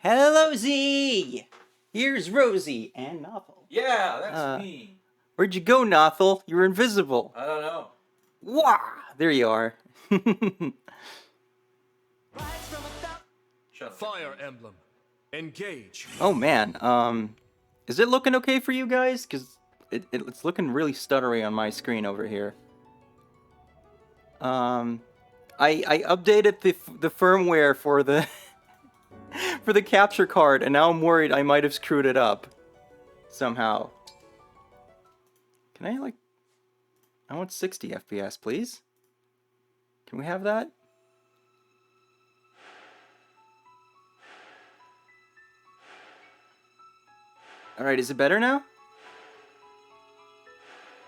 Hello, Z! Here's Rosie and Nothel. Yeah, that's me. Where'd you go, Nothel? You're invisible. I don't know. Wah! There you are. Fire Emblem. Engage. Oh, man. Is it looking okay for you guys? Because it's looking really stuttery on my screen over here. I updated the firmware for the for the capture card, and now I'm worried I might have screwed it up somehow. Can I I want 60 FPS, please. Can we have that? All right, is it better now?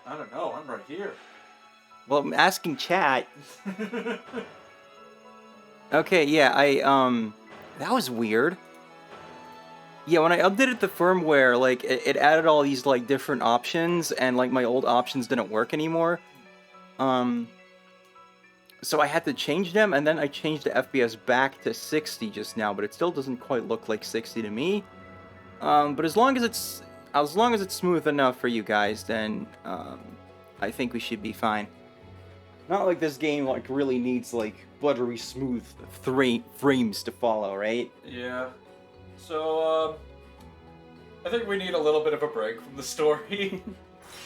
I don't know. I'm right here. Well, I'm asking chat. Okay, yeah, that was weird. Yeah, when I updated the firmware, like, it added all these, like, different options, and, like, my old options didn't work anymore. So I had to change them, and then I changed the FPS back to 60 just now, but it still doesn't quite look like 60 to me. But as long as it's smooth enough for you guys, then, I think we should be fine. Not like this game, like, really needs, like, buttery smooth frames to follow, right? Yeah. So, I think we need a little bit of a break from the story.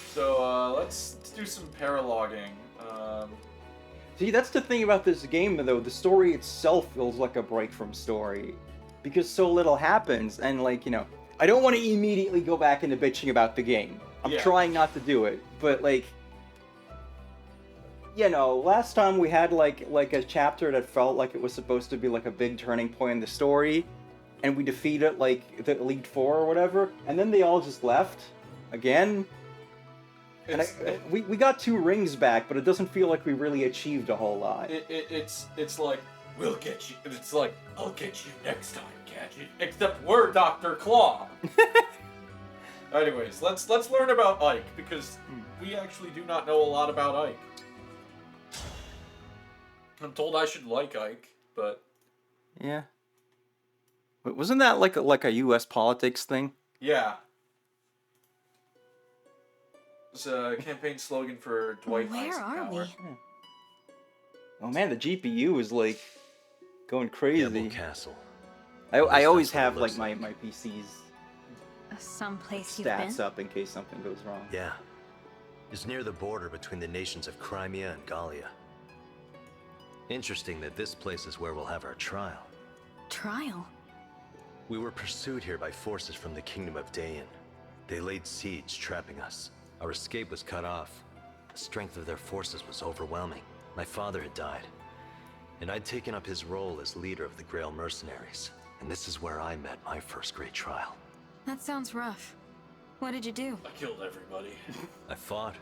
So, let's do some paralogging. See, that's the thing about this game, though. The story itself feels like a break from story. Because so little happens, and, like, you know, I don't want to immediately go back into bitching about the game. I'm trying not to do it, but, like, you know, last time we had, like a chapter that felt like it was supposed to be, like, a big turning point in the story, and we defeated, like, the Elite Four or whatever, and then they all just left, again. And we got 2 rings back, but it doesn't feel like we really achieved a whole lot. It's like, we'll get you, it's like, I'll get you next time, Gadget. Except we're Dr. Claw. Anyways, let's learn about Ike, because we actually do not know a lot about Ike. I'm told I should like Ike, but... Yeah. But wasn't that like a U.S. politics thing? Yeah. It's a campaign slogan for Dwight Eisenhower. Where are we? Yeah. Oh man, the GPU is like going crazy. Castle. I always have like my PC's Someplace you've been? stats up in case something goes wrong. Yeah. It's near the border between the nations of Crimea and Gallia. Interesting that this place is where we'll have our trial. Trial? We were pursued here by forces from the Kingdom of Dayan. They laid siege, trapping us. Our escape was cut off. The strength of their forces was overwhelming. My father had died, and I'd taken up his role as leader of the Grail mercenaries. And this is where I met my first great trial. That sounds rough. What did you do? I killed everybody. I fought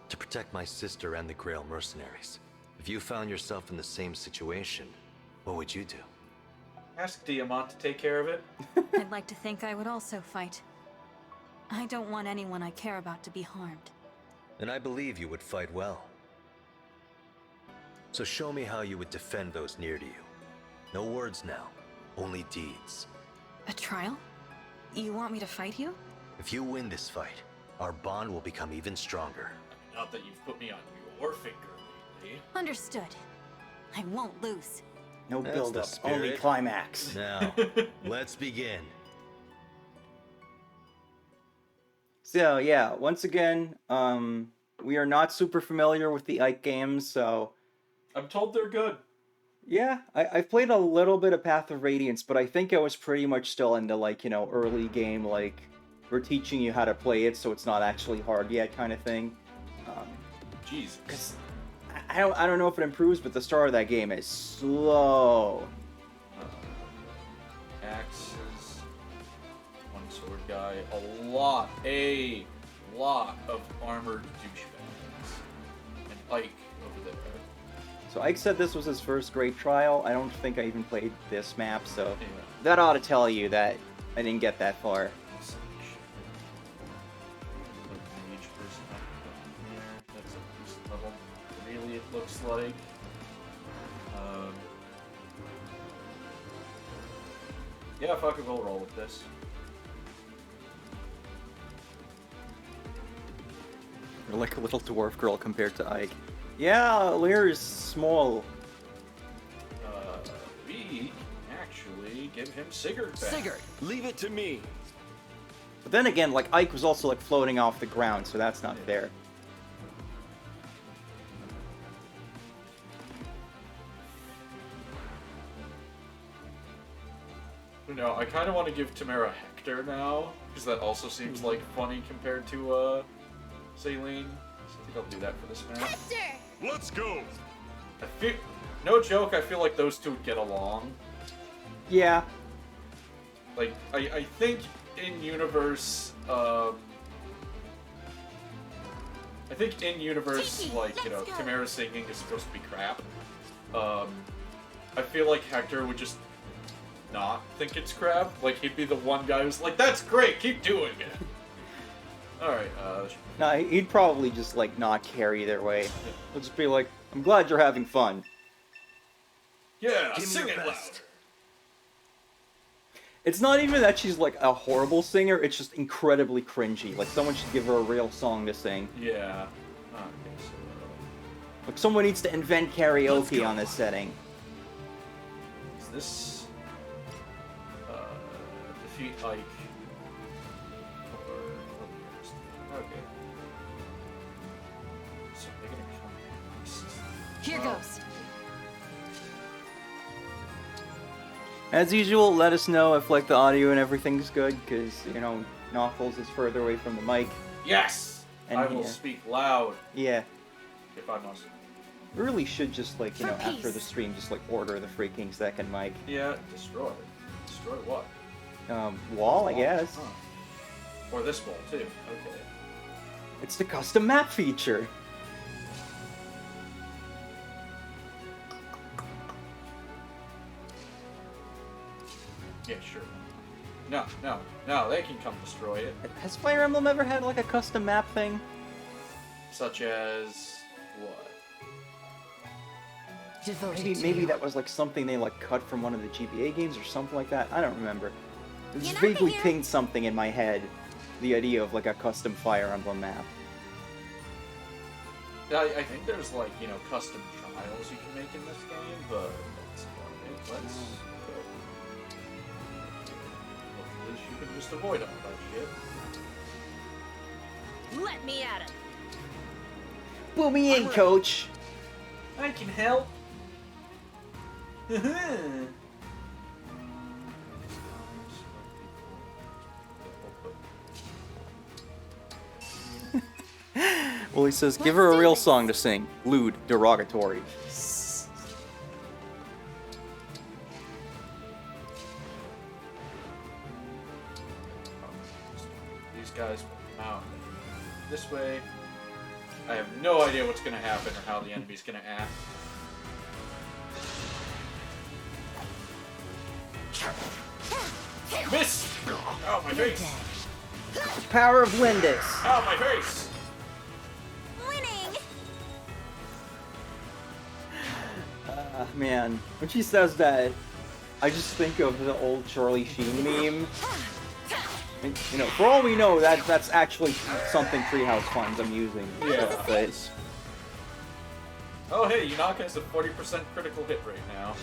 to protect my sister and the Grail mercenaries. If you found yourself in the same situation, what would you do? Ask Diamant to take care of it. I'd like to think I would also fight. I don't want anyone I care about to be harmed. And I believe you would fight well. So show me how you would defend those near to you. No words now, only deeds. A trial? You want me to fight you? If you win this fight, our bond will become even stronger. Not that you've put me on your finger lately. Understood. I won't lose. No That's build the up, spirit. only climax. Now, let's begin. So yeah, once again, we are not super familiar with the Ike games, so I'm told they're good. yeah, I've played a little bit of Path of Radiance, but I think I was pretty much still into, like, you know, early game, like, we're teaching you how to play it, so it's not actually hard yet kind of thing. Jesus. 'Cause I don't know if it improves, but the start of that game is slow. Axes. One sword guy. A lot of armored douchebags. And Ike over there. So Ike said this was his first great trial. I don't think I even played this map, so Yeah. that ought to tell you that I didn't get that far. Each person up here. That's a boost level. Really, it looks like. Yeah, fuck it, we'll roll with this. You're like a little dwarf girl compared to Ike. Yeah, Lear is small. We actually give him Sigurd back. Sigurd, leave it to me. But then again, like, Ike was also, like, floating off the ground, so that's not fair. No, I kind of want to give Tamara Hector now, because that also seems like funny compared to Saline. So I think I'll do that for this match. Hector! Let's go. I feel, no joke, I feel like those two would get along. Yeah. Like, I think in universe, I think in universe, Tiki, like, you know, let's go. Tamara singing is supposed to be crap. I feel like Hector would just not think it's crap. Like, he'd be the one guy who's like, that's great, keep doing it. Alright, No, he'd probably just, like, not care either way. He'll just be like, I'm glad you're having fun. yeah, Give me sing your it loud. best. It's not even that she's, like, a horrible singer, it's just incredibly cringy. Like, someone should give her a real song to sing. Yeah. Okay, so, Like, someone needs to invent Let's karaoke go. on this setting. is this... defeat Ike... Or... Okay. So they're gonna come... Here goes. As usual, let us know if, like, the audio and everything's good, because, you know, Knuckles is further away from the mic. Yes! And I will yeah. speak loud, Yeah. if I must. We really should just, like, you For know, after the peace. stream, just, like, order the freaking second mic. Yeah, destroy it. Destroy what? Wall, I guess. Huh. Or this wall, too. Okay. It's the custom map feature. Yeah, sure. No, they can come destroy it. Has Fire Emblem ever had, like, a custom map thing? Such as... what? Devoted Maybe that was, like, something they, like, cut from one of the GBA games or something like that. I don't remember. It You just know, vaguely here- pinged something in my head. The idea of, like, a custom Fire Emblem map. I think there's, like, you know, custom trials you can make in this game, but that's about it. Let's go. Hopefully she can just avoid all that shit. Let me at him! Pull me in, coach! I can help. Well, he says, give her a real song to sing. Lewd, derogatory. These guys will come out this way. I have no idea what's going to happen or how the enemy's going to act. Miss! Ow, my face! Power of Lindis! Ow, my face! Winning! Man, when she says that, I just think of the old Charlie Sheen meme. And, you know, for all we know, that's actually something Treehouse Funds I'm using. Yeah. But Oh, hey, Yunaka has a 40% critical hit rate now.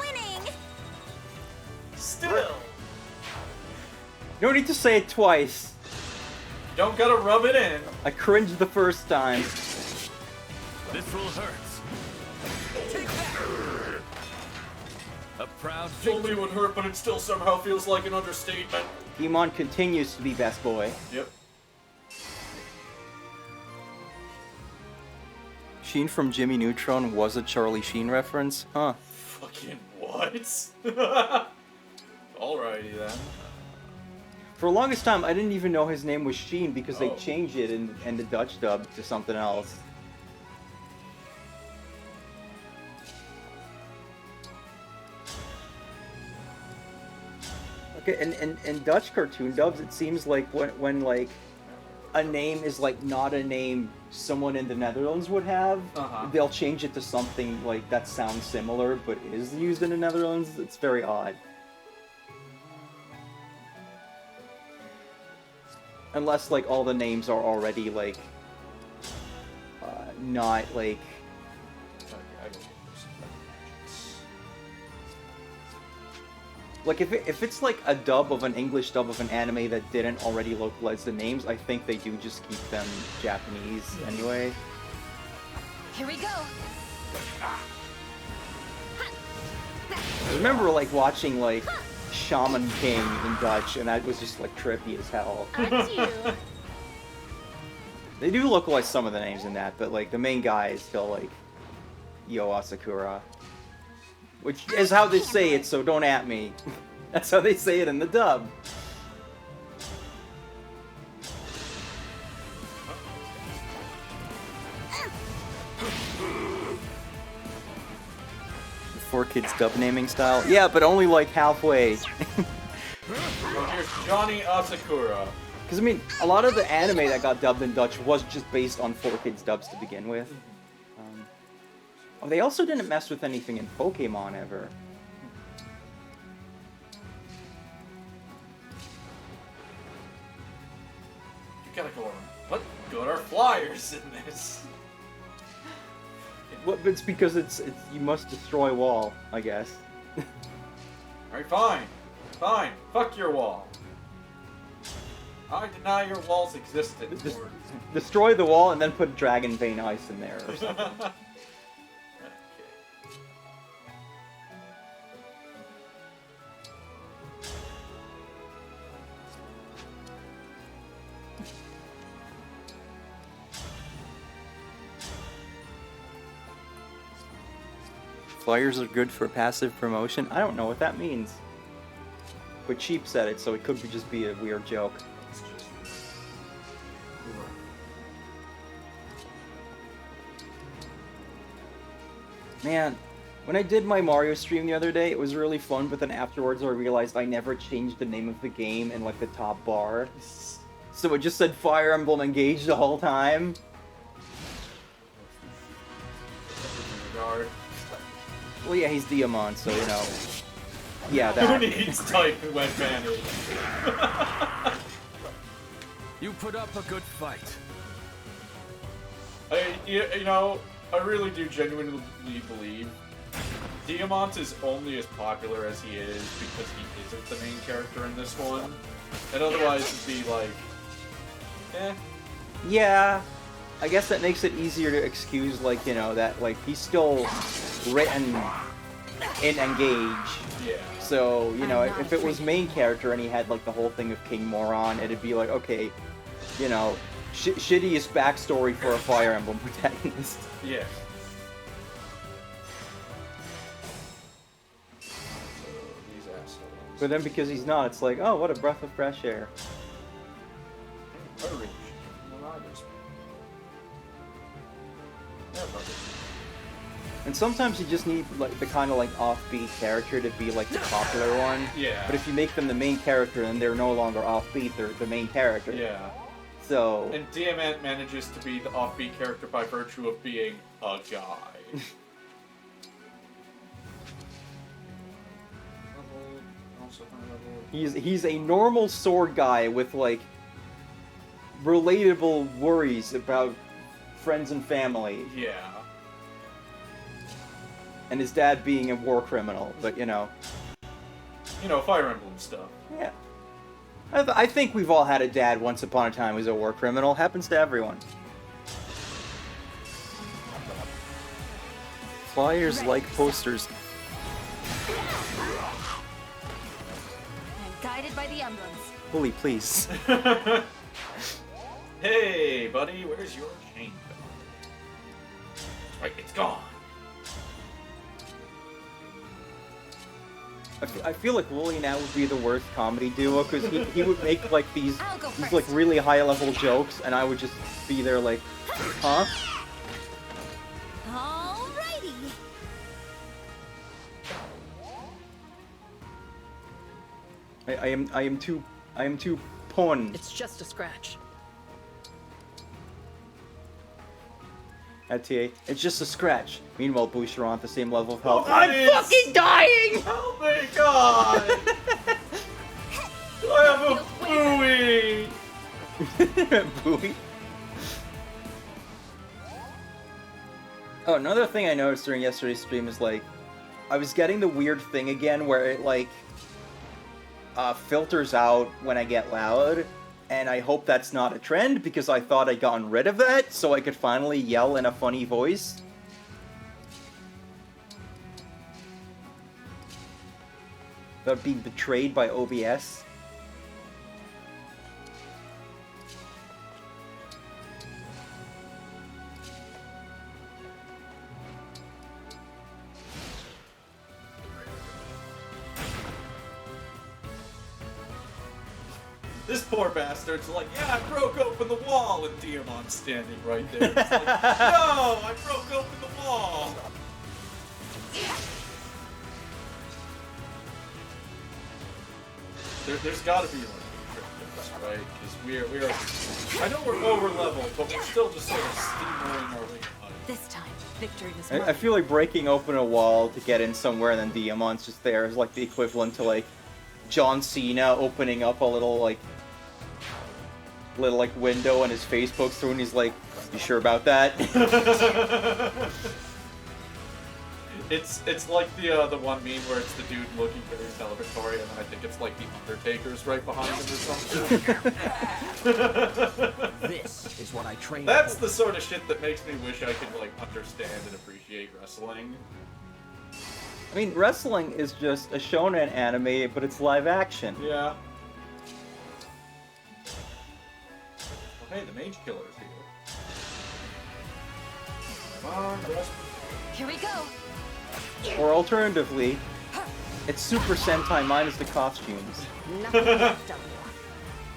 Winning! Still! no need to say it twice. Don't gotta rub it in. I cringed the first time. This rule hurts. Take that. A proud Only victory. would hurt, but it still somehow feels like an understatement. Demon continues to be best boy. Yep. Sheen from Jimmy Neutron was a Charlie Sheen reference? Huh. Fucking what? Alrighty then. For the longest time, I didn't even know his name was Sheen because they Oh. changed it in the Dutch dub to something else. Okay, in Dutch cartoon dubs, it seems like when like a name is like not a name someone in the Netherlands would have, they'll change it to something like that sounds similar but is used in the Netherlands. It's very odd. Unless like all the names are already like not like if it's like a dub of an English dub of an anime that didn't already localize the names, I think they do just keep them Japanese anyway. Here we go. I remember like watching like Shaman King in Dutch, and that was just like trippy as hell. Adieu. They do localize some of the names in that, but like the main guy is still like Yo Asakura. Which is how they say it, so don't at me. That's how they say it in the dub. The 4Kids dub naming style? Yeah, but only like halfway. So here's Johnny Asakura. Because I mean, a lot of the anime that got dubbed in Dutch was just based on 4Kids dubs to begin with. They also didn't mess with anything in Pokemon ever. You gotta go on. What good are flyers in this? Well, it's because it's you must destroy wall, I guess. Alright, fine. Fine. Fuck your wall. I deny your wall's existence. Just destroy the wall and then put Dragon Vein Ice in there or something. Flyers are good for passive promotion? I don't know what that means. But Cheap said it, so it could just be a weird joke. Man, when I did my Mario stream the other day, it was really fun, but then afterwards I realized I never changed the name of the game in like the top bar. So it just said Fire Emblem Engage the whole time. Well, yeah, he's Diamond, so, you know. Yeah, that. Who needs type and wet manage? You put up a good fight. You know, I really do genuinely believe Diamant is only as popular as he is because he isn't the main character in this one. And otherwise it'd be like, eh. Yeah, I guess that makes it easier to excuse, like, you know, that, like, he's still written in Engage. Yeah. So, you know, if it was main character and he had, like, the whole thing of King Moron, it'd be like, okay, you know, shittiest backstory for a Fire Emblem protagonist. Yeah. These assholes. But then because he's not, it's like, oh, what a breath of fresh air. Courage. Yeah, And sometimes you just need like the kind of like offbeat character to be like the popular one. Yeah. But if you make them the main character, then they're no longer offbeat; they're the main character. Yeah. So. And Diamant manages to be the offbeat character by virtue of being a guy. He's a normal sword guy with like relatable worries about friends and family. Yeah. And his dad being a war criminal, but you know. You know, Fire Emblem stuff. Yeah. I think we've all had a dad once upon a time who's a war criminal. Happens to everyone. Flyers like posters. I'm guided by the emblems. Bully, please. Hey, buddy, where's your chain? Right, it's gone. I feel like Wooly now would be the worst comedy duo because he would make like these like really high level jokes and I would just be there like, huh? Alrighty. I am too pun. It's just a scratch. At TA. It's just a scratch. Meanwhile, Boucheron at the same level of health. Oh, I'm please. fucking dying! Oh my god! I have a buoy! Buoy. Oh, another thing I noticed during yesterday's stream is, like, I was getting the weird thing again where it, like, filters out when I get loud, and I hope that's not a trend, because I thought I'd gotten rid of that, so I could finally yell in a funny voice. Without being betrayed by OBS. This poor bastard's like, yeah, I broke open the wall, and Diamon's standing right there. It's like, no, I broke open the wall. There's got to be like a trick to this, right? Because we're I know we're over leveled, but we're still just sort of steamrolling our way up. This time, victory was I mine. feel like breaking open a wall to get in somewhere and then Diamon's just there is like the equivalent to like John Cena opening up a little window and his face pokes through and he's like, "You sure about that?" It's like the one meme where it's the dude looking very celebratory, and then I think it's like the Undertaker's right behind him or something. This is what I trained That's for. the sort of shit that makes me wish I could like understand and appreciate wrestling. I mean, wrestling is just a shonen anime, but it's live action. Yeah. Oh, hey, the Mage Killer's here. Come on, rest. Here we go. Or alternatively, it's Super Sentai minus the costumes. Nothing left of you.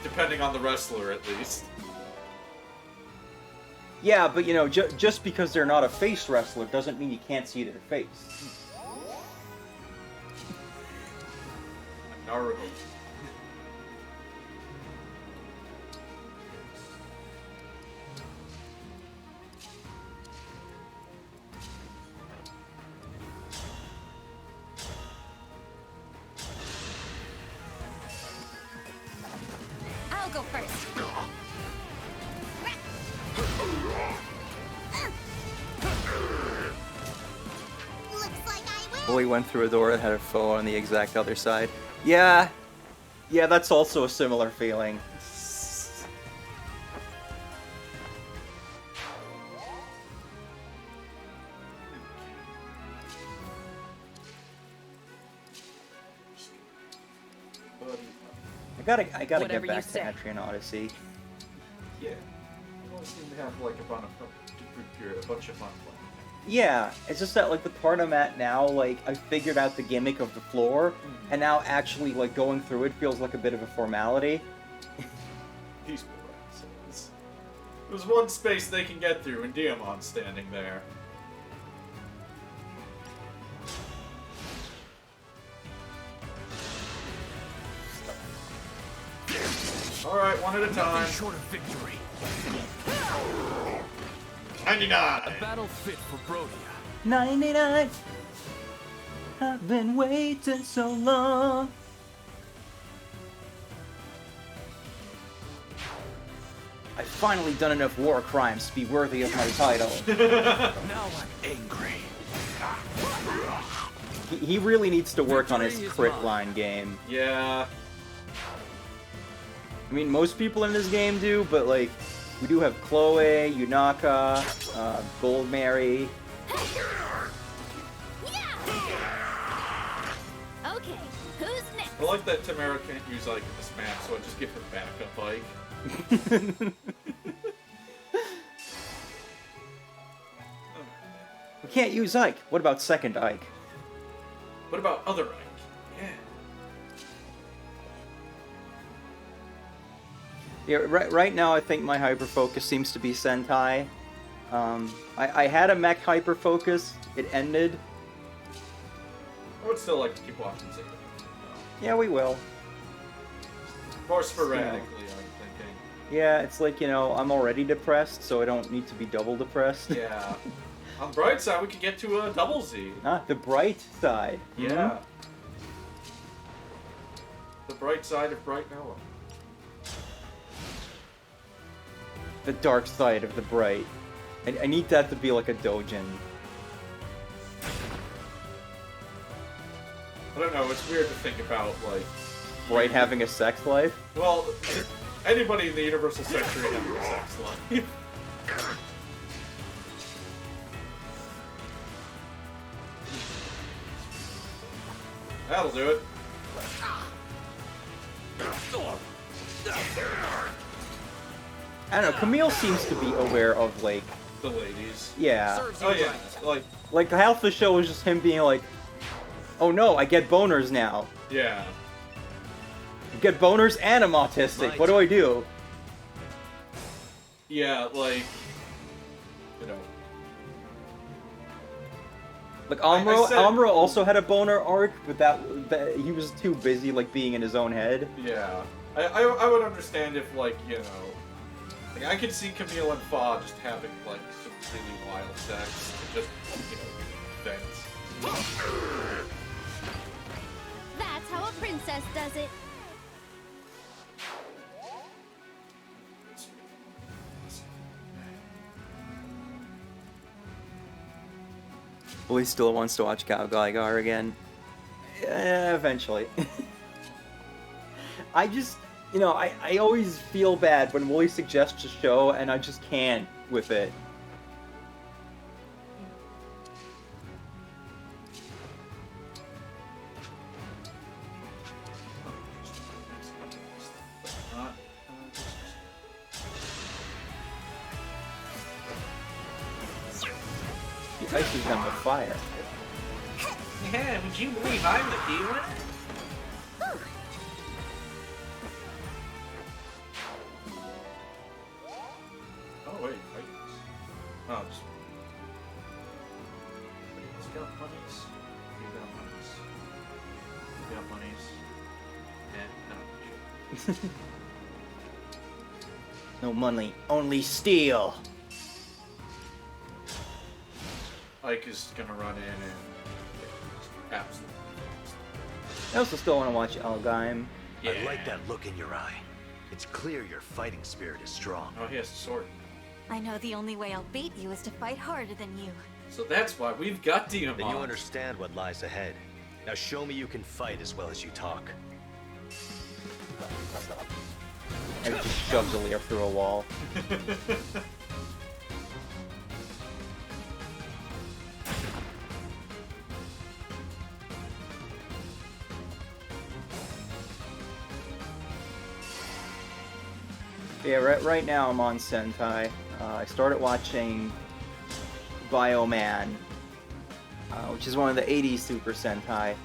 Depending on the wrestler, at least. Yeah, but you know, just because they're not a face wrestler doesn't mean you can't see their face. Naruto. I'll go first. Looks like I win. Bully went through a door that had a foe on the exact other side. Yeah, that's also a similar feeling. I gotta Whatever get you back say. to Etrian Odyssey. Yeah. You don't seem to have like a bunch of fun playing. Yeah, it's just that like the part I'm at now, like I figured out the gimmick of the floor, and now actually like going through it feels like a bit of a formality. Peaceful, right? So there's one space they can get through, and Diamon's standing there. Alright, one at a time. Nothing short of victory. 99! A battle fit for Brodia. 99. I've been waiting so long. I've finally done enough war crimes to be worthy of my title. Now I'm angry. He really needs to work on his Victory is crit mine. line game. Yeah. I mean, most people in this game do, but like, we do have Chloe, Yunaka, Gold Mary. Okay, who's next? I like that Tamara can't use Ike in this map, so I just give her backup Ike. We can't use Ike. What about second Ike? What about other Ike? Yeah. Yeah, right now I think my hyper focus seems to be Sentai. I had a mech hyper focus. It ended. I would still like to keep watching Zeta. Yeah, we will. More sporadically, I'm thinking. Yeah, it's like, you know, I'm already depressed, so I don't need to be double depressed. Yeah. On the bright side, we could get to a double Z. Ah, the bright side. Yeah. The bright side of Bright Noah. The dark side of the bright. I need that to be like a dojin. I don't know, it's weird to think about, like... Bright having a sex life? Well, anybody in the Universal Century having a sex life. That'll do it. I don't know, Camille seems to be aware of, like... The ladies. Yeah. Serves you Oh yeah, right. like, Half the show was just him being like, oh no, I get boners now. yeah. I get boners and I'm autistic. What do I do? Yeah, like, you know. Like I said- Amuro also had a boner arc, but that he was too busy like being in his own head. Yeah. I would understand if, like, you know, like, I could see Camille and Fa just having, like, some really wild sex to just, you know, vent. That's how a princess does it. Willie still wants to watch Gal Gaigar again. Eventually. I just, you know, I always feel bad when Willie suggests a show and I just can't with it. The ice is on the fire. Yeah, would you believe I'm the hero? Oh wait, oh, just... Let's go bunnies. You got bunnies. You got bunnies. Yeah, no. No money, only steel. Ike is gonna run in and absolutely. I also still want to watch Elgheim. Yeah. I like that look in your eye. It's clear your fighting spirit is strong. Oh, he has a sword. I know the only way I'll beat you is to fight harder than you. So that's why we've got Diamond. Then you understand what lies ahead. Now show me you can fight as well as you talk. And it just shoves Aaliyah through a wall. Yeah, right now I'm on Sentai. I started watching Bioman, which is one of the 80s Super Sentai.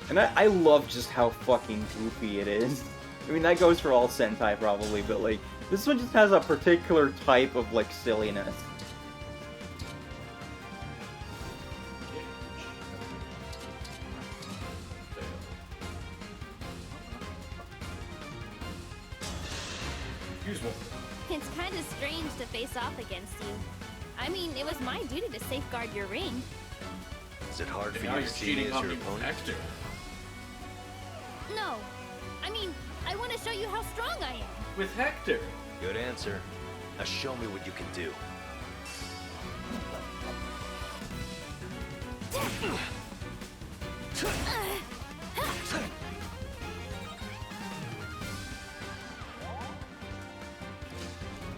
And I love just how fucking goofy it is. I mean, that goes for all Sentai probably, but like, this one just has a particular type of like silliness. It's kind of strange to face off against you. I mean, it was my duty to safeguard your ring. Is it hard for Now you you're to see me cheating as on your me with opponent? Hector. No. I mean, I want to show you how strong I am. With Hector. Good answer. Now show me what you can do.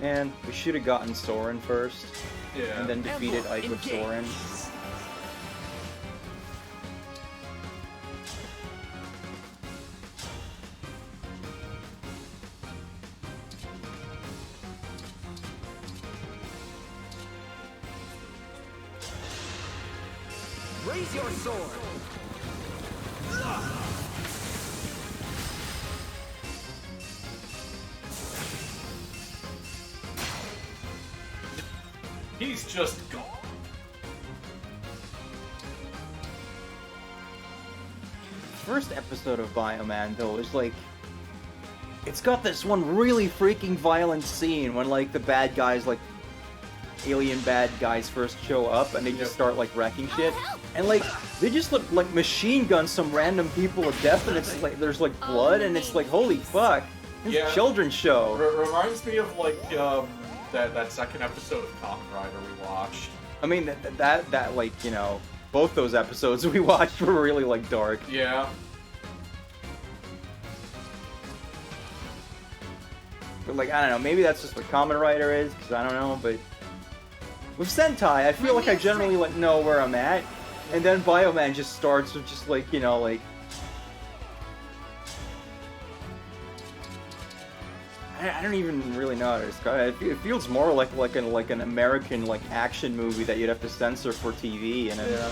And we should have gotten Soren first, Yeah. and then defeated Ike with Soren. Raise your sword. He's just gone. First episode of Bioman though is like, it's got this one really freaking violent scene when, like, the bad guys, like, alien bad guys first show up and they just start, like, wrecking shit. And, like, they just look like machine gun some random people to death, and it's like, there's, like, blood, and it's like, holy fuck. It's a children's show. Reminds me of, like, that second episode of Kamen Rider we watched. I mean, that, like, you know, both those episodes we watched were really, like, dark. Yeah. But, like, I don't know, maybe that's just what Kamen Rider is, because I don't know, but... With Sentai, I feel like I generally, like, know where I'm at, and then Bioman just starts with just, like, you know, like... I don't even really know how to describe it. It feels more like an American, like, action movie that you'd have to censor for TV, and Yeah.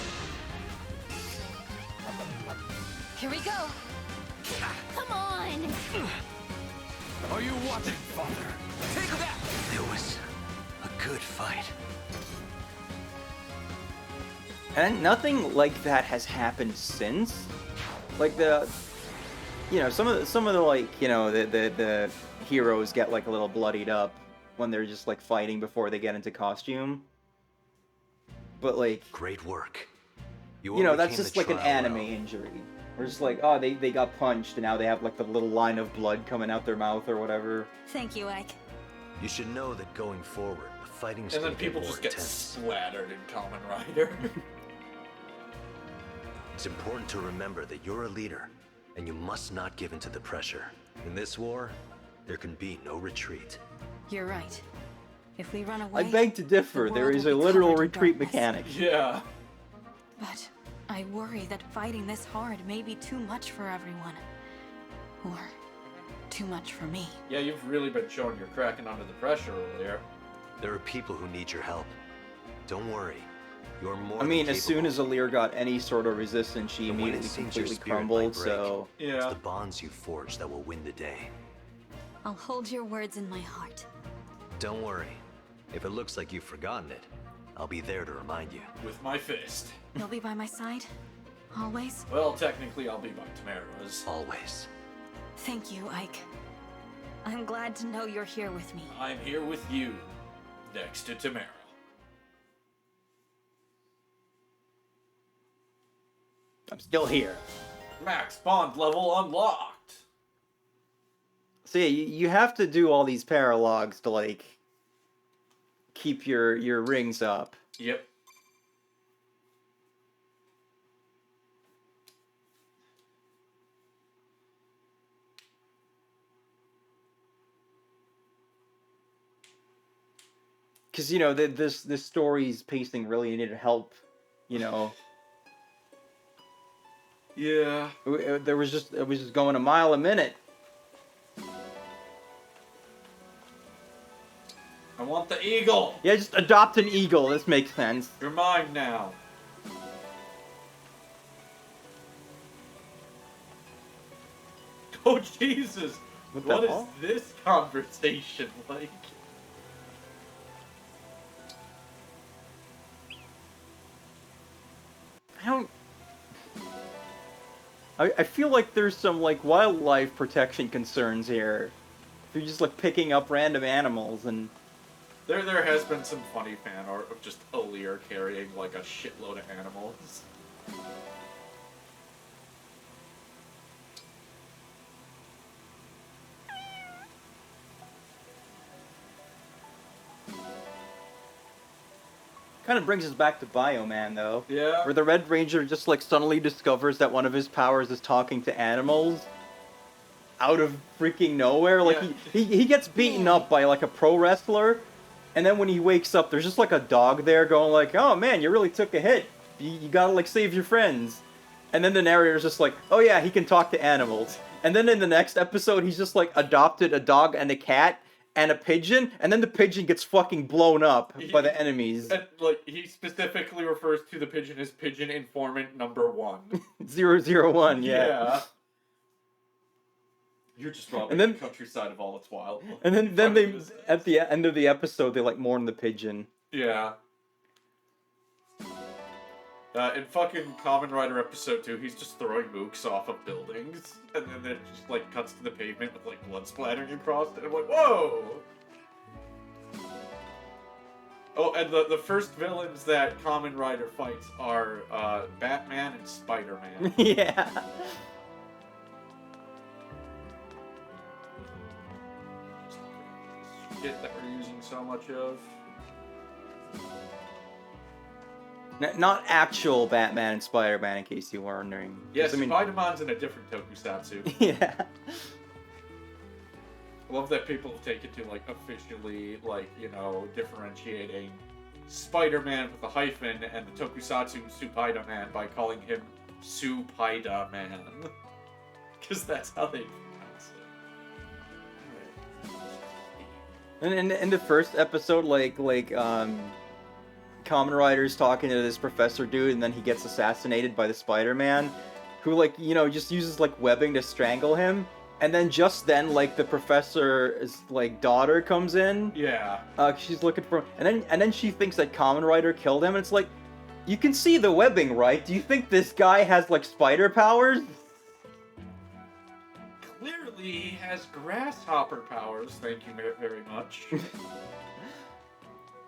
Here we go. Come on. Are you watching, Father? Take that! It was a good fight. And nothing like that has happened since. Like you know, some of the like, you know, the heroes get like a little bloodied up when they're just like fighting before they get into costume. But like, Great work. you know, that's overcame just the like an trial anime well. injury. We're just like, oh, they got punched and now they have like the little line of blood coming out their mouth or whatever. Thank you, Ike. You should know that going forward, the fighting's And then gonna get people more just get intense. splattered in Kamen Rider. It's important to remember that you're a leader, and you must not give in to the pressure. In this war, there can be no retreat. You're right. If we run away... I beg to differ. the There world is will a be literal covered in retreat darkness. mechanic. Yeah. But I worry that fighting this hard may be too much for everyone. Or too much for me. Yeah, you've really been showing you're cracking under the pressure earlier. There are people who need your help. Don't worry. You're more I mean, than as soon capable. as Alir got any sort of resistance, she And when it immediately seems your completely spirit might crumbled, break, so... Yeah. It's the bonds you forge that will win the day. I'll hold your words in my heart. Don't worry. If it looks like you've forgotten it, I'll be there to remind you. With my fist. You'll be by my side? Always? Well, technically, I'll be by Tamara's. Always. Thank you, Ike. I'm glad to know you're here with me. I'm here with you, next to Tamara. I'm still here. Max bond level unlocked. So yeah, you have to do all these paralogs to, like, keep your rings up. Yep. Because, you know, this story's pacing really needed help, you know. Yeah. It was just going a mile a minute. I want the eagle. Yeah, just adopt an eagle. This makes sense. You're mine now. Oh, Jesus. What the What is hell? this conversation like? I don't... I feel like there's some, like, wildlife protection concerns here. If you're just, like, picking up random animals and... There has been some funny fan art of just Alir carrying like a shitload of animals. Kind of brings us back to Bioman, though. Yeah. Where the Red Ranger just, like, suddenly discovers that one of his powers is talking to animals. Out of freaking nowhere. Like, Yeah. he gets beaten up by, like, a pro wrestler. And then when he wakes up, there's just, like, a dog there going, like, oh, man, you really took a hit. You gotta, like, save your friends. And then the narrator's just like, oh, yeah, he can talk to animals. And then in the next episode, he's just, like, adopted a dog and a cat and a pigeon, and then the pigeon gets fucking blown up by the enemies. And, like, he specifically refers to the pigeon as Pigeon Informant Number 1. 001, yeah. You're just robbing And then- the countryside of all its wildlife. And then Fucking they, business. at the end of the episode, they, like, mourn the pigeon. Yeah. In fucking Kamen Rider episode 2, he's just throwing mooks off of buildings, and then it just like cuts to the pavement with like blood splattering across it. And I'm like, whoa! Oh, and the first villains that Kamen Rider fights are Batman and Spider-Man. Yeah. Shit that we're using so much of. Not actual Batman and Spider-Man, in case you're wondering. Yes, 'Cause, I mean, Spider-Man's in a different tokusatsu. yeah. I love that people have taken to, like, officially, like, you know, differentiating Spider-Man with a hyphen and the tokusatsu Supaida-Man by calling him Supaida-Man. Because that's how they pronounce it. And in the first episode, Kamen Rider's talking to this professor dude, and then he gets assassinated by the Spider-Man, who, like, you know, just uses, like, webbing to strangle him. And then just then, like, the professor's, like, daughter comes in. Yeah. She's looking for him. And then she thinks that Kamen Rider killed him, and it's like, you can see the webbing, right? Do you think this guy has, like, spider powers? Clearly, he has grasshopper powers, thank you very much.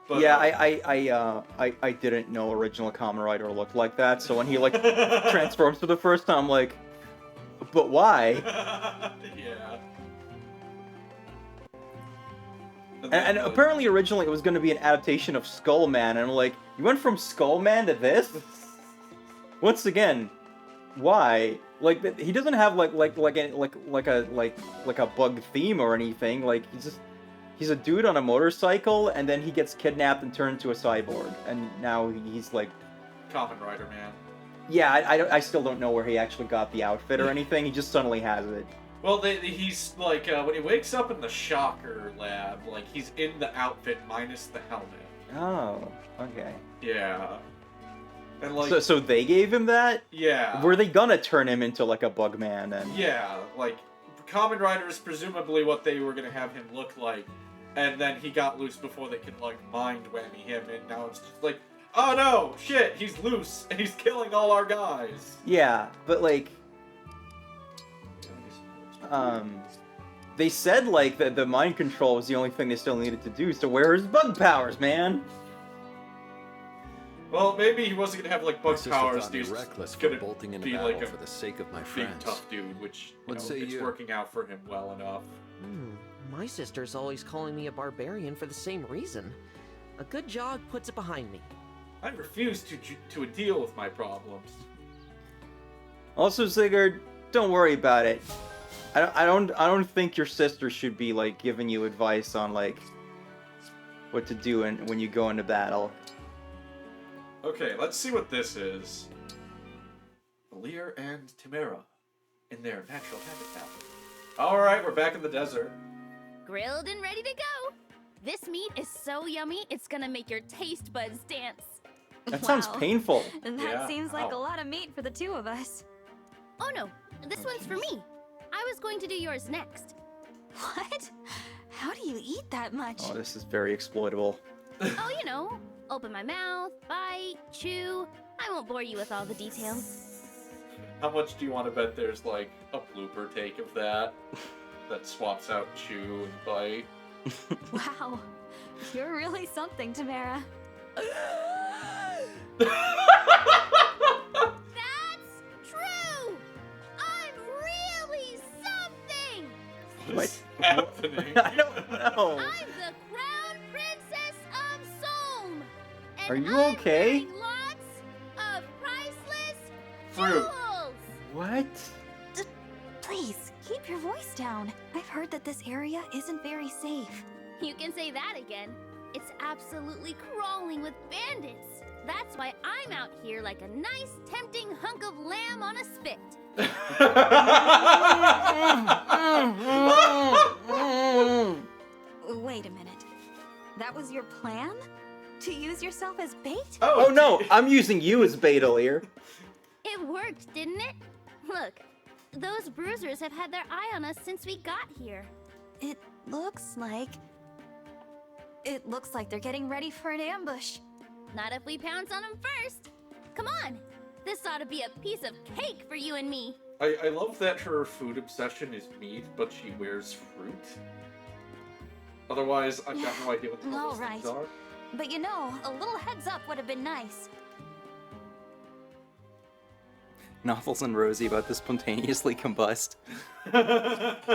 But, yeah, I didn't know original Kamen Rider looked like that, so when he, like, transforms for the first time, I'm like, but why? Yeah. And apparently originally it was going to be an adaptation of Skullman, and I'm like, you went from Skullman to this? Once again, why? Like, he doesn't have like a bug theme or anything. Like, he's a dude on a motorcycle, and then he gets kidnapped and turned into a cyborg, and now he's like Kamen Rider Man. Yeah, I still don't know where he actually got the outfit or anything. He just suddenly has it. Well, he's like when he wakes up in the Shocker lab, like he's in the outfit minus the helmet. Oh, okay. Yeah. And like, so they gave him that? Yeah. Were they gonna turn him into like a Bugman then? Yeah, like Kamen Rider is presumably what they were gonna have him look like, and then he got loose before they could like mind whammy him, and now it's just like, oh no, shit, he's loose and he's killing all our guys. Yeah, but like, they said like that the mind control was the only thing they still needed to do. So where are his bug powers, man? Well, maybe he wasn't gonna have like bug powers. He's He's reckless gonna for bolting into be battle like a for the sake of my big friends. tough dude, which What say it's you? working out for him well enough. My sister's always calling me a barbarian for the same reason. A good jog puts it behind me. I refuse to deal with my problems. Also, Sigurd, don't worry about it. I don't think your sister should be like giving you advice on like what to do when you go into battle. Okay, let's see what this is. Valir and Timera in their natural habitat. Alright, we're back in the desert. Grilled and ready to go. This meat is so yummy, it's gonna make your taste buds dance. That sounds Wow. painful. That Yeah, seems like ow. a lot of meat for the two of us. Oh no, this one's for me. I was going to do yours next. What? How do you eat that much? Oh, this is very exploitable. Oh, you know, open my mouth, bite, chew. I won't bore you with all the details. How much do you want to bet there's like a blooper take of that swaps out chew and bite? Wow. You're really something, Tamara. That's true! I'm really something! What's happening? I don't know. I'm the crown princess of Solm! And Are you I'm okay? wearing lots of priceless Fruit. jewels! What? Please, keep your voice down. I've heard that this area isn't very safe. You can say that again. It's absolutely crawling with bandits. That's why I'm out here like a nice, tempting hunk of lamb on a spit. Wait a minute. That was your plan? To use yourself as bait? Oh no, I'm using you as bait earlier. It worked, didn't it? Look, those bruisers have had their eye on us since we got here. It looks like they're getting ready for an ambush. Not if we pounce on them first. Come on! This ought to be a piece of cake for you and me. I love that her food obsession is meat, but she wears fruit. Otherwise, I've got no idea what the hell those things are. But you know, a little heads up would have been nice. Novels and Rosie about to spontaneously combust.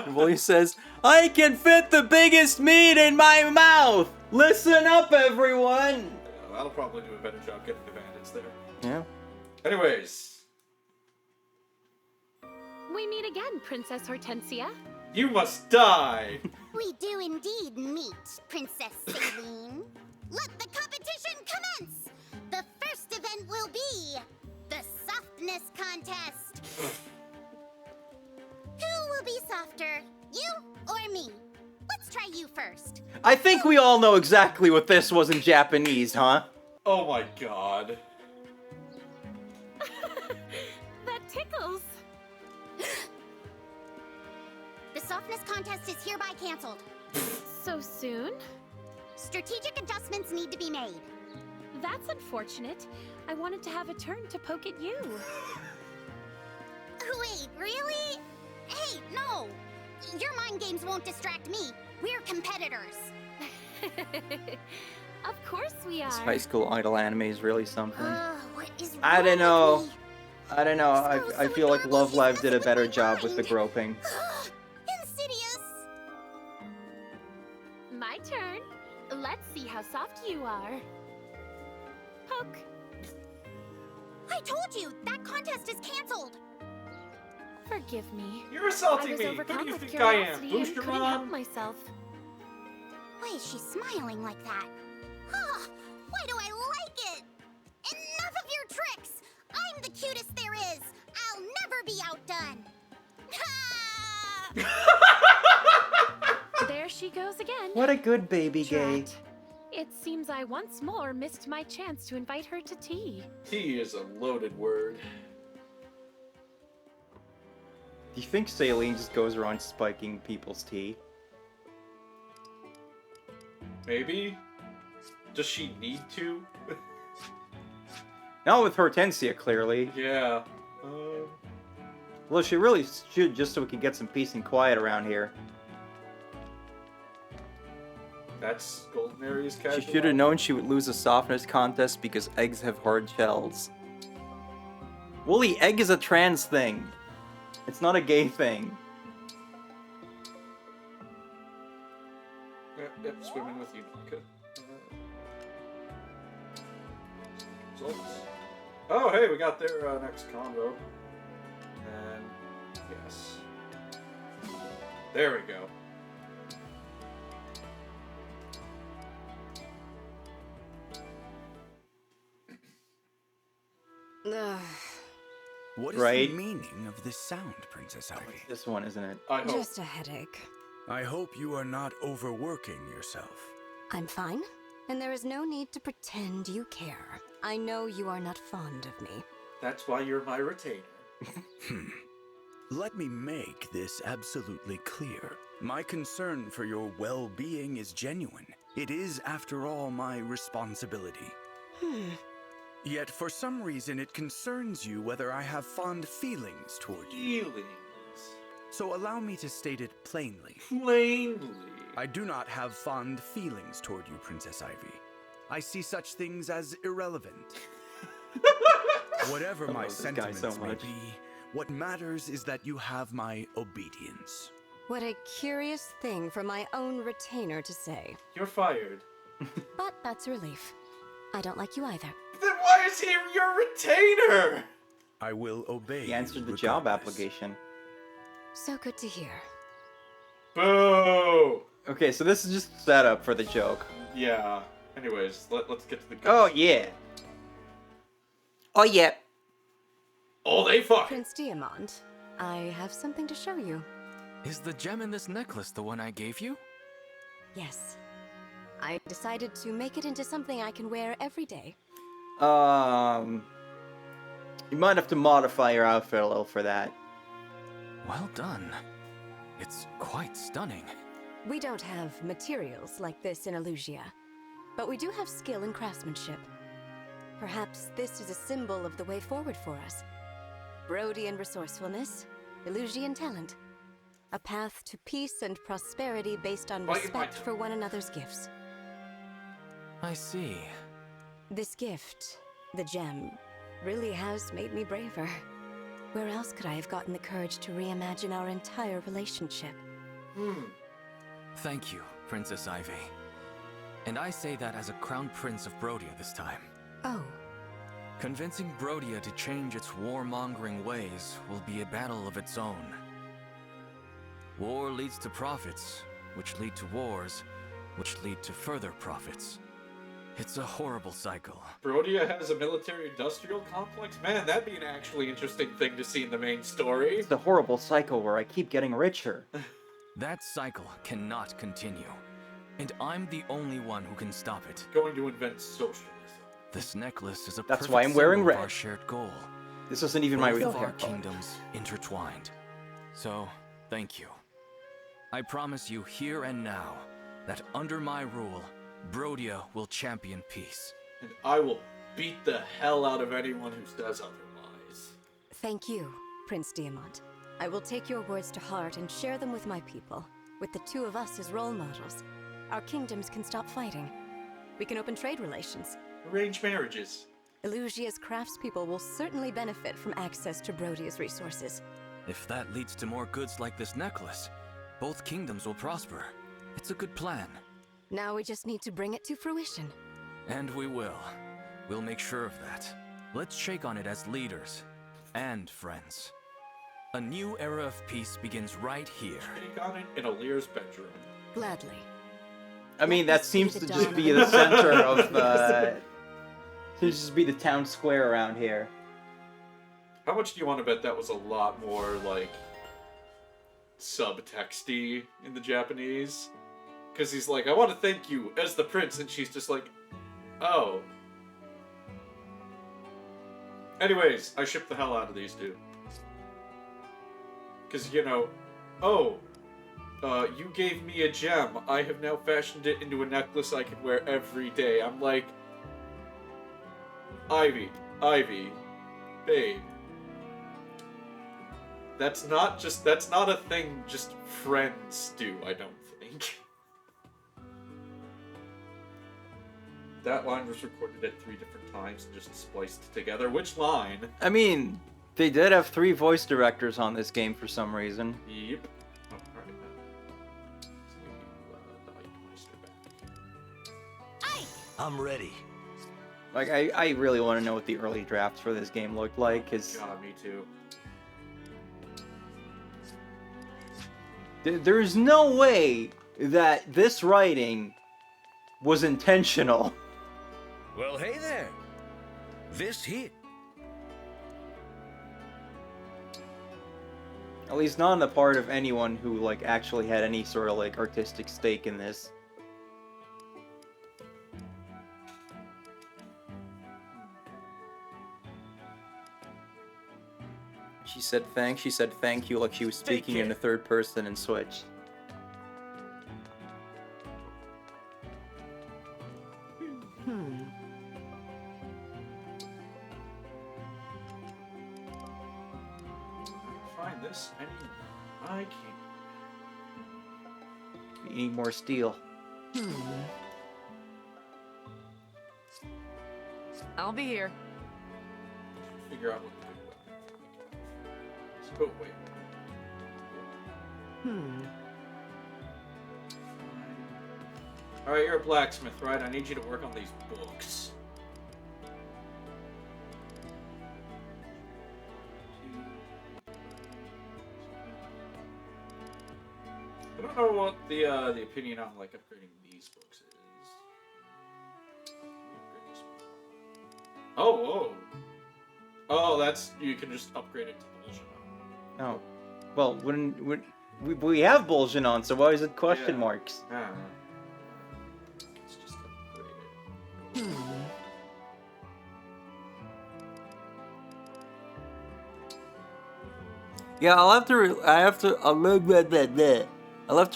Voice says, I can fit the biggest meat in my mouth! Listen up, everyone! Yeah, that'll probably do a better job getting the bandits there. Yeah. Anyways. We meet again, Princess Hortensia. You must die! We do indeed meet, Princess Saline. Let the competition commence! The first event will be the softness contest. Who will be softer, you or me? Let's try you first. I think we all know exactly what this was in Japanese, huh? Oh my god. That tickles. The softness contest is hereby canceled. So soon? Strategic adjustments need to be made. That's unfortunate. I wanted to have a turn to poke at you. Wait, really? Hey, no! Your mind games won't distract me. We're competitors. Of course we are. This high school idol anime is really something. What is I wrong don't know. with me? I don't know. I feel like Love Live did a better job with the mind. groping. Insidious! My turn. Let's see how soft you are. Poke. I told you, that contest is canceled. Forgive me. You're I assaulting was me! Who overcome do you with think I am? curiosity Booster and couldn't help Mom? myself. Why is she smiling like that? Why do I like it? Enough of your tricks! I'm the cutest there is! I'll never be outdone! There she goes again. What a good baby gay. Drat. It seems I once more missed my chance to invite her to tea. Tea is a loaded word. Do you think Saline just goes around spiking people's tea? Maybe? Does she need to? Not with Hortensia, clearly. Yeah. Well, she really should, just so we can get some peace and quiet around here. That's Golden Area's casual. She should have known she would lose a softness contest because eggs have hard shells. Wooly, egg is a trans thing. It's not a gay thing. Yep, swimming with you. Okay. Results. Oh, hey, we got their next combo. And yes. There we go. What is Right. the meaning of this sound, Princess Ivy? This one, isn't it? I hope. Just a headache. I hope you are not overworking yourself. I'm fine, and there is no need to pretend you care. I know you are not fond of me. That's why you're my retainer. Let me make this absolutely clear. My concern for your well-being is genuine. It is, after all, my responsibility. Yet, for some reason, it concerns you whether I have fond feelings toward you. Feelings. So allow me to state it plainly. Plainly. I do not have fond feelings toward you, Princess Ivy. I see such things as irrelevant. Whatever I my love this guy sentiments so may much. be, what matters is that you have my obedience. What a curious thing for my own retainer to say. You're fired. But that's a relief. I don't like you either. Then why is he your retainer? I will obey. He answered the you job regardless. application. So good to hear. Boo! Okay, so this is just set up for the joke. Yeah. Anyways, let's get to the. Oh, yeah. Oh, yeah. Oh, they fuck. Prince Diamond, I have something to show you. Is the gem in this necklace the one I gave you? Yes. I decided to make it into something I can wear every day. You might have to modify your outfit a little for that. Well done. It's quite stunning. We don't have materials like this in Illusia, but we do have skill in craftsmanship. Perhaps this is a symbol of the way forward for us. Brodian resourcefulness, Elusian talent. A path to peace and prosperity based on respect for one another's gifts. I see. This gift, the gem, really has made me braver. Where else could I have gotten the courage to reimagine our entire relationship? Thank you, Princess Ivy. And I say that as a crown prince of Brodia this time. Oh. Convincing Brodia to change its warmongering ways will be a battle of its own. War leads to profits, which lead to wars, which lead to further profits. It's a horrible cycle. Brodia has a military-industrial complex? Man, that'd be an actually interesting thing to see in the main story. It's the horrible cycle where I keep getting richer. That cycle cannot continue. And I'm the only one who can stop it. Going to invent socialism. This necklace is a That's perfect why I'm wearing symbol of red. our shared goal. This isn't even my Both real of hair our color. kingdoms intertwined. So, thank you. I promise you here and now that under my rule, Brodia will champion peace. And I will beat the hell out of anyone who says otherwise. Thank you, Prince Diamant. I will take your words to heart and share them with my people. With the two of us as role models, our kingdoms can stop fighting. We can open trade relations. Arrange marriages. Elusia's craftspeople will certainly benefit from access to Brodia's resources. If that leads to more goods like this necklace, both kingdoms will prosper. It's a good plan. Now we just need to bring it to fruition. And we will. We'll make sure of that. Let's shake on it as leaders and friends. A new era of peace begins right here. Shake on it in Alir's bedroom. Gladly. I mean, that seems to just be the center of, seems to just be the town square around here. How much do you want to bet that was a lot more, like, subtexty in the Japanese? Because he's like, I want to thank you as the prince, and she's just like, oh. Anyways, I ship the hell out of these two. Because, you know, oh, you gave me a gem. I have now fashioned it into a necklace I can wear every day. I'm like, Ivy, babe. That's not a thing just friends do, I don't think. That line was recorded at 3 different times and just spliced together. Which line? I mean, they did have 3 voice directors on this game for some reason. Yep. Oh, alright. I'm ready. Like, I really want to know what the early drafts for this game looked like, because God, me too. There's no way that this writing was intentional. Well, hey there. This here. At least not on the part of anyone who, like, actually had any sort of, like, artistic stake in this. She said thank you like she was speaking in the third person and Switch. Find this. I can't. You need more steel. I'll be here. Figure out what to do. Oh, wait. Alright, you're a blacksmith, right? I need you to work on these books. I don't know what the opinion on, like, upgrading these books is. Oh, that's, you can just upgrade it to bullshit. Oh. Well, when we have bullshit on, so why is it question marks? I don't know. Let's just upgrade it. Yeah, I'll have to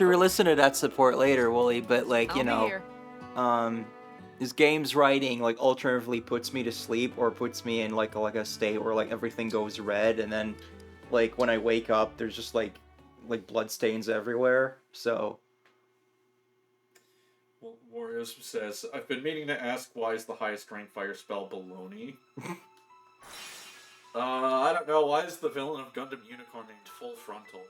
re-listen to that support later, Wooly, but like, I'll you be know, here. His game's writing like alternatively puts me to sleep or puts me in like a state where like everything goes red, and then like when I wake up there's just like blood stains everywhere. So Well, Warriors says, I've been meaning to ask why is the highest rank fire spell baloney? I don't know. Why is the villain of Gundam Unicorn named Full Frontal?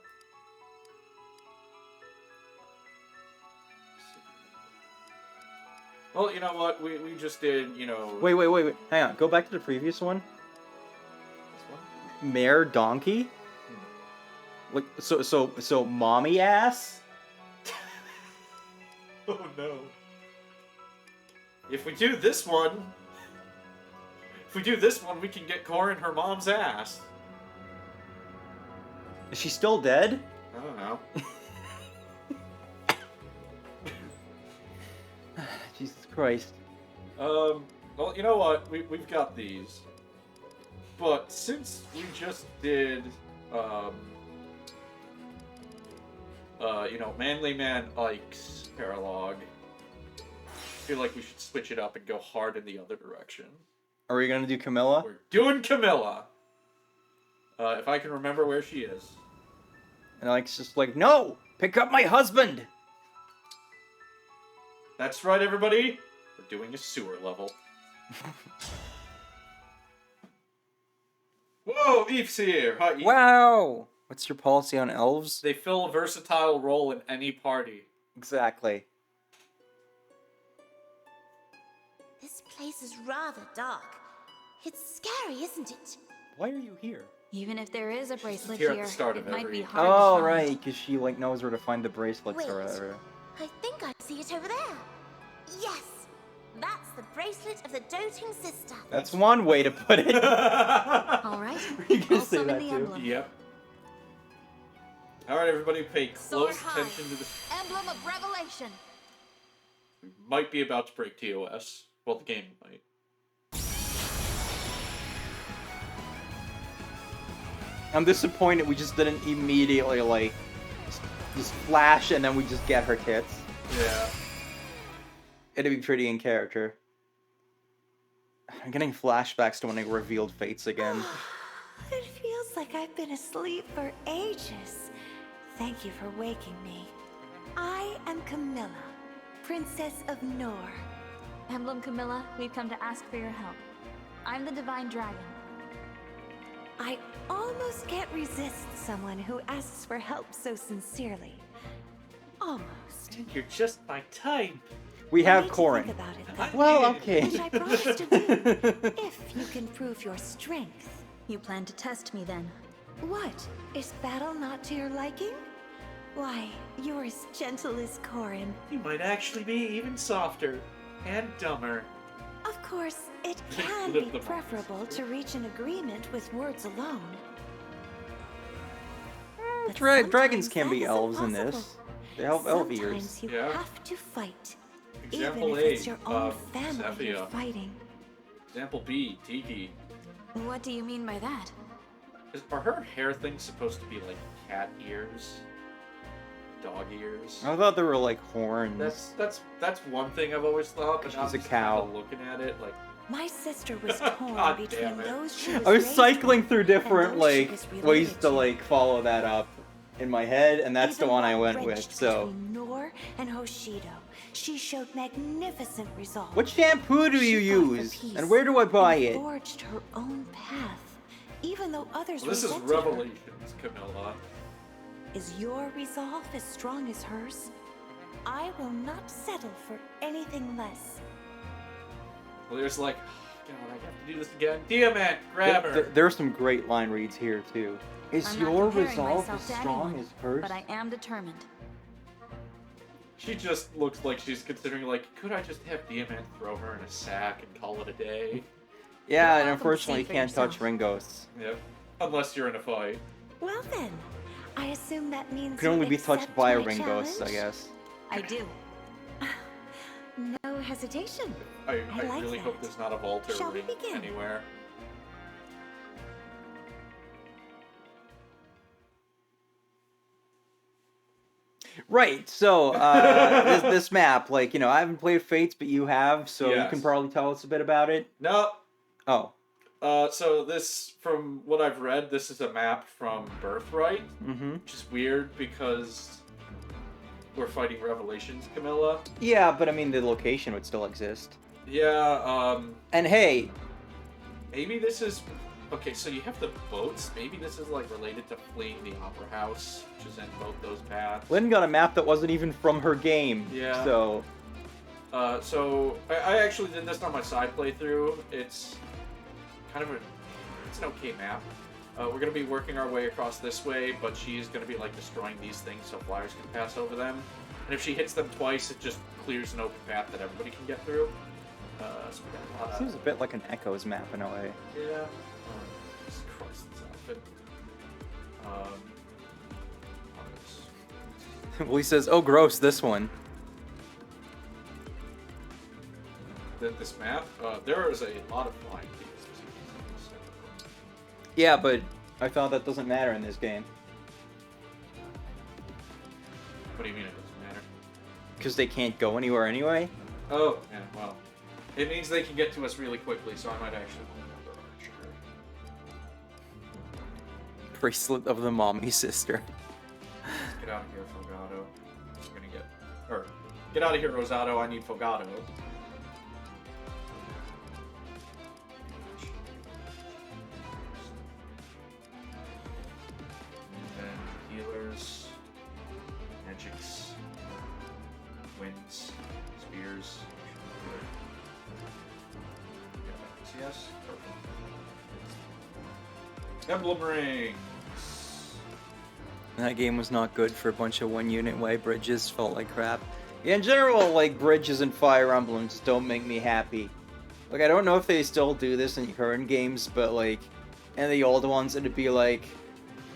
Well, you know what? We just did, you know... Wait. Hang on. Go back to the previous one. This one? Mare donkey? Like so mommy ass? Oh no. If we do this one, we can get Corin her mom's ass. Is she still dead? I don't know. Jesus Christ. Well, you know what? We've got these. But since we just did, you know, Manly Man Ike's Paralogue, I feel like we should switch it up and go hard in the other direction. Are we gonna do Camilla? We're doing Camilla! If I can remember where she is. And Ike's just like, no! Pick up my husband! That's right, everybody! We're doing a sewer level. Whoa, Eve's here! Hi, Eve. Wow! What's your policy on elves? They fill a versatile role in any party. Exactly. This place is rather dark. It's scary, isn't it? Why are you here? Even if there is a bracelet here here, at the start it of might every- be hard to Oh, find. right, because she, like, knows where to find the bracelets Wait. or whatever. I think I see it over there. Yes! That's the bracelet of the doting sister. That's one way to put it. All right, You can I'll say summon that the too. emblem. Yep. Alright, everybody, pay Soar close high. attention to this. Emblem of Revelation. We might be about to break TOS. Well, the game might. I'm disappointed we just didn't immediately, like, just flash and then we just get her tits. Yeah. It'd be pretty in character. I'm getting flashbacks to when they revealed Fates again. It feels like I've been asleep for ages. Thank you for waking me. I am Camilla, Princess of Nor. Emblem Camilla, we've come to ask for your help. I'm the Divine Dragon. I almost can't resist someone who asks for help so sincerely. Almost. You're just my type. We I have need to Corin. think about it, though. Well, okay. Which I promise to do, if you can prove your strength. You plan to test me then? What? Is battle not to your liking? Why, you're as gentle as Corin. You might actually be even softer and dumber. Of course, it can Lift be them up. preferable to reach an agreement with words alone. But Dragons sometimes can be that elves isn't in this. possible. They have elf ears. Sometimes you Yeah. have to fight. Example Even A, if it's your own family you're Zephyr. fighting. Example B, Tiki. What do you mean by that? Are her hair things supposed to be like cat ears? Dog ears? I thought they were like horns. That's one thing I've always thought, but She's now a I'm just cow. kinda looking at it like My sister was torn God between damn it. those she I was raised cycling with through and different those she like was ways related to like follow that up in my head, and that's the Even one I while went with. wrenched So, between Nor and Hoshido, she showed magnificent resolve. what shampoo do you She fought for use, peace and where do I buy and it? forged her own path, even though others well, this is resented her. Revelations, Camilla. Is your resolve as strong as hers? I will not settle for anything less. Well, there's like, God, I have to do this again. Diamant, grab her. There are some great line reads here too. Is I'm not your comparing resolve as myself to strong anyone, as hers? but I am determined. She just looks like she's considering like, could I just have Diamant throw her in a sack and call it a day? Yeah, and welcome to unfortunately you see for can't touch yourself. ring ghosts. Yep. Unless you're in a fight. Well then, I assume that means You can only you be touched accept by a my ring ghost, I challenge? guess. I do. No hesitation. I like really hope that. there's not a Volter Shall we ring begin? anywhere. Right, so, this map, like, you know, I haven't played Fates, but you have, so you can Yes. probably tell us a bit about it. No. Oh. So this, from what I've read, this is a map from Birthright, which is weird because we're fighting Revelations, Camilla. Yeah, but I mean, the location would still exist. Yeah, And hey... Maybe this is... Okay, so you have the boats. Maybe this is, like, related to fleeing the Opera House, which is in both those paths. Lynn got a map that wasn't even from her game. Yeah. So... So I actually did this on my side playthrough. It's kind of it's an okay map. We're gonna be working our way across this way, but she's gonna be like destroying these things so flyers can pass over them. And if she hits them twice, it just clears an open path that everybody can get through. So we got a lot of... Seems a bit like an Echoes map in a way. Yeah. Jesus Christ, this outfit. Well, he says, "Oh, gross, this one." This map, there is a lot of flying things. Yeah, but I thought that doesn't matter in this game. What do you mean it doesn't matter? Because they can't go anywhere anyway? Oh, yeah, well. It means they can get to us really quickly, so I might actually pull another archer. Bracelet of the mommy sister. Let's get out of here, Fogato. We're gonna get... Or, get out of here, Rosato, I need Fogato. Healers, magics, winds, spears. Yes, perfect. Emblem rings. That game was not good for a bunch of one-unit way bridges. Felt like crap. Yeah, in general, like, bridges and Fire Emblems don't make me happy. Like, I don't know if they still do this in current games, but, like, in the old ones, it'd be like...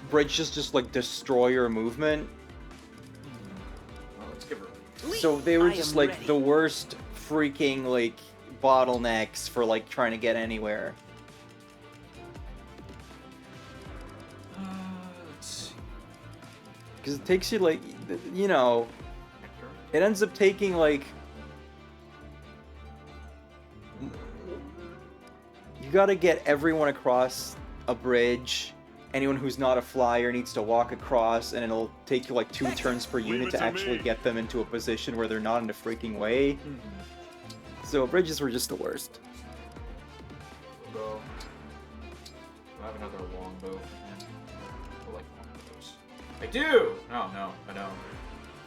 bridges just like destroy your movement. Well, let's give her So they were just like the worst freaking like bottlenecks for like trying to get anywhere. Let's see. Because it takes you like, you know, it ends up taking like... You gotta get everyone across a bridge. Anyone who's not a flyer needs to walk across, and it'll take you like 2 turns per unit to actually get them into a position where they're not in a freaking way. So bridges were just the worst. Bow. I have another longbow. I like longbows. I do! No, I don't.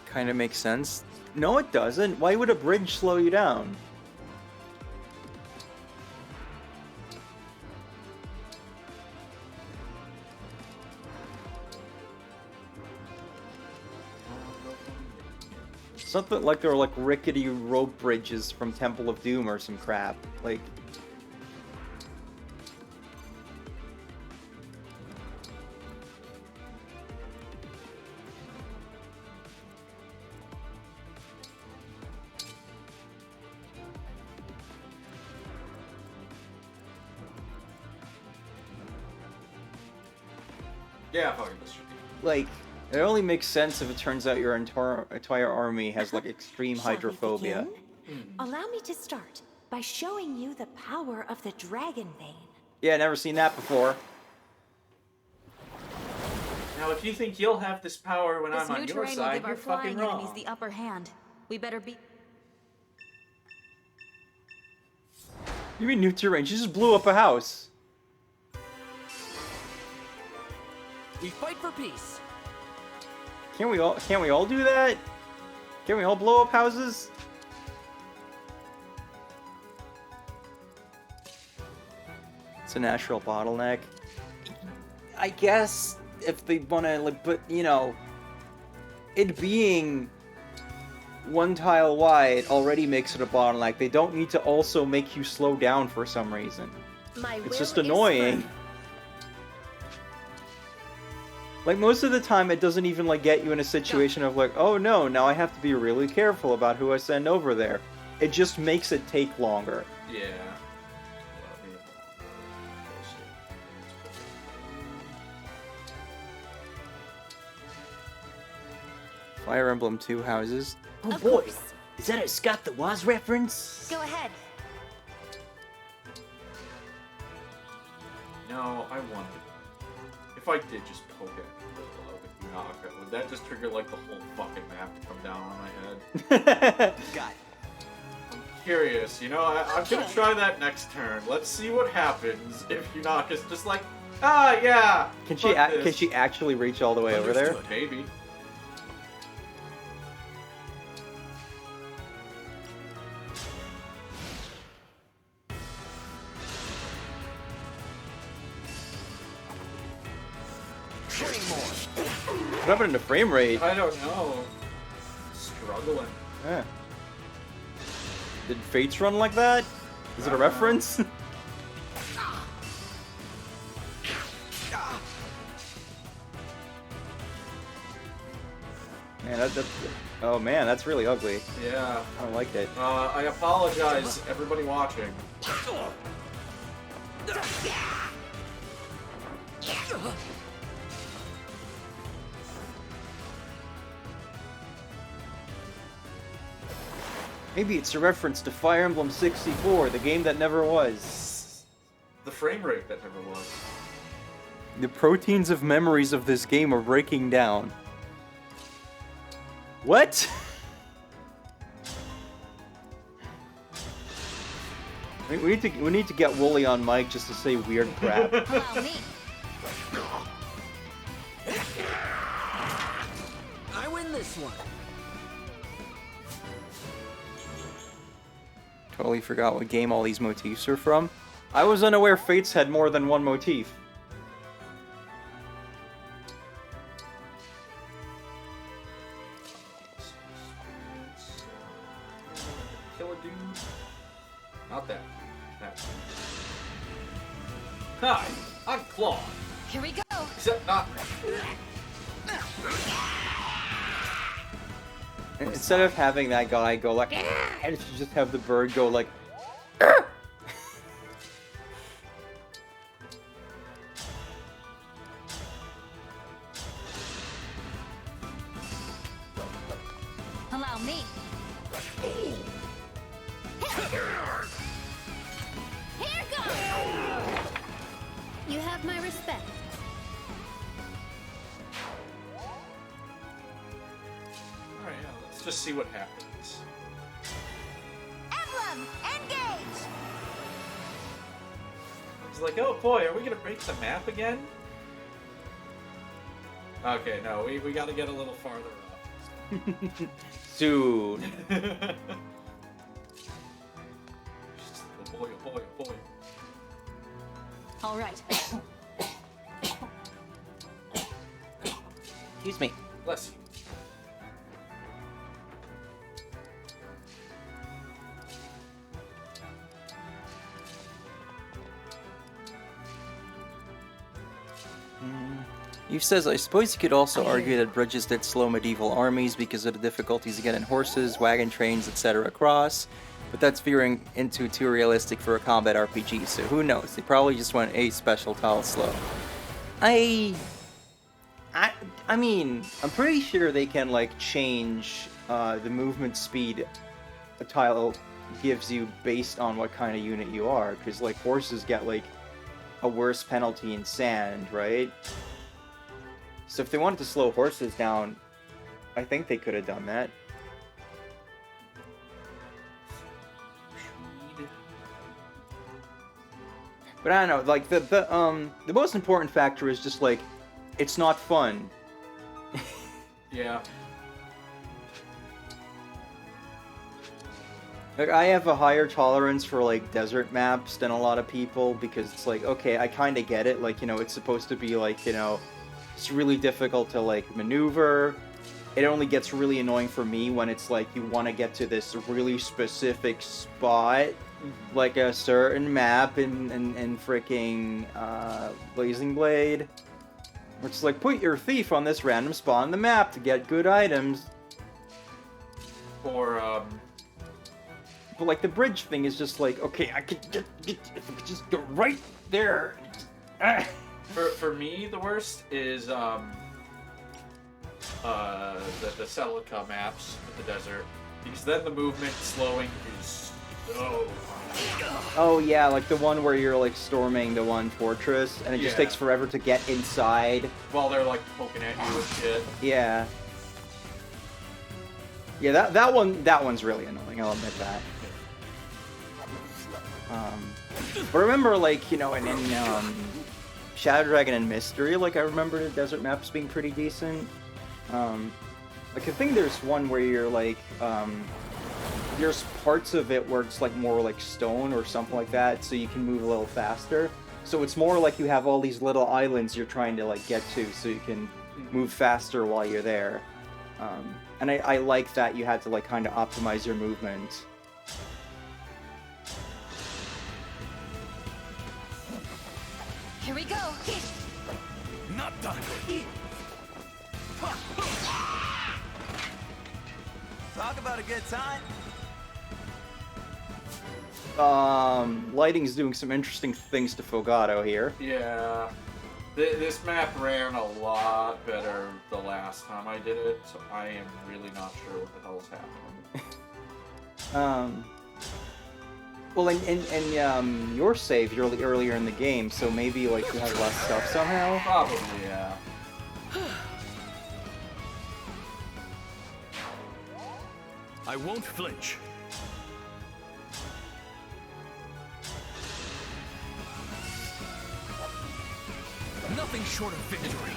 Kind of makes sense. No, it doesn't. Why would a bridge slow you down? Something like they're like rickety rope bridges from Temple of Doom or some crap. Like... Yeah, fucking this should be. Like, it only makes sense if it turns out your entire army has like extreme hydrophobia. Allow me to start by showing you the power of the dragon vein. Yeah, never seen that before. Now, if you think you'll have this power when This I'm on new your terrain will side, give our you're fucking flying wrong. enemies the upper hand. We better be... You mean new terrain? She just blew up a house. We fight for peace. Can't we all do that? Can we all blow up houses? It's a natural bottleneck. I guess if they wanna like, but you know, it being one tile wide already makes it a bottleneck. They don't need to also make you slow down for some reason. It's just annoying. Like, most of the time, it doesn't even, like, get you in a situation of, like, oh no, now I have to be really careful about who I send over there. It just makes it take longer. Yeah. Fire Emblem 2 houses. Oh boy, is that a Scott the Woz reference? Go ahead. No, I wonder. If I did just poke it with Yunaka, would that just trigger like the whole fucking map to come down on my head? Got it. I'm curious, you know, I'm gonna try that next turn. Let's see what happens if Yunaka's just like, ah, yeah. Can she actually reach all the way over there? Maybe. What happened to frame rate? I don't know. Struggling. Yeah. Did Fates run like that? Is it a reference? Man, oh man, that's really ugly. Yeah. I don't like it. I apologize, everybody watching. Maybe it's a reference to Fire Emblem 64, the game that never was. The frame rate that never was. The proteins of memories of this game are breaking down. What? We need to get Wooly on mic just to say weird crap. I win this one. Totally forgot what game all these motifs are from. I was unaware Fates had more than one motif. Kill a dude. Not that. That. Hi, I'm Claude. Here we go. Except not. Instead of having that guy go like, and you just have the bird go like, Allow me. Here goes! You have my respect. Alright, yeah, let's just see what happens. Emblem, engage! It's like, oh boy, are we gonna break the map again? Okay, no, we gotta get a little farther up. soon. Oh boy, oh boy, oh boy. All right. Excuse me. Bless you. Eve says, I suppose you could also argue that bridges did slow medieval armies because of the difficulties of getting horses, wagon trains, etc. across, but that's veering into too realistic for a combat RPG, so who knows? They probably just went a special tile slow. I mean, I'm pretty sure they can, like, change the movement speed a tile gives you based on what kind of unit you are, because, like, horses get, like, a worse penalty in sand, right? So if they wanted to slow horses down, I think they could have done that. But I don't know, like the most important factor is just like it's not fun. Yeah. Like I have a higher tolerance for like desert maps than a lot of people because it's like, okay, I kind of get it, like, you know, it's supposed to be like, you know, it's really difficult to like maneuver. It only gets really annoying for me when it's like you want to get to this really specific spot, like a certain map in freaking Blazing Blade. Which is like, put your thief on this random spot on the map to get good items. Or But like the bridge thing is just like, okay, I could if I could just go right there. For me, the worst is the Celica maps with the desert, because then the movement slowing is so Oh yeah, like the one where you're like storming the one fortress, and it just takes forever to get inside. while they're like poking at you and shit. Yeah. Yeah, that one's really annoying. I'll admit that. But remember, like, you know, in Shadow Dragon and Mystery, like, I remember the desert maps being pretty decent. Like, I think there's one where you're, like, there's parts of it where it's, like, more, like, stone or something like that, so you can move a little faster. So it's more like you have all these little islands you're trying to, like, get to, so you can move faster while you're there. And I like that you had to, like, kind of optimize your movement. Here we go. Not done. Talk about a good time. Lighting's doing some interesting things to Fogato here. Yeah. This map ran a lot better the last time I did it, so I am really not sure what the hell is happening. Well, in your save, you're earlier in the game, so maybe, like, you have less stuff somehow? Probably, yeah. I won't flinch. Nothing short of victory.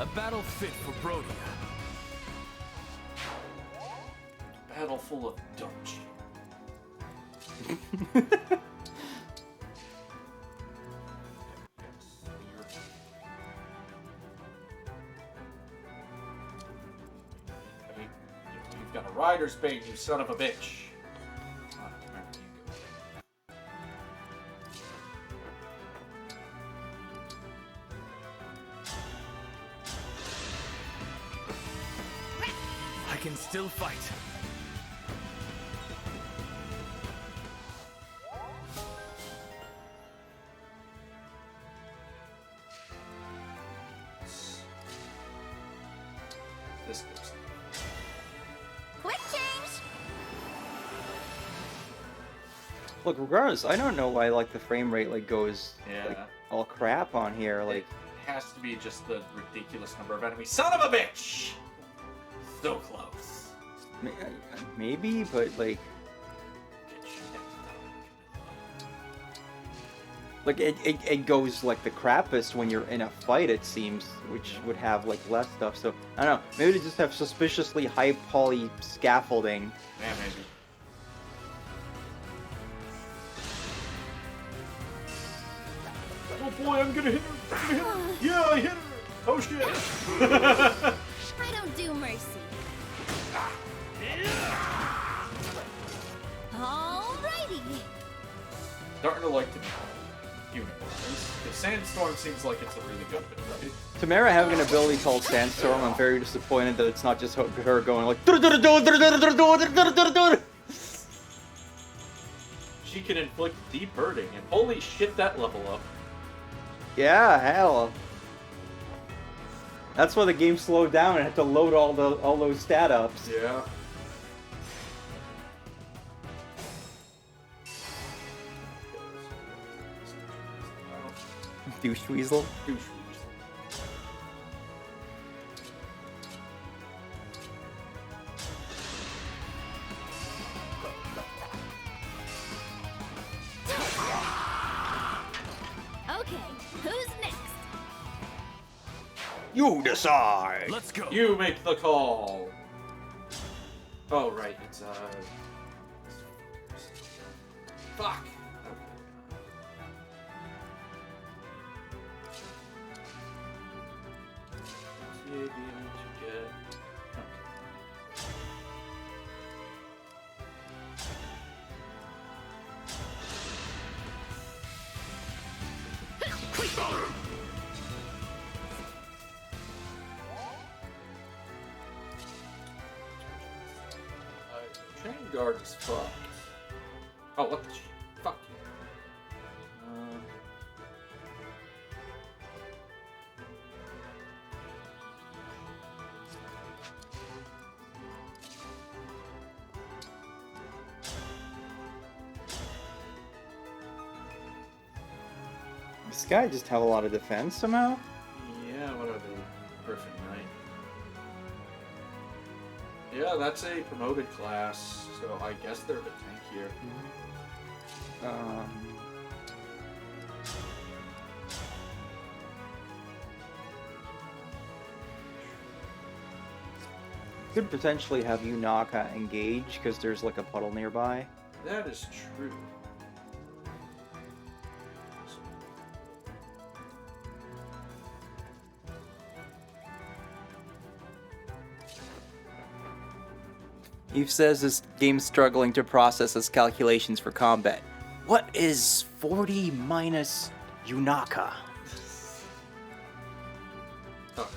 A battle fit for Brodia. Battle full of dumb shit. You've got a rider's bait, you son of a bitch. I can still fight. This goes. Quick change! Look, regardless, I don't know why, like, the frame rate, like, goes, like, all crap on here, like... It has to be just the ridiculous number of enemies. Son of a bitch! So close. Maybe, but, like... Like, it goes, like, the crappiest when you're in a fight, it seems, which would have, like, less stuff, so... I don't know, maybe they just have suspiciously high poly scaffolding. Yeah, maybe. Oh boy, I'm gonna hit her! Yeah, I hit her! Oh shit! I don't do mercy. Alrighty. Starting to like the unicorns. The Sandstorm seems like it's a really good bit, right? Tamara having an ability called Sandstorm, I'm very disappointed that it's not just her going like... She can inflict deep hurting, and holy shit, that level up. Yeah, hell. That's why the game slowed down and had to load all those stat ups. Yeah. Douche weasel. Douche weasel. Okay, who's next? You decide. Let's go. You make the call. Oh right, it's fuck. Train guard is fucked. Oh, what the shit? Fuck you. This guy just have a lot of defense somehow? Yeah, what are they? Griffin Knight. Yeah, that's a promoted class, so I guess they're a bit tankier. Could potentially have Yunaka engage because there's like a puddle nearby. That is true. Eve says this game's struggling to process its calculations for combat. What is 40 minus Yunaka? Oh.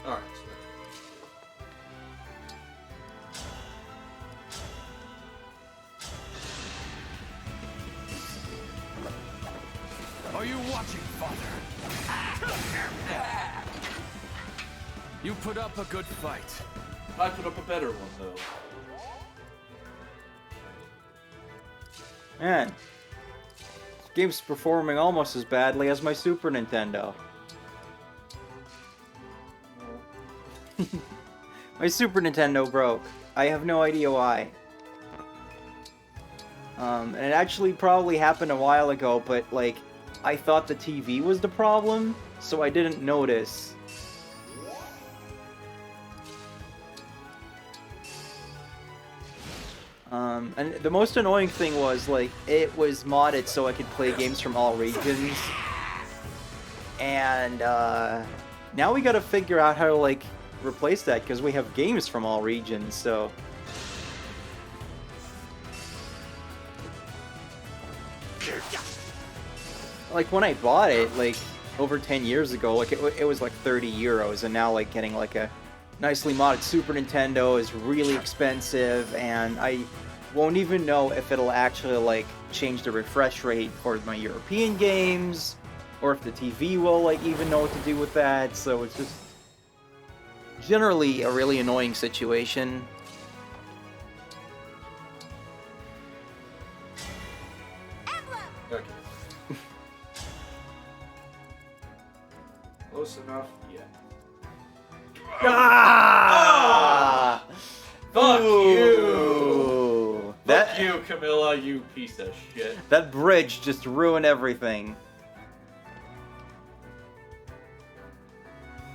Alright. Are you watching, Father? You put up a good fight. I put up a better one, though. Man, this game's performing almost as badly as my Super Nintendo. My Super Nintendo broke. I have no idea why. And it actually probably happened a while ago, but like, I thought the TV was the problem, so I didn't notice. And the most annoying thing was, like, it was modded so I could play games from all regions. And, now we gotta figure out how to, like, replace that, because we have games from all regions, so... Like, when I bought it, like, over 10 years ago, like, it was, like, 30 euros, and now, like, getting, like, a nicely modded Super Nintendo is really expensive, and I won't even know if it'll actually, like, change the refresh rate for my European games, or if the TV will, like, even know what to do with that, so it's just generally a really annoying situation. Okay. Close enough? Yeah. Ah! Fuck you! That, Fuck you, Camilla, you piece of shit. That bridge just ruined everything.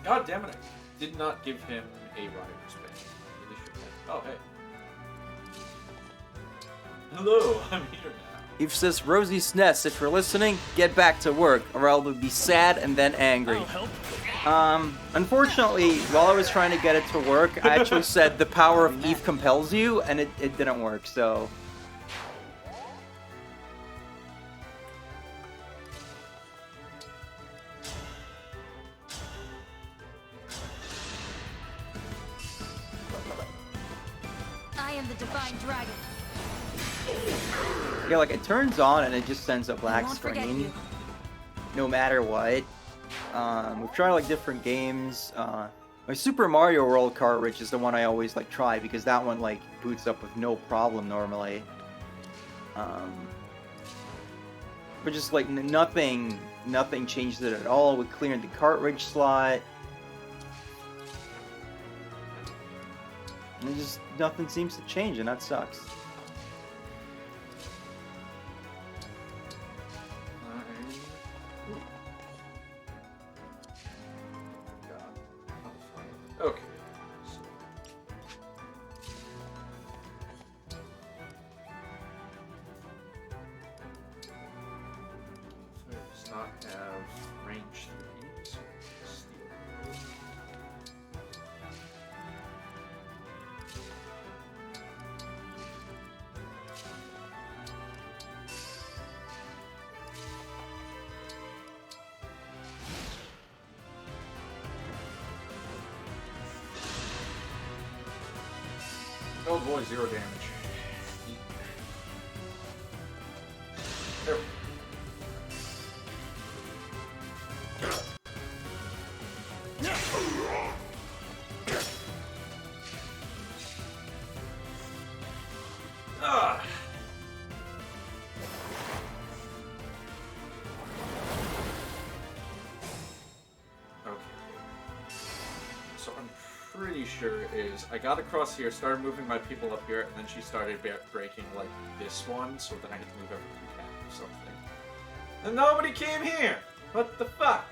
God damn it, I did not give him a rider's badge. Really should have. Oh, hey. Hello, I'm here now. Eve says, Rosie Sness, if you're listening, get back to work, or I'll be sad and then angry. Unfortunately, while I was trying to get it to work, I actually said the power of Eve compels you, and it didn't work, so... I am the Divine Dragon. Yeah, like, it turns on and it just sends a black won't forget screen. you. No matter what. We've tried, like, different games. My Super Mario World cartridge is the one I always, like, try, because that one, like, boots up with no problem normally. But just, like, nothing changed it at all. We cleared the cartridge slot. And just, nothing seems to change, and that sucks. Okay. So it does not have range 3, so steal. Oh boy, 0 damage. There. pretty sure is I got across here, started moving my people up here, and then she started breaking like this one, so then I had to move everything back or something. And nobody came here! What the fuck?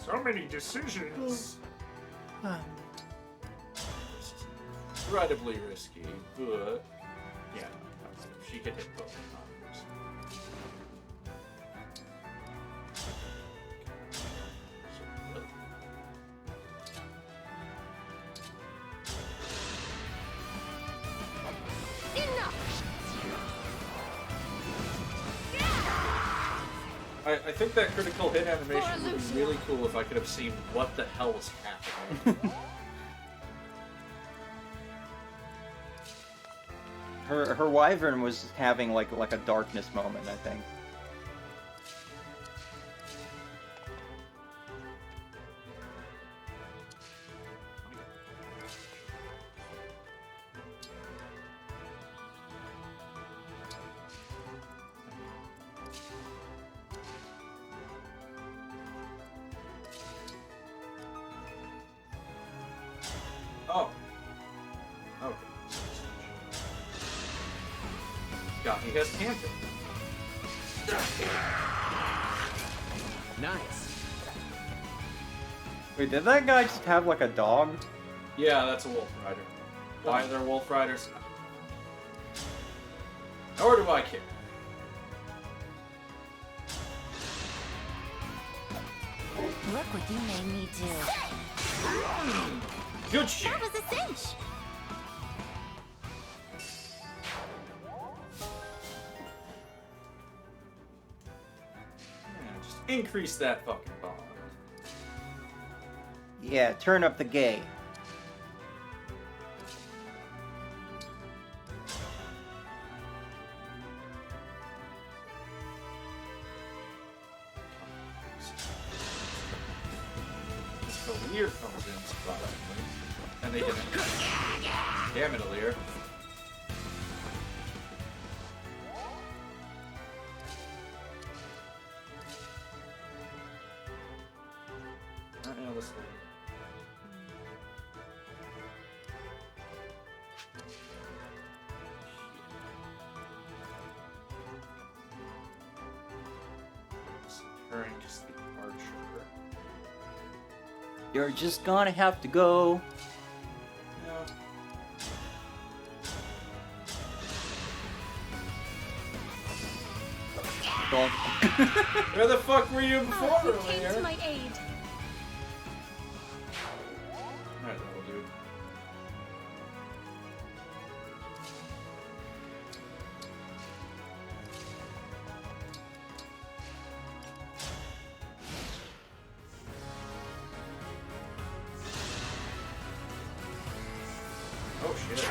So many decisions. Incredibly risky, but yeah, she could hit both times. I think that critical hit animation would be really cool if I could have seen what the hell was happening. Her wyvern was having like a darkness moment, I think. Oh. Okay. Got me his camping. Nice. Wait, did that guy just have like a dog? Yeah, that's a wolf rider. Why are there wolf riders? Nor do I care. Look what you made me do. Good shit. That was a cinch. Yeah, just increase that fucking bond. Yeah, turn up the gay. Alir comes in surprisingly. And they didn't. Damn it, Alir. Alright, now this way. Turn just the archer. You're just gonna have to go. No. Where the fuck were you before Who earlier? came to my aid? Alright, that'll do. Oh shit.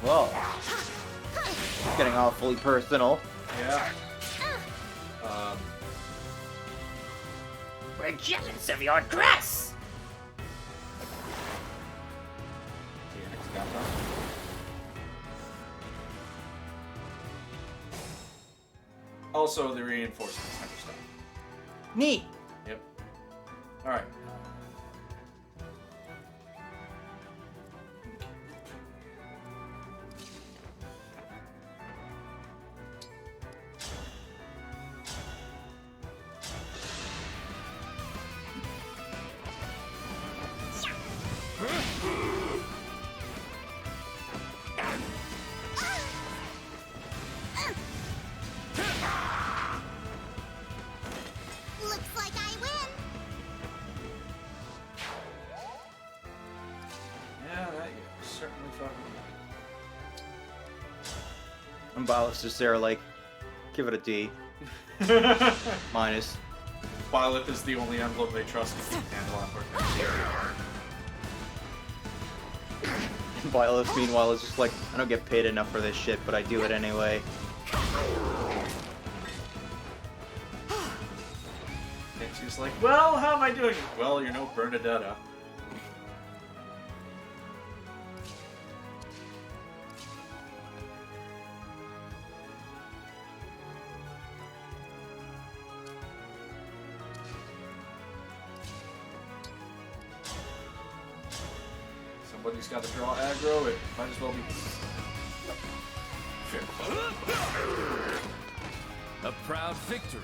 Whoa. It's getting awfully personal. Yeah. We're jealous of your dress! Also, the reinforcements never stop. Neat. Yep. Alright. And Byleth's just there like, give it a D. Minus. Byleth is the only emblem they trust to handle on Byleth, meanwhile, is just like, I don't get paid enough for this shit, but I do it anyway. And she's like, well, how am I doing? Well, you're no Bernadetta. Somebody's got to draw aggro, it might as well be fair. A proud victory.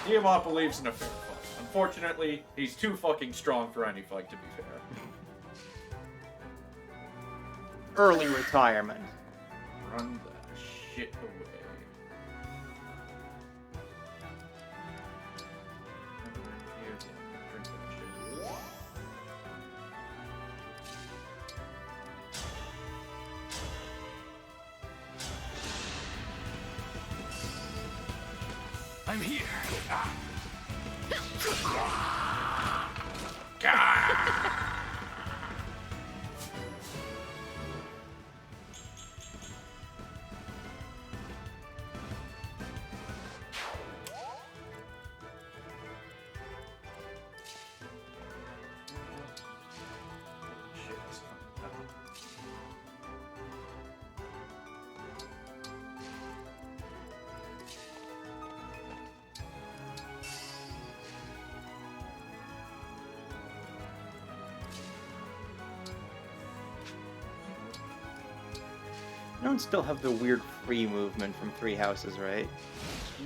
Tiamat believes in a fair fight. Unfortunately, he's too fucking strong for any fight, to be fair. Early retirement. Run that shit away. I'm here. You don't still have the weird free movement from Three Houses, right?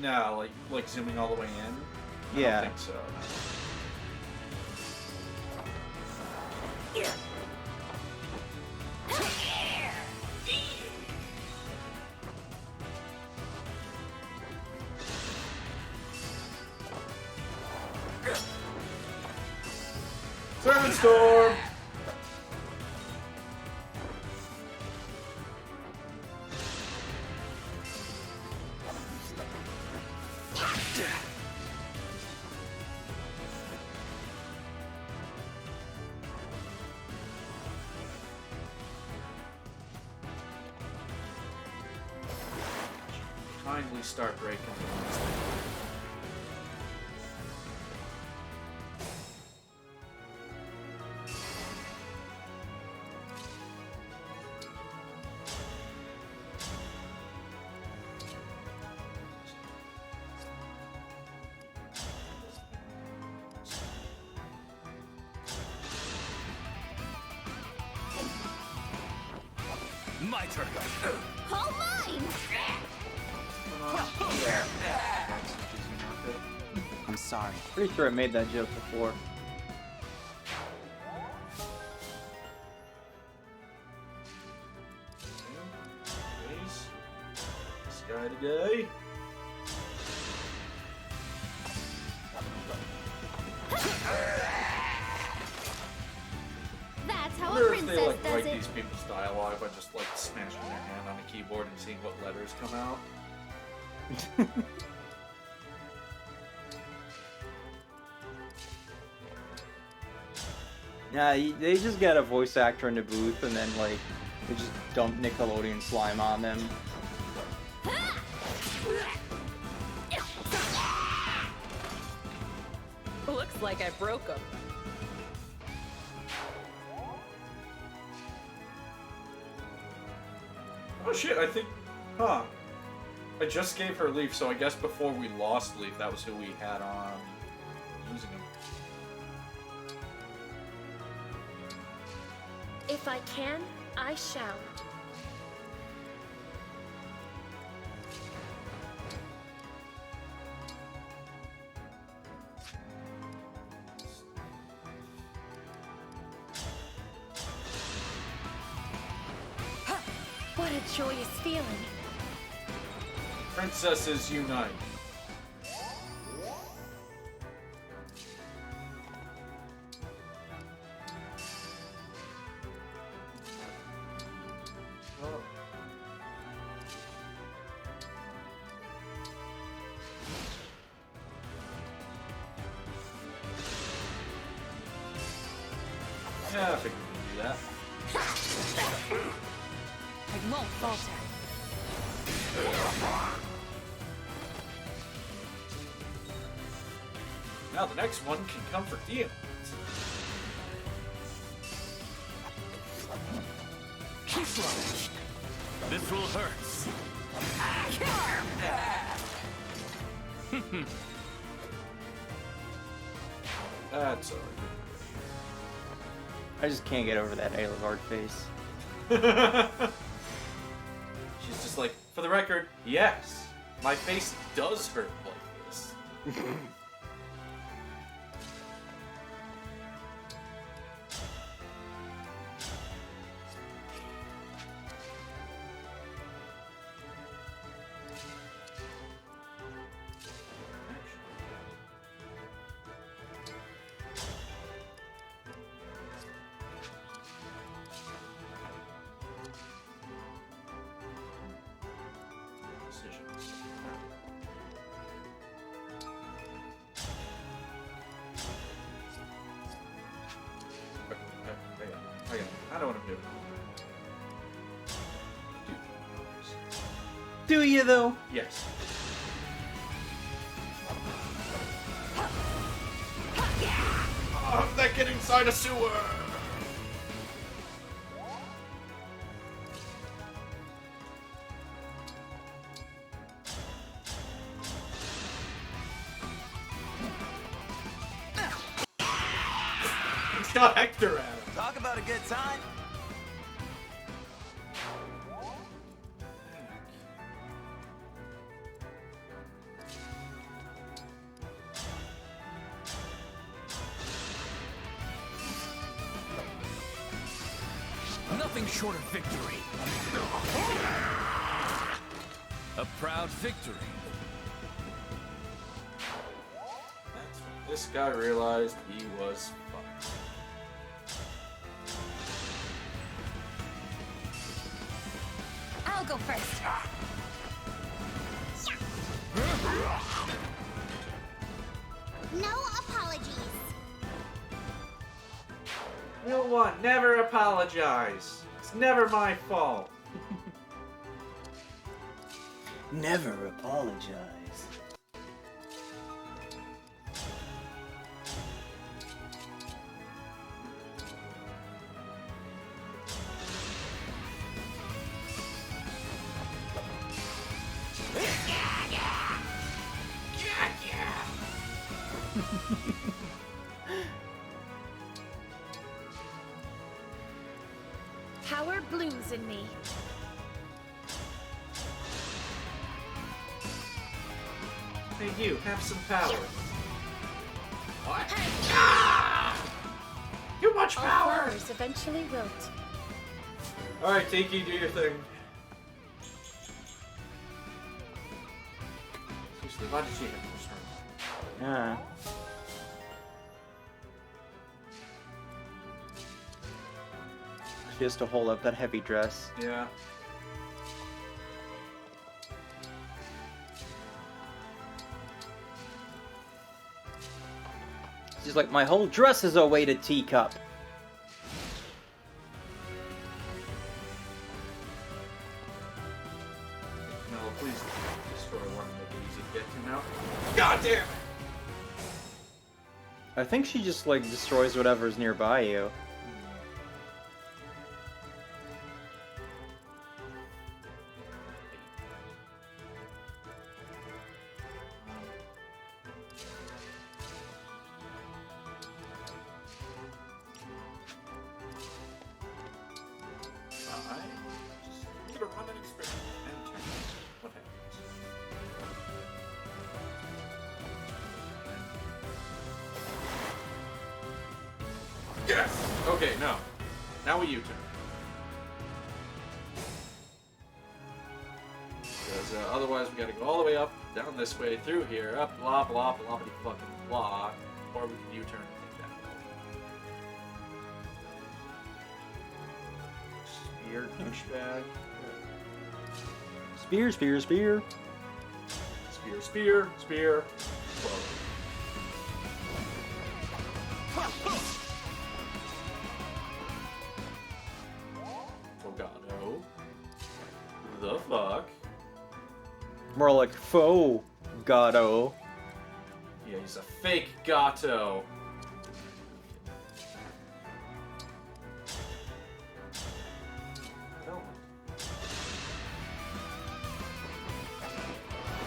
No, like zooming all the way in? Yeah. I don't think so. Sandstorm! Kindly start breaking the ones that My turn. All mine! I'm sorry. Pretty sure I made that joke before. This guy today. That's I how a wonder if they princess like does write it. these people's dialogue by just like smashing their hand on a keyboard and seeing what letters come out. Yeah, they just get a voice actor in the booth and then like they just dump Nickelodeon slime on them. Looks like I broke him. Oh shit, I think... Huh. I just gave her Leaf, so I guess before we lost Leaf, that was who we had on using him. If I can, I shall. What a joyous feeling. Princesses unite. Yeah, I figured we'd do that. I won't falter. Now the next one can come for Dion. This will hurt. That's alright. I just can't get over that Aelivard face. She's just like, for the record, yes, my face does hurt like this. I know what I'm doing. Do you though? Yes. Oh, that get inside a sewer! He's got Hector at him. Talk about a good time. Nothing short of victory. A proud victory. That's when this guy realized he was fucked. I'll go first. No apologies. Rule 1, never apologize. It's never my fault. Never apologize. Power blooms in me. Hey, you, have some power. What? Too much All power! flowers eventually wilt. Alright, Tiki, do your thing. Seriously, why did she hit this turn? Yeah. She has to hold up that heavy dress. Yeah. She's like, my whole dress is a weighted teacup. No, please destroy one and make it easy to get to now. God damn it! I think she just, like, destroys whatever's nearby you. I'm gonna run an experiment and turn what happens. Yes! Okay, no. Now we U-turn. Because otherwise we gotta go all the way up, down this way, through here, up, blah, blah, blah, blah, fucking blah. Or we can U-turn and take that way. Spear, douchebag. Spear, spear, spear. Spear, spear, spear. Whoa. The fuck? More like faux Gato. Yeah, he's a fake Gato.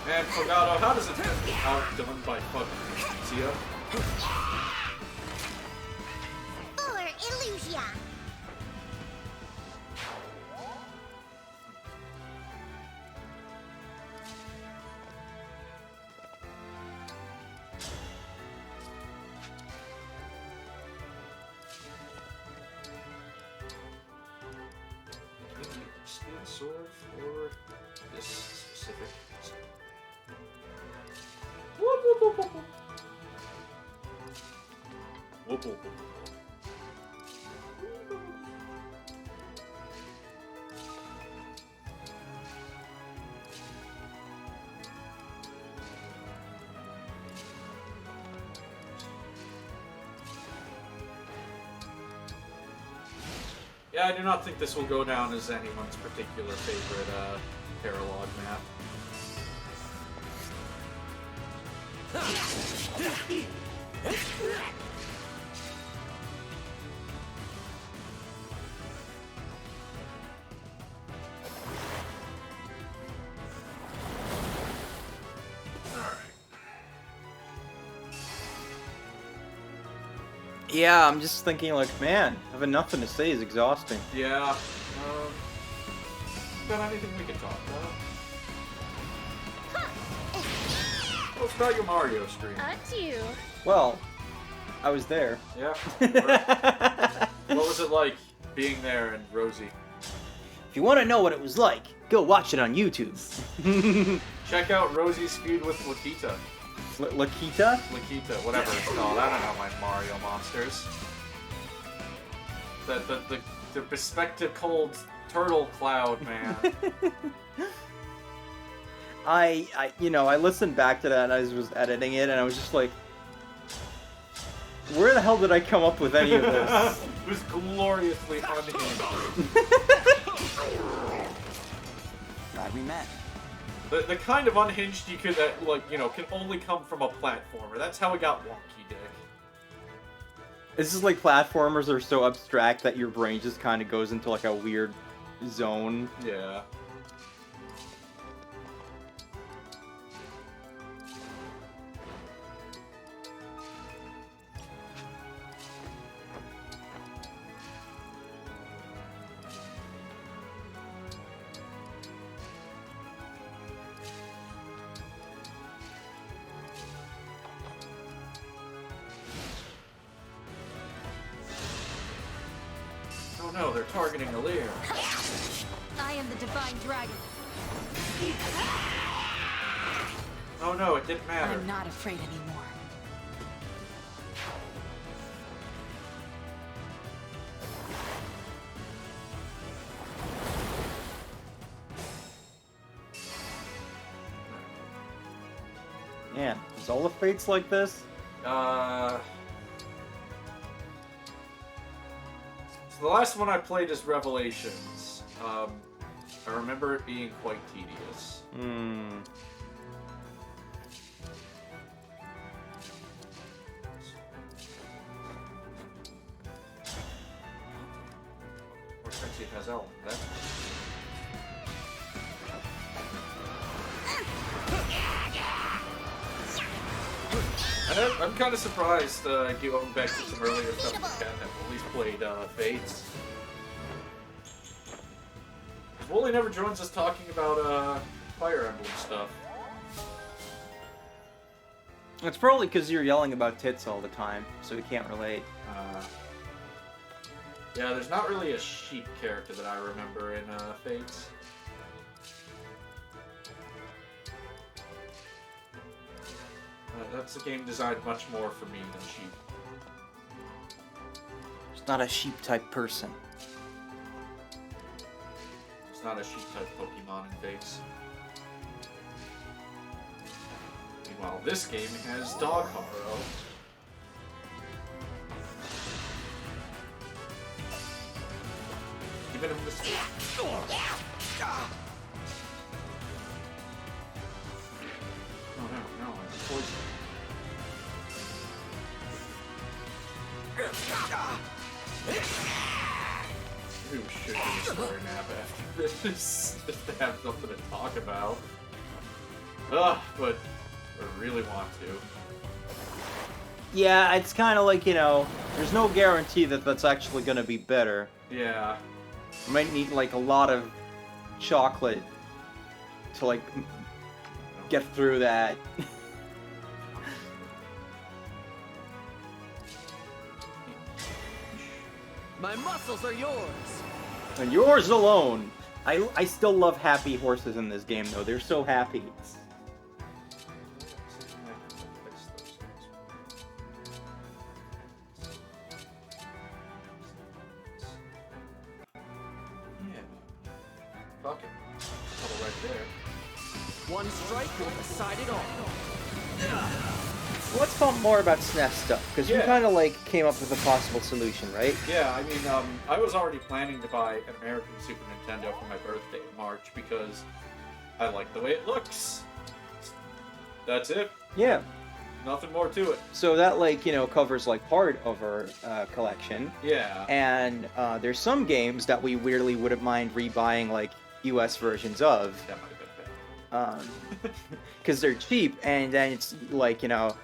Man, Fogato, how does it get outdone by fucking Tia? For Illusia. Steel sword for this specific. Whoop, whoop, whoop, whoop, whoop. Whoop, whoop, whoop. Yeah, I do not think this will go down as anyone's particular favorite Paralogue map. Yeah, I'm just thinking like, man, having nothing to say is exhausting. Yeah. Got anything we can talk about? What's about your Mario stream? Adieu. Well, I was there. Yeah. What was it like being there and Rosie? If you want to know what it was like, go watch it on YouTube. Check out Rosie's feud with Lakita. Lakita? Lakita, whatever it's called. I don't know my Mario monsters. The bespectacled turtle cloud, man. I listened back to that and I was editing it and I was just like, where the hell did I come up with any of this? It was gloriously unhinged. Glad we met. The kind of unhinged you could, can only come from a platformer. That's how it got wonky, Dick. It's just like platformers are so abstract that your brain just kind of goes into like a weird zone. Yeah. Oh no, they're targeting Alir. I am the Divine Dragon. Oh no, it didn't matter. I'm not afraid anymore. Man, is all the fates like this? So the last one I played is Revelations. I remember it being quite tedious. Or actually it has L. That's I'm kind of surprised, going back to some earlier stuff, you can have at least played Fates. Wooly never joins us talking about Fire Emblem stuff. It's probably because you're yelling about tits all the time, so we can't relate. Yeah, there's not really a sheep character that I remember in Fates. That's a game designed much more for me than sheep. It's not a sheep-type person. It's not a sheep-type Pokemon in Fates. Meanwhile, this game has Dog Haro. Even if this... swear nap after this, just to have something to talk about. Ugh, but I really want to. Yeah, it's kind of like, you know, there's no guarantee that that's actually going to be better. Yeah. You might need, like, a lot of chocolate to, like, get through that. My muscles are yours! And yours alone! I still love happy horses in this game, though. They're so happy. Fuck it. Couple right there. One strike will decide it all. Let's talk more about SNES stuff, because we kind of, like, came up with a possible solution, right? Yeah, I mean, I was already planning to buy an American Super Nintendo for my birthday in March because I like the way it looks. That's it. Yeah. Nothing more to it. So that, like, you know, covers, like, part of our collection. Yeah. And there's some games that we weirdly wouldn't mind rebuying, like, US versions of. That might have been bad. Because they're cheap, and then it's, like, you know,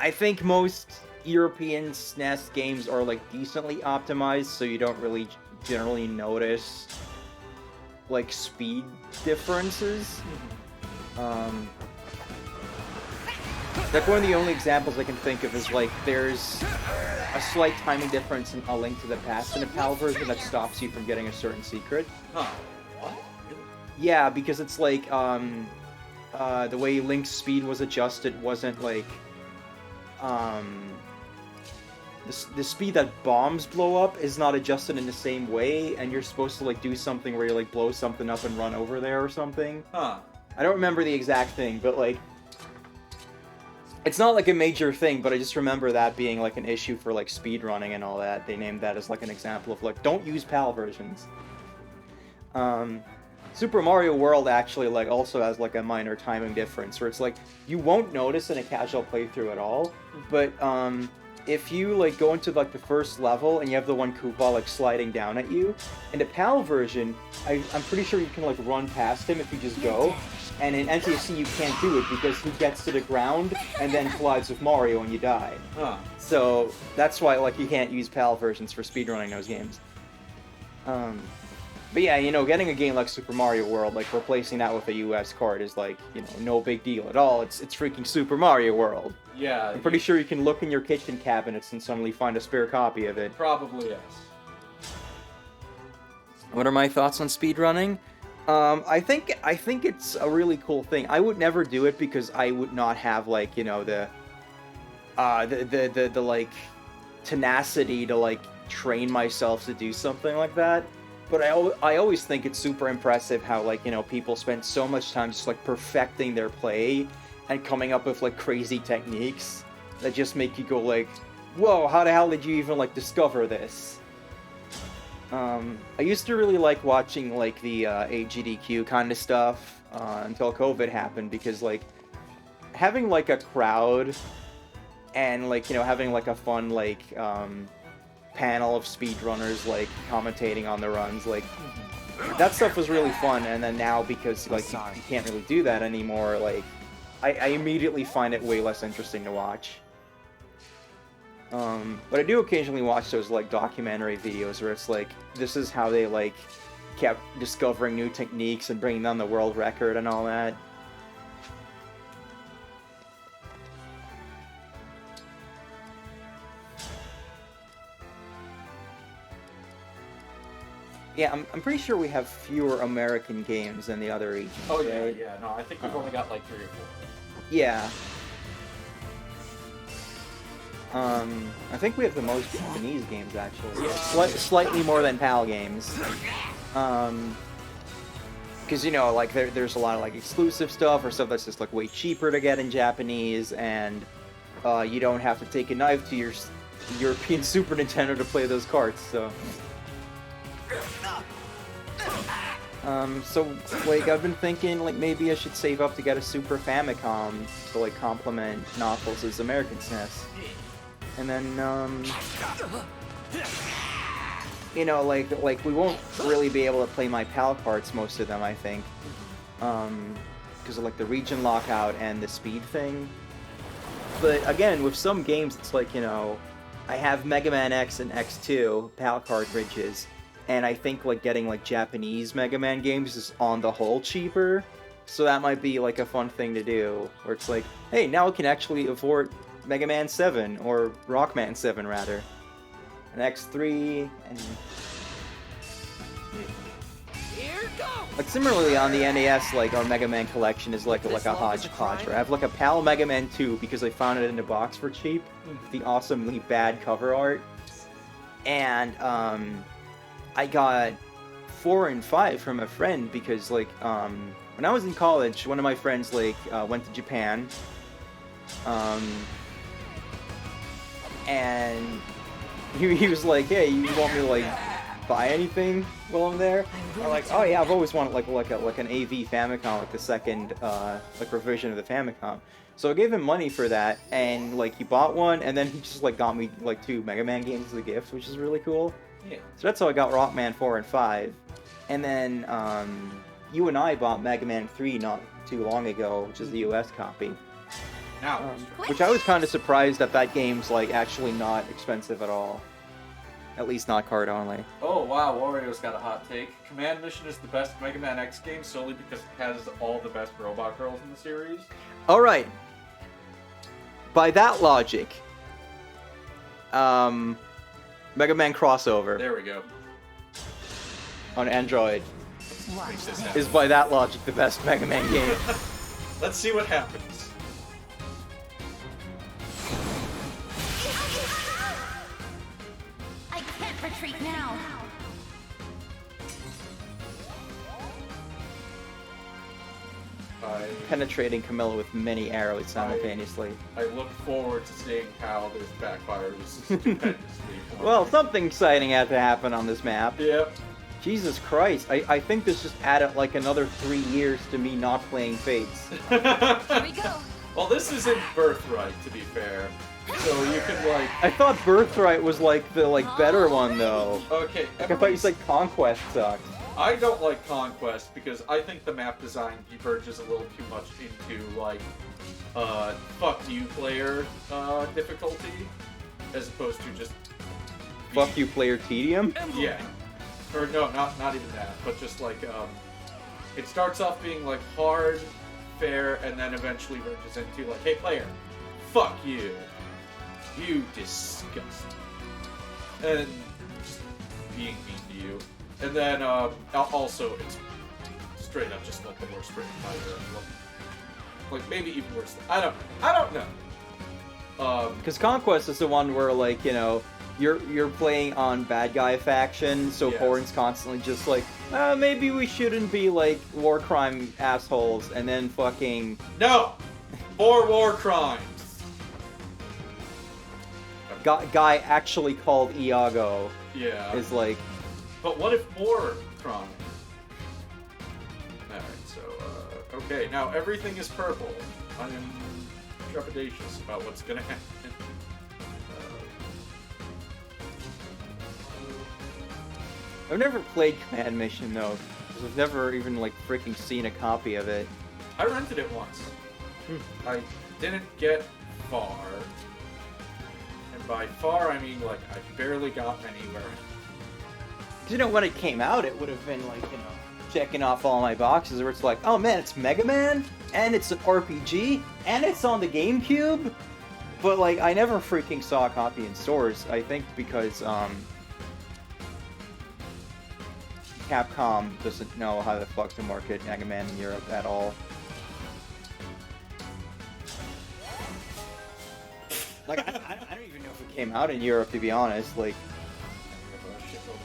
I think most European SNES games are, like, decently optimized, so you don't really generally notice, like, speed differences. Like, one of the only examples I can think of is, like, there's a slight timing difference in A Link to the Past in a PAL version that stops you from getting a certain secret. Huh. What? Yeah, because it's, like, the way Link's speed was adjusted wasn't, like, the speed that bombs blow up is not adjusted in the same way, and you're supposed to, like, do something where you, like, blow something up and run over there or something. Huh. I don't remember the exact thing, but, like, it's not, like, a major thing, but I just remember that being, like, an issue for, like, speedrunning and all that. They named that as, like, an example of, like, don't use PAL versions. Super Mario World actually, like, also has, like, a minor timing difference, where it's, like, you won't notice in a casual playthrough at all, but, if you, like, go into, like, the first level and you have the one Koopa, like, sliding down at you, in the PAL version, I'm pretty sure you can, like, run past him if you just go, and in NTSC you can't do it because he gets to the ground and then collides with Mario and you die. Huh. So, that's why, like, you can't use PAL versions for speedrunning those games. But yeah, you know, getting a game like Super Mario World, like, replacing that with a US card is, like, you know, no big deal at all. It's freaking Super Mario World. Yeah. I'm pretty sure you can look in your kitchen cabinets and suddenly find a spare copy of it. Probably, yes. What are my thoughts on speedrunning? I think it's a really cool thing. I would never do it because I would not have, like, you know, the like, tenacity to, like, train myself to do something like that. But I always think it's super impressive how, like, you know, people spend so much time just, like, perfecting their play and coming up with, like, crazy techniques that just make you go, like, whoa, how the hell did you even, like, discover this? I used to really like watching, like, the AGDQ kind of stuff until COVID happened, because, like, having, like, a crowd and, like, you know, having, like, a fun, like, panel of speedrunners, like, commentating on the runs, like, that stuff was really fun. And then now, because, like, you can't really do that anymore, like, I immediately find it way less interesting to watch. But I do occasionally watch those, like, documentary videos where it's like, this is how they, like, kept discovering new techniques and bringing down the world record and all that. Yeah, I'm pretty sure we have fewer American games than the other regions. Oh, yeah, right? yeah. No, I think we've only got, like, 3 or 4. Yeah. I think we have the most Japanese games, actually. Yeah. Slightly more than PAL games. Because, you know, like, there's a lot of, like, exclusive stuff or stuff that's just, like, way cheaper to get in Japanese, and you don't have to take a knife to your European Super Nintendo to play those carts, so... So, like, I've been thinking, like, maybe I should save up to get a Super Famicom to, like, complement Knuckles' American SNES. And then, you know, like we won't really be able to play my PAL carts, most of them, I think, because of like the region lockout and the speed thing. But again, with some games, it's like, you know, I have Mega Man X and X2 PAL cartridges, and I think like getting like Japanese Mega Man games is on the whole cheaper. So that might be like a fun thing to do, where it's like, hey, now we can actually afford Mega Man 7, or Rockman 7 rather. An X3, and... Here goes! Like similarly on the NES, like our Mega Man collection is like a hodgepodge. I have like a PAL Mega Man 2 because I found it in a box for cheap, with the awesomely bad cover art. And I got 4 and 5 from a friend because like when I was in college, one of my friends like went to Japan, and he was like, hey, you want me to like buy anything while I'm there? I'm like, oh yeah, I've always wanted like an AV Famicom, like the second like revision of the Famicom. So I gave him money for that, and like he bought one, and then he just like got me like 2 Mega Man games as a gift, which is really cool. Yeah. So that's how I got Rockman 4 and 5. And then you and I bought Mega Man 3 not too long ago, which is the US copy. Now, which I was kind of surprised that game's like actually not expensive at all. At least not card only. Oh wow, Wario's got a hot take. Command Mission is the best Mega Man X game solely because it has all the best robot girls in the series. Alright. By that logic, Mega Man Crossover. There we go. On Android is by that logic the best Mega Man game. Let's see what happens. I can't retreat now. Penetrating Camilla with many arrows simultaneously. I look forward to seeing how this backfires stupendously. Well, something exciting had to happen on this map. Yep. Jesus Christ, I think this just added like another 3 years to me not playing Fates. Here we go. Well, this isn't Birthright, to be fair. So you can like... I thought Birthright was like the better one though. Okay, like, I thought you said Conquest sucked. I don't like Conquest because I think the map design diverges a little too much into like fuck you player difficulty as opposed to just fuck you player tedium? Yeah. Or no, not even that, but just like it starts off being like hard, fair, and then eventually verges into like, hey player, fuck you. You disgust. And just being mean to you. And then, also, it's straight up just like the worst written fighter. Like, maybe even worse. I don't know. Because Conquest is the one where, like, you know, you're playing on bad guy faction, so Horn's constantly just like, maybe we shouldn't be, like, war crime assholes, and then fucking... No! More war crimes! Guy actually called Iago. Yeah. Is like... But what if more crime? Alright, so, okay, now everything is purple. I am trepidatious about what's gonna happen. I've never played Command Mission, though, because I've never even, like, freaking seen a copy of it. I rented it once. I didn't get far. And by far, I mean, like, I barely got anywhere. You know, when it came out, it would have been like, you know, checking off all my boxes where it's like, oh man, it's Mega Man, and it's an RPG, and it's on the GameCube. But like, I never freaking saw a copy in stores. I think because Capcom doesn't know how the fuck to market Mega Man in Europe at all. Like, I don't even know if it came out in Europe, to be honest. Like.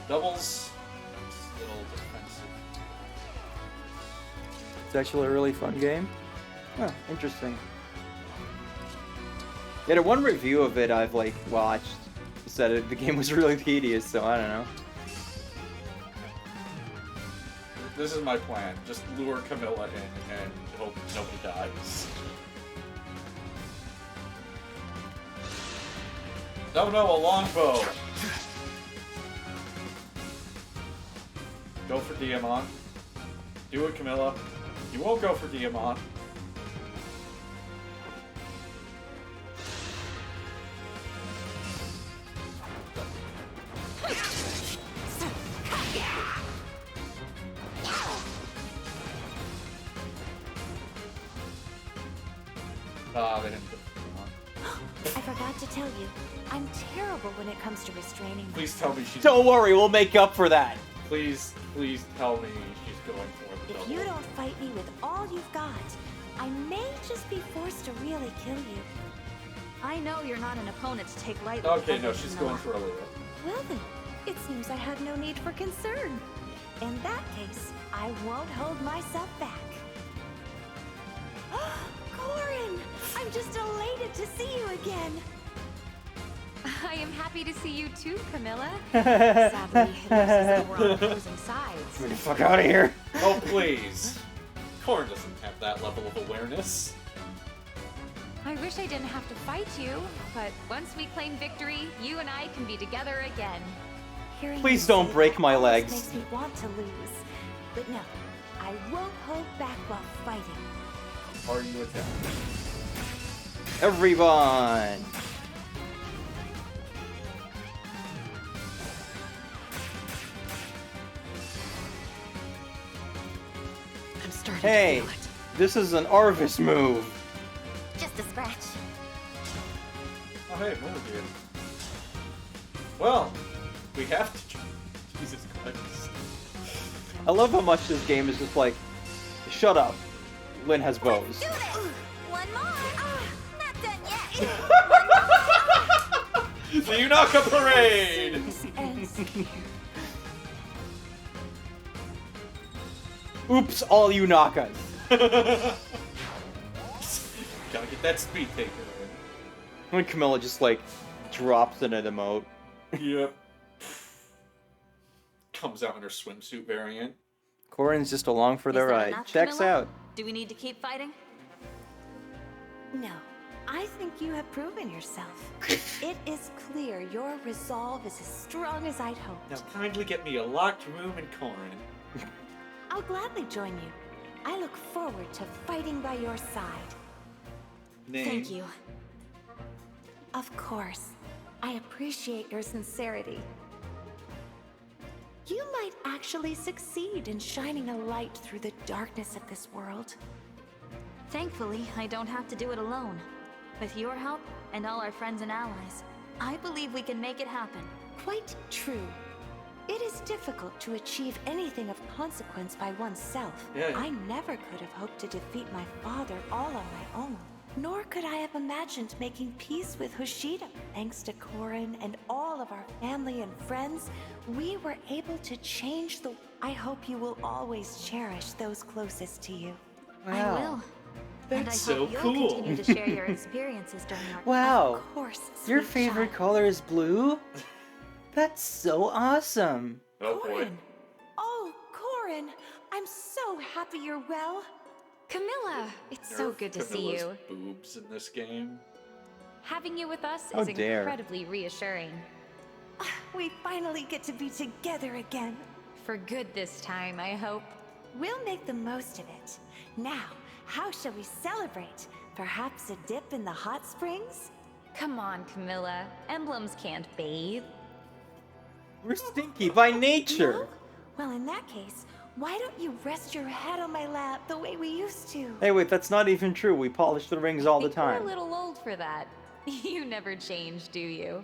Doubles. Still defensive. It's actually a really fun game. Huh, interesting. Yeah, the one review of it I've like watched said the game was really tedious, so I don't know. This is my plan. Just lure Camilla in and hope nobody dies. No, a longbow. Go for Diamond. Do it, Camilla. You won't go for Diamond. Ah, they didn't do it. I forgot to tell you, I'm terrible when it comes to restraining Please tell me she's... Don't worry, we'll make up for that. Please tell me she's going for the If double. you don't fight me with all you've got, I may just be forced to really kill you. I know you're not an opponent to take lightly. Okay, no, she's going for a little. Well then, it seems I have no need for concern. In that case, I won't hold myself back. Corin! I'm just elated to see you again! I am happy to see you too, Camilla. Sadly, it looks as though we're on opposing sides. Get me the fuck out of here. Oh, please. Corn doesn't have that level of awareness. I wish I didn't have to fight you, but once we claim victory, you and I can be together again. Hearing Please you don't say break that my almost legs. Makes me want to lose. But no, I won't hold back while fighting. Are you attacking? Everyone. I'm starting Hey, to feel it. this is an Arvis move. Just a scratch. Oh, hey, move here. Well, we have to... Jesus Christ. I love how much this game is just like, shut up. Lynn has bows. Do this! One more! Not done yet! The Unaka Parade! Oops, all you Nakas. Gotta get that speed taker in. When Camilla just like drops in an emote. Yep. Comes out in her swimsuit variant. Corin's just along for the Is that ride. enough, Checks Camilla? out. Do we need to keep fighting? No, I think you have proven yourself. It is clear your resolve is as strong as I'd hoped. Now kindly get me a locked room in Corin. I'll gladly join you. I look forward to fighting by your side. Name. Thank you. Of course. I appreciate your sincerity. You might actually succeed in shining a light through the darkness of this world. Thankfully, I don't have to do it alone. With your help and all our friends and allies, I believe we can make it happen. Quite true. It is difficult to achieve anything of consequence by oneself. Yeah. I never could have hoped to defeat my father all on my own. Nor could I have imagined making peace with Hoshida. Thanks to Corin and all of our family and friends, we were able to change the... I hope you will always cherish those closest to you. I will. And I That's hope so you'll cool. continue to share your experiences during our Wow. Of course, Your sweet favorite child. color is blue? That's so awesome. Oh boy. Corin! Oh, Corin! I'm so happy you're well. Camilla, it's so good to see you. Camilla's boobs in this game. Having you with us How is dare. incredibly reassuring. We finally get to be together again. For good this time, I hope. We'll make the most of it. Now, how shall we celebrate? Perhaps a dip in the hot springs? Come on, Camilla. Emblems can't bathe. We're stinky by nature. Well, in that case, why don't you rest your head on my lap the way we used to? Hey, wait, that's not even true. We polish the rings all the Think we're time. a little old for that. You never change, do you?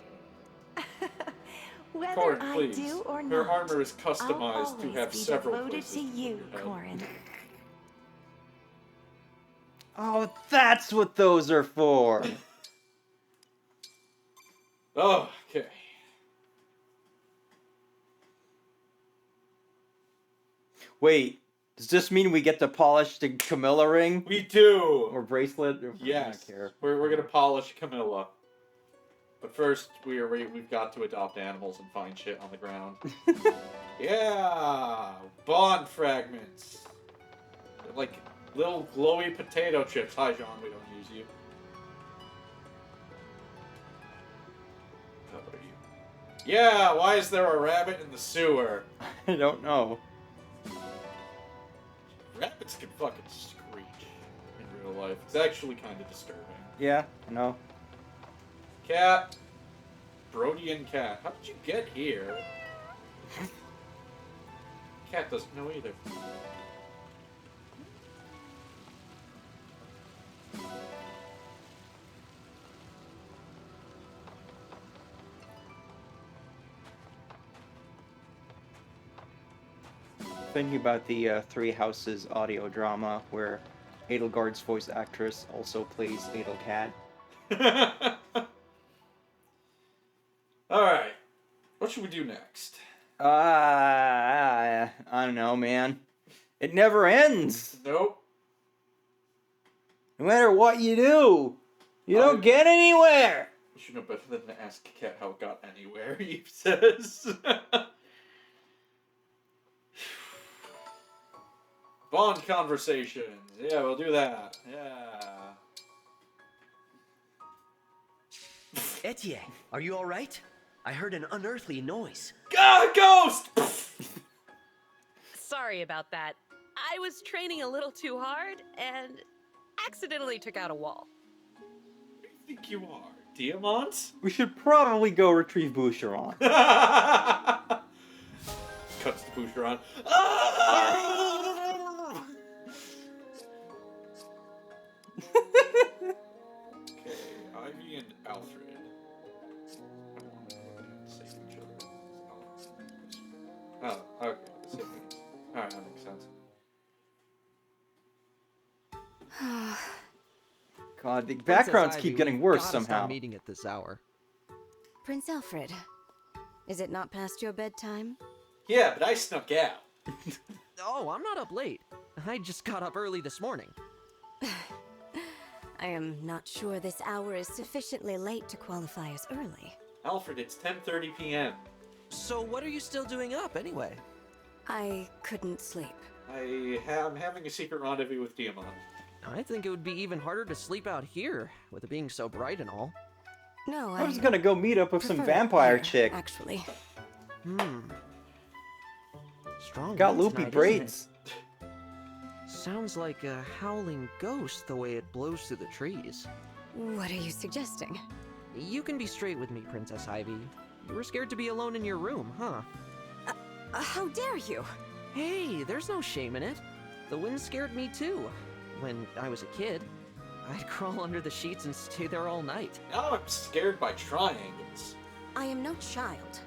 Whether Corin, I please. do or not, Her armor is I'll customized to always have be several devoted places to for you, your head. Corin. Oh, that's what those are for. Oh, okay. Wait, does this mean we get to polish the Camilla ring? We do! Or bracelet? Or, Yes. I don't care. We're gonna polish Camilla. But first, we've got to adopt animals and find shit on the ground. Yeah! Bond fragments! They're like little glowy potato chips. Hi, John, we don't use you. How are you? Yeah, why is there a rabbit in the sewer? I don't know. rabbits can fucking screech in real life. It's actually kind of disturbing. Yeah, I know. Cat. Brody and Cat. How did you get here? Cat doesn't know either. Thinking about the Three Houses audio drama where Edelgard's voice actress also plays Edelcat. Alright. What should we do next? I don't know, man. It never ends. Nope. No matter what you do, you don't get anywhere. You should know better than to ask Cat how it got anywhere, he says. Bond conversations. Yeah, we'll do that. Yeah. Etienne, are you alright? I heard an unearthly noise. Ah, ghost! Sorry about that. I was training a little too hard and accidentally took out a wall. Who do you think you are? Diamant? We should probably go retrieve Boucheron. Cuts to Boucheron. Okay, Ivy and Alfred. Save each other. Oh, okay. Alright, that makes sense. God, the backgrounds keep getting worse somehow. Meeting at this hour. Prince Alfred, is it not past your bedtime? Yeah, but I snuck out. Oh, I'm not up late. I just got up early this morning. I am not sure this hour is sufficiently late to qualify as early. Alfred, it's 10:30 p.m. So what are you still doing up, anyway? I couldn't sleep. I'm having a secret rendezvous with Diamant. I think it would be even harder to sleep out here, with it being so bright and all. No, I was gonna go meet up with some prefer it vampire here, chick. Actually. Strong Got wind loopy tonight, braids. isn't it? Sounds like a howling ghost the way it blows through the trees. What are you suggesting? You can be straight with me, Princess Ivy. You were scared to be alone in your room, huh? How dare you? Hey, there's no shame in it. The wind scared me too. When I was a kid, I'd crawl under the sheets and stay there all night. Now I'm scared by triangles. I am no child.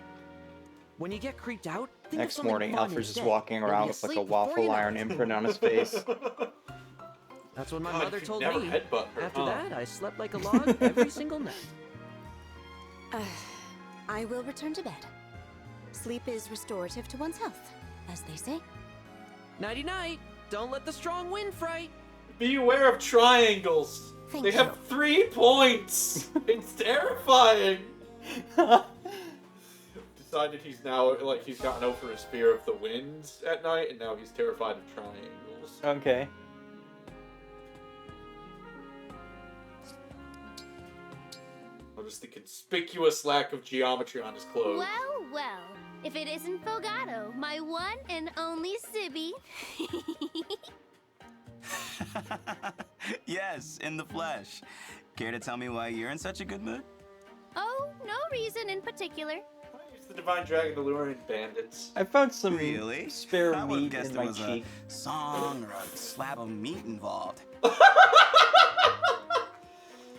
When you get creeped out, think Next of something morning, fun Alfred's just instead. walking You'll around be with like a asleep before waffle you know iron it. imprint on his face. That's what my God, mother you told never me. headbutt her, After huh? that, I slept like a log every single night. I will return to bed. Sleep is restorative to one's health, as they say. Nighty-night. Don't let the strong wind fright. Beware of triangles. Thank They you. have 3 points. It's terrifying. Decided he's now he's gotten over his fear of the winds at night, and now he's terrified of triangles. Okay. Or just the conspicuous lack of geometry on his clothes. Well, well. If it isn't Fogato, my one and only Sibby. Yes, in the flesh. Care to tell me why you're in such a good mood? Oh, no reason in particular. It's the Divine Dragon to lure in bandits. I found some Really? spare I would've meat guessed in there my was cheek. a song or a slab of meat involved.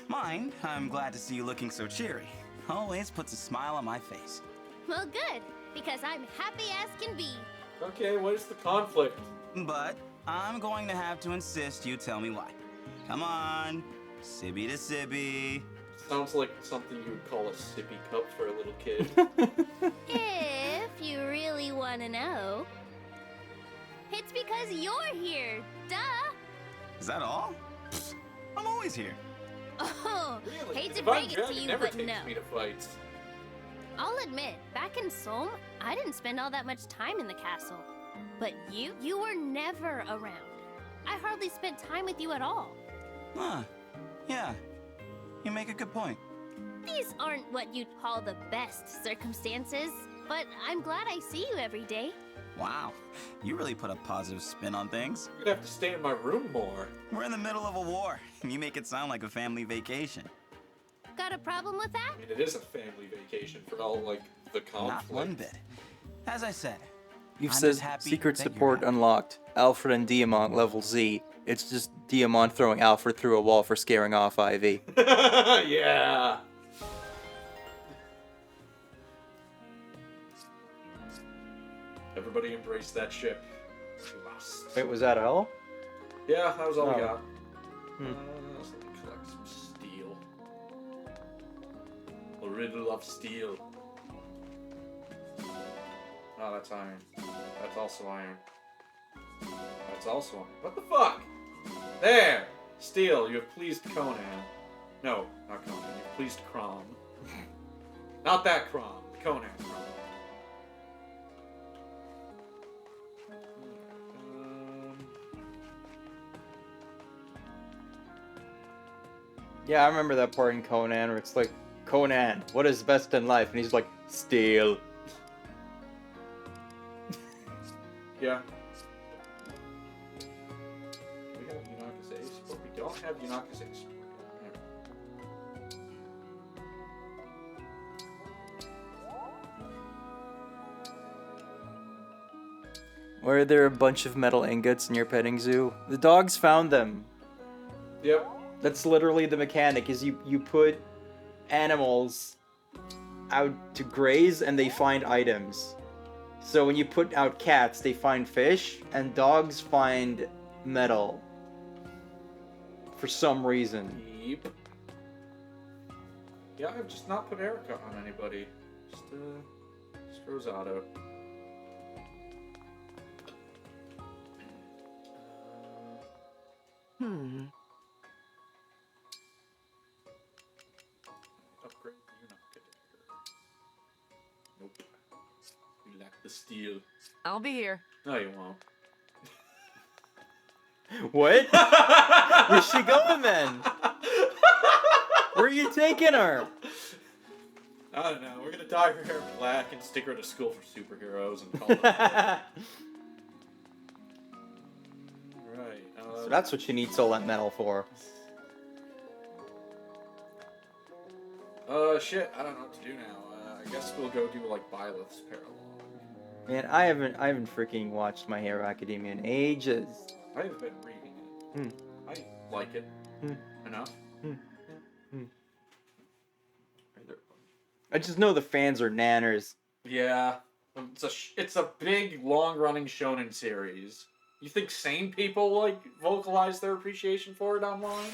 Mine, I'm glad to see you looking so cheery. Always puts a smile on my face. Well, good, because I'm happy as can be. Okay, what is the conflict? But I'm going to have to insist you tell me why. Come on, Sibby to Sibby. Sounds like something you would call a sippy cup for a little kid. If you really want to know. It's because you're here, duh! Is that all? Pfft, I'm always here. Oh, Really? hate The to Divine break it to Dragon you, never but takes no. me to fights. I'll admit, back in Solm, I didn't spend all that much time in the castle. But you were never around. I hardly spent time with you at all. Huh. Yeah. You make a good point. These aren't what you'd call the best circumstances, but I'm glad I see you every day. Wow, you really put a positive spin on things. You're gonna have to stay in my room more. We're in the middle of a war, and you make it sound like a family vacation. Got a problem with that? I mean, it is a family vacation for all, like, the conflict. Not one bit. As I said, You've I'm said just happy secret that you're support happy. unlocked. Alfred and Diamant level Z. It's just Diamant throwing Alfred through a wall for scaring off Ivy. Yeah. Everybody embrace that ship. We must. Wait, was that all? Yeah, that was all we Oh. got. Hmm. Let's collect some steel. A riddle of steel. Oh, that's iron. That's also iron. That's also iron. What the fuck? There! Steel, you have pleased Conan. No, not Conan. You've pleased Crom. Not that Crom. The Conan Crom. Yeah, I remember that part in Conan where it's like, Conan, what is best in life? And he's like, steel. Yeah. We have Yunaka's Ace, but we don't have Yunaka's Ace. Were there a bunch of metal ingots in your petting zoo? The dogs found them. Yep. That's literally the mechanic, is you put animals out to graze and they find items. So when you put out cats, they find fish, and dogs find metal. For some reason. Yep. Yeah, I've just not put Erica on anybody. Just Rosado. Upgrade the Yunaka dagger. Nope. You lack the steel. I'll be here. No, you won't. What? Where's she going then? Where are you taking her? I don't know. We're gonna dye her hair black and stick her to school for superheroes and call it. Right. So that's what she needs all that metal for. Shit. I don't know what to do now. I guess we'll go do like Byleth's Paralogue. Man, I haven't freaking watched My Hero Academia in ages. I have been reading it. I like it enough. I just know the fans are nanners. Yeah, it's a big, long-running shonen series. You think sane people like vocalize their appreciation for it online?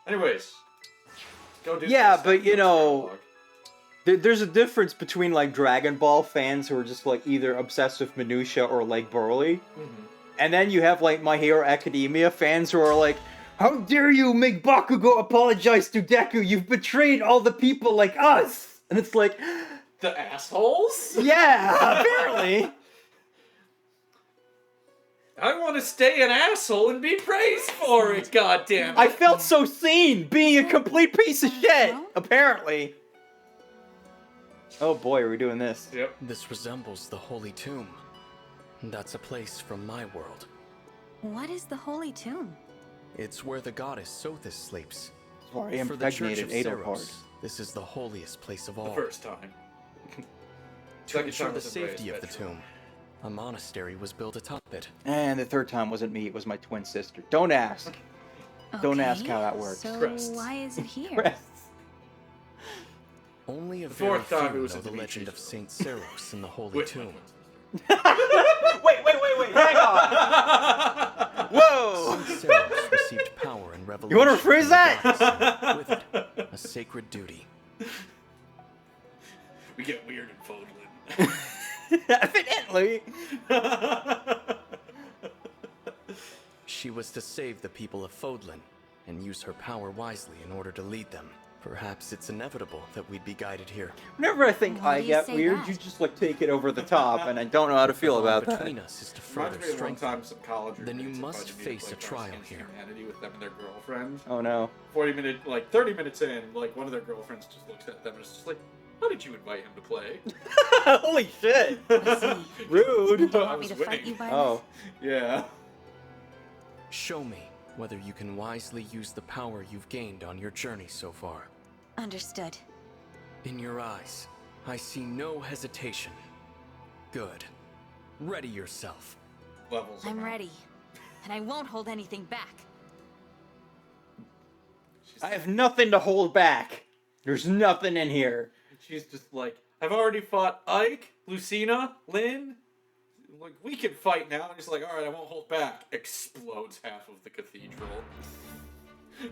Anyways, go do. Yeah, but you know, there's a difference between like Dragon Ball fans who are just like either obsessed with minutia or like Broly, and then you have like My Hero Academia fans who are like, "How dare you make Bakugo apologize to Deku? You've betrayed all the people like us!" And it's like, the assholes? Yeah, apparently. I want to stay an asshole and be praised for it, goddammit. I felt so seen being a complete piece of shit, apparently. Oh boy, are we doing this? Yep. This resembles the Holy Tomb. That's a place from my world. What is the Holy Tomb? It's where the goddess Sothis sleeps. Sorry, I For the Church impregnated of Adolhard. Ceros, this is the holiest place of all. The first time. To Second ensure time the was embraced, safety of the that's tomb, a monastery was built atop it. And the third time wasn't me, it was my twin sister. Don't ask. Don't ask how that works. So why is it here? Crest. Only a The very fourth time few it was know in the Dimitri's legend of Saint Ceros in the Holy Wait, Tomb. Wait, hang on! Whoa! Saint Ceros received power and revelation. You wanna rephrase from the that? goddess, and with it, a sacred duty. We get weird in Fodlan. Evidently. She was to save the people of Fodlan and use her power wisely in order to lead them. Perhaps it's inevitable that we'd be guided here. Whenever I think Why I do you get say weird, that? you just like take it over the top, and I don't know how to feel about that. Between us is to further Reminds me of one strengthen. time some college Then you roommates must invited me to face play a trial Cards Against here. Humanity with them and their girlfriend. Oh no. 30 minutes in, like one of their girlfriends just looks at them and is just like, How did you invite him to play? Holy shit! Rude. I Want me was to fight winning. you, Byleth? Oh. Yeah. Show me whether you can wisely use the power you've gained on your journey so far. Understood. In your eyes, I see no hesitation. Good. Ready yourself. Levels. I'm ready. And I won't hold anything back. I have nothing to hold back. There's nothing in here. She's just like, I've already fought Ike, Lucina, Lynn. Like, we can fight now. And he's like, alright, I won't hold back. Explodes half of the cathedral.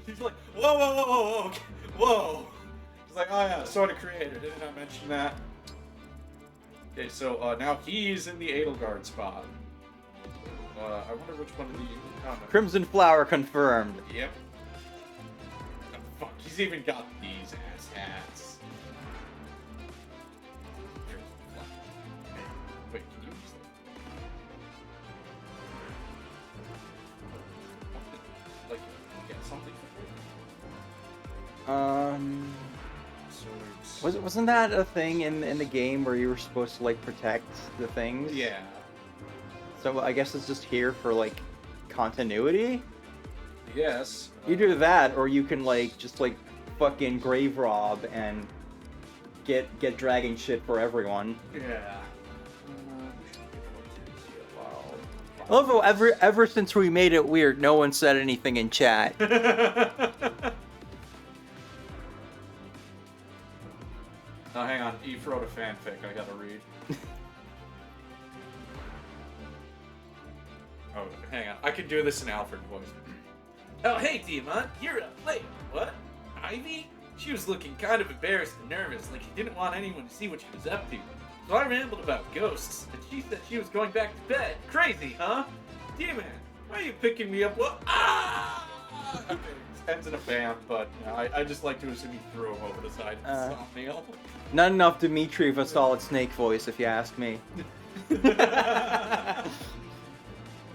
He's like, whoa, whoa, whoa, whoa, whoa. He's like, oh yeah, Sword of Creator. Didn't I mention that? Okay, so now he's in the Edelgard spot. I wonder which one of the Crimson Flower confirmed. Yep. Oh, fuck, he's even got these ass hats. Wait, can you use that? Like, get something for free? Wasn't that a thing in the game where you were supposed to like protect the things? Yeah. So I guess it's just here for like continuity. Yes. Either that, or you can like just like fucking grave rob and get dragon shit for everyone. Yeah. I love how ever since we made it weird, no one said anything in chat. Oh, hang on. Eve wrote a fanfic I gotta read. Oh, hang on. I can do this in Alfred voice. Oh, hey, Diamant. You're up late. What? Ivy? She was looking kind of embarrassed and nervous, like she didn't want anyone to see what she was up to. So I rambled about ghosts, and she said she was going back to bed. Crazy, huh? Diamant, why are you picking me up? Well, ah! Okay, this ends in a bam, but you know, I just like to assume he threw him over the side of Somniel. Not enough Dimitri of a solid snake voice, if you ask me.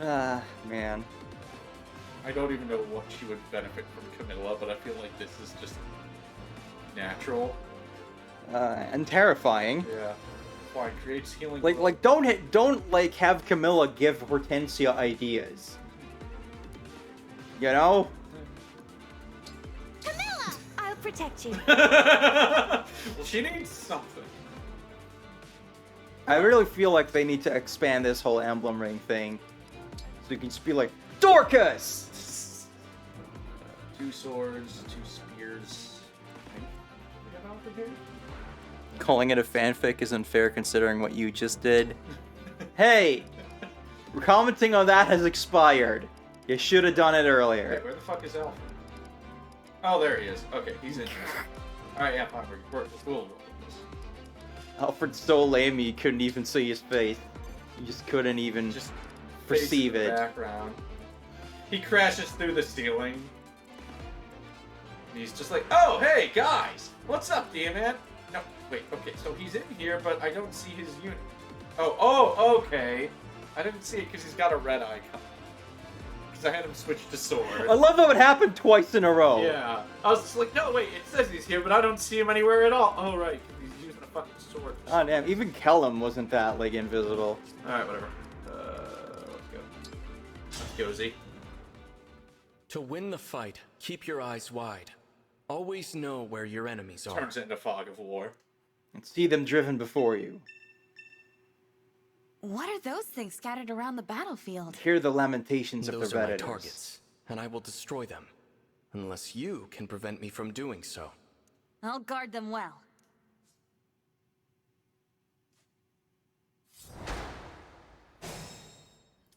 Ah, man. I don't even know what she would benefit from Camilla, but I feel like this is just natural. And terrifying. Yeah. Why creates healing. Like don't like have Camilla give Hortensia ideas. You know? Camilla! I'll protect you. Well, she needs something. I really feel like they need to expand this whole emblem ring thing. So you can just be like, Dorcas! 2 swords, 2 spears. We have Alfred here? Calling it a fanfic is unfair considering what you just did. Hey! Commenting on that has expired. You should have done it earlier. Wait, where the fuck is Alfred? Oh, there he is. Okay, he's in here. Alright, yeah, fine. We're cool with this. Alfred's so lame you couldn't even see his face. You just couldn't even perceive Face in the it. Background. He crashes through the ceiling. And he's just like, oh, hey, guys! What's up, Diamant? No, wait, okay, so he's in here, but I don't see his unit. Oh, okay. I didn't see it because he's got a red icon. Because I had him switch to sword. I love how it happened twice in a row. Yeah. I was just like, no, wait, it says he's here, but I don't see him anywhere at all. Oh, right, because he's using a fucking sword. Oh damn, even Kellum wasn't that like invisible. Alright, whatever. Let's go. Let's go, Z. To win the fight, keep your eyes wide. Always know where your enemies are. Turns it into fog of war. And see them driven before you. What are those things scattered around the battlefield? Hear the lamentations of Those their are my predators. targets, and I will destroy them. Unless you can prevent me from doing so. I'll guard them well.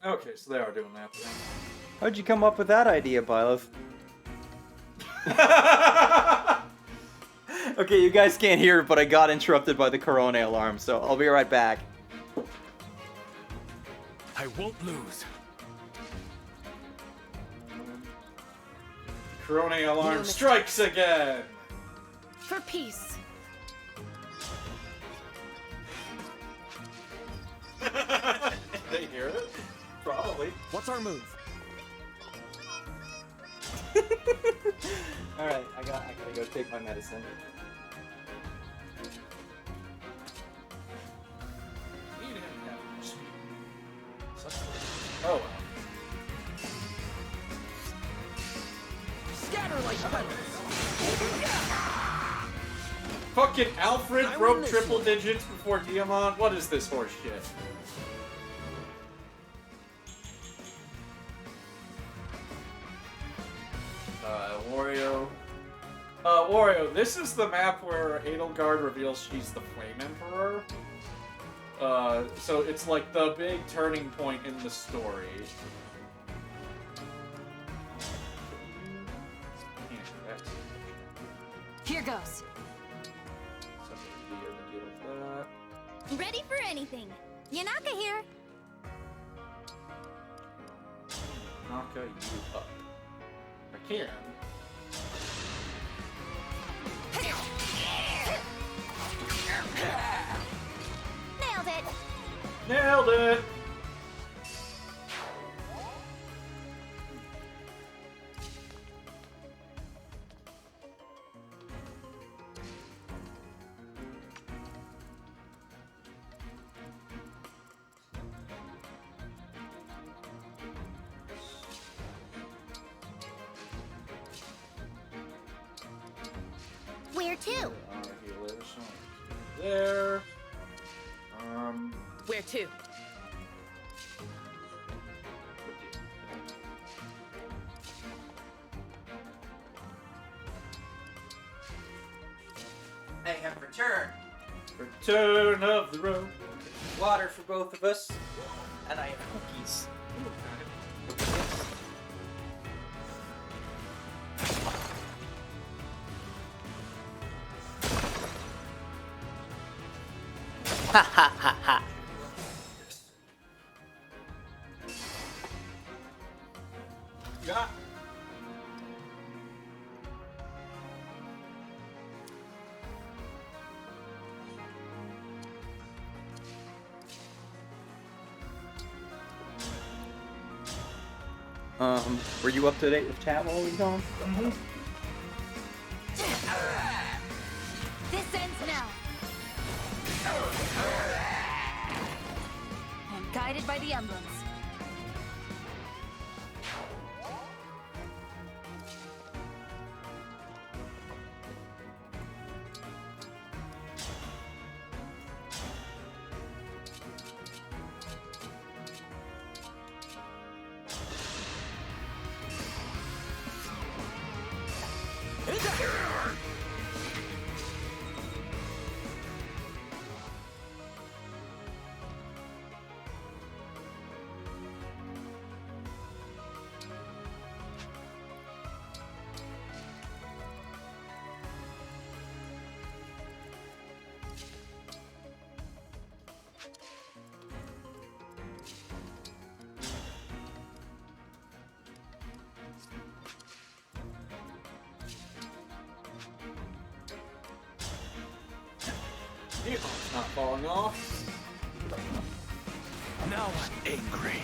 Okay, so they are doing that thing. How'd you come up with that idea, Byleth? Okay, you guys can't hear it, but I got interrupted by the Corona alarm, so I'll be right back. I won't lose. Corona alarm strikes again! For peace. They hear it? Probably. What's our move? Alright, I gotta go take my medicine. scatter like pebbles. Fucking Alfred broke triple digits before Diamond? What is this horse shit? Wario. Wario, this is the map where Edelgard reveals she's the Flame Emperor. So it's like the big turning point in the story. Here goes. Ready for anything. Yanaka here. Naka you up. I can. Nailed it. Nailed it! Where to? There. Where to? I have returned. Return of the road. Water for both of us. And I have cookies. Ha ha ha ha. Yeah. Were you up to date with chat while we were gone? This ends now. I'm guided by the emblems. It's not falling off. Now I'm angry.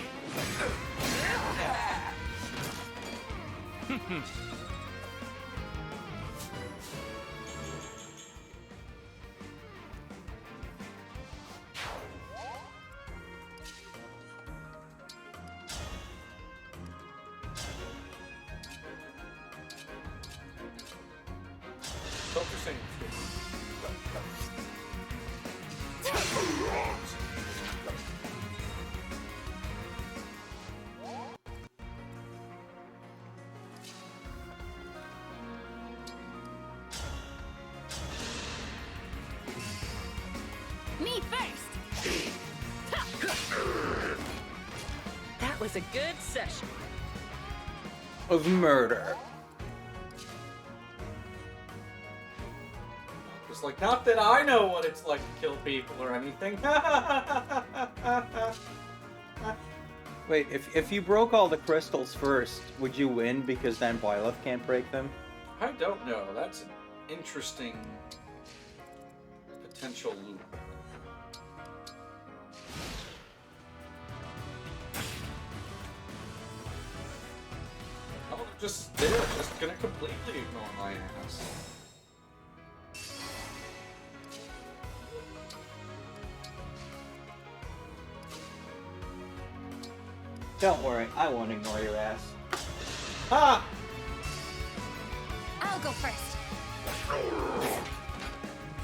Me first! That was a good session. Of murder. Just like, not that I know what it's like to kill people or anything. Wait, if you broke all the crystals first, would you win because then Byleth can't break them? I don't know. That's an interesting potential loop. Oh, just there, just gonna completely ignore my ass. Don't worry, I won't ignore your ass. Ha! I'll go first.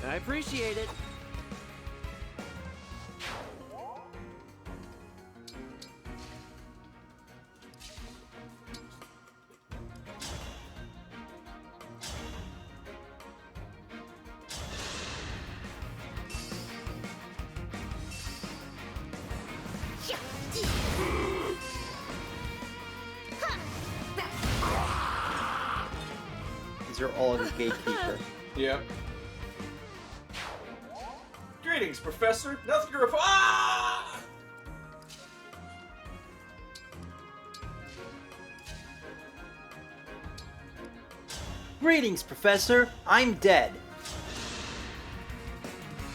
I appreciate it. These are all the gatekeeper. Yep. Greetings, Professor. Nothing to report. Ah! Greetings, Professor. I'm dead.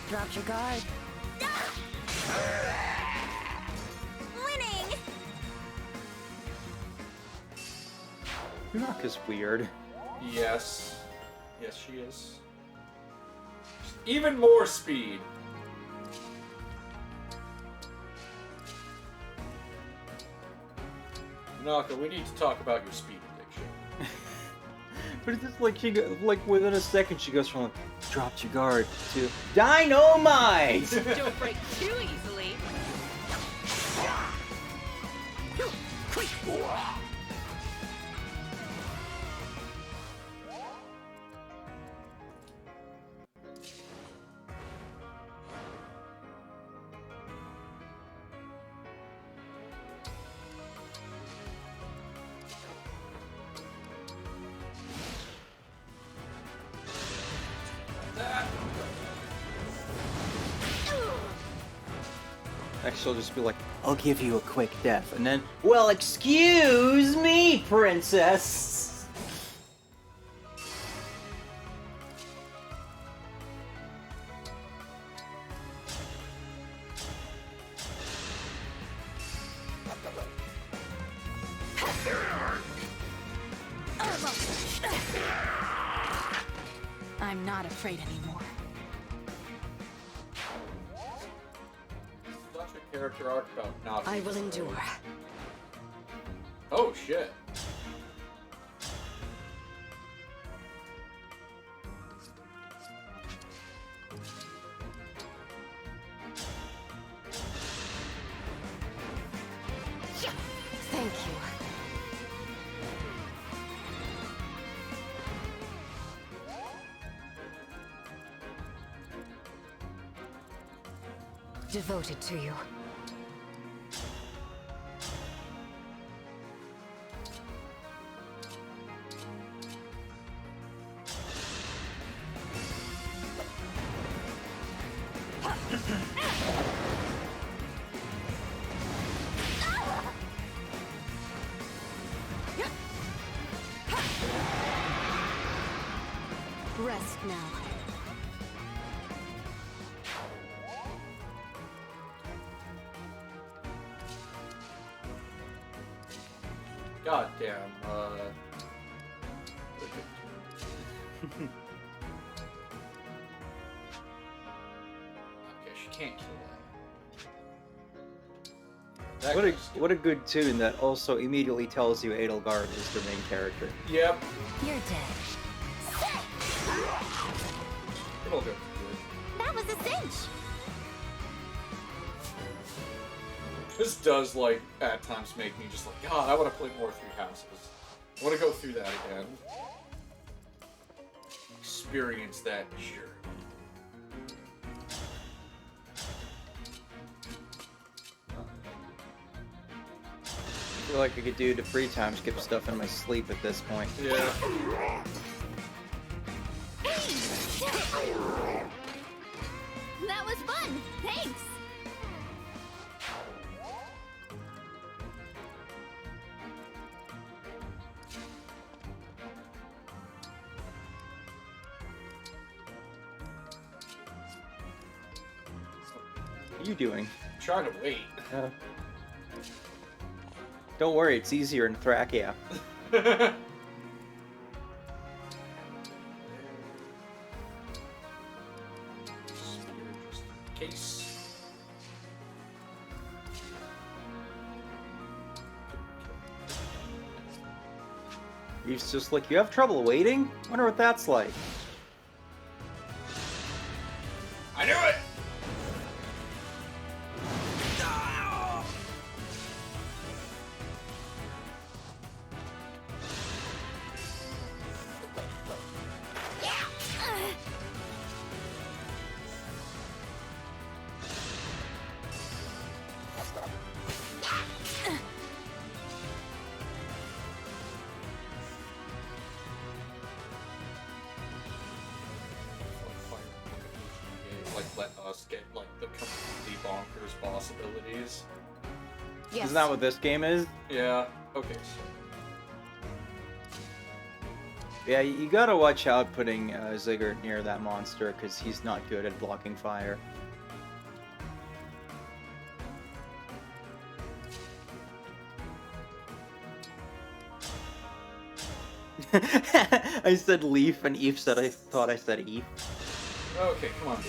Dropped your guard. Winning! Naka's weird. Yes. Yes, she is. Even more speed. Naka, we need to talk about your speed addiction. But it's just like like within a second she goes from like dropped your guard to dynamite. Don't break too easily. Next she'll just be like, I'll give you a quick death, and then, well, excuse me, princess. I'm not afraid anymore. Such a character arc about not. I will endure. Oh shit. Thank you. Devoted to you. Rest now. God damn. Okay, she can't kill that. What a good tune that also immediately tells you Edelgard is the main character. Yep. You're dead. It'll go good. That was a cinch! This does, like, at times make me just like, God, I want to play more Three Houses. I want to go through that again. Experience that journey. I feel like I could do the free time skip stuff in my sleep at this point. Yeah. That was fun. Thanks. What are you doing? I'm trying to wait. Don't worry, it's easier in Thracia. Case. He's just like, you have trouble waiting? Wonder what that's like. I knew it! Let us get like the completely bonkers boss abilities. Yes. Isn't that what this game is? Yeah. Okay. So. Yeah, you gotta watch out putting Ziggurat near that monster because he's not good at blocking fire. I said leaf and Eve said I thought I said Eve. Okay, come on.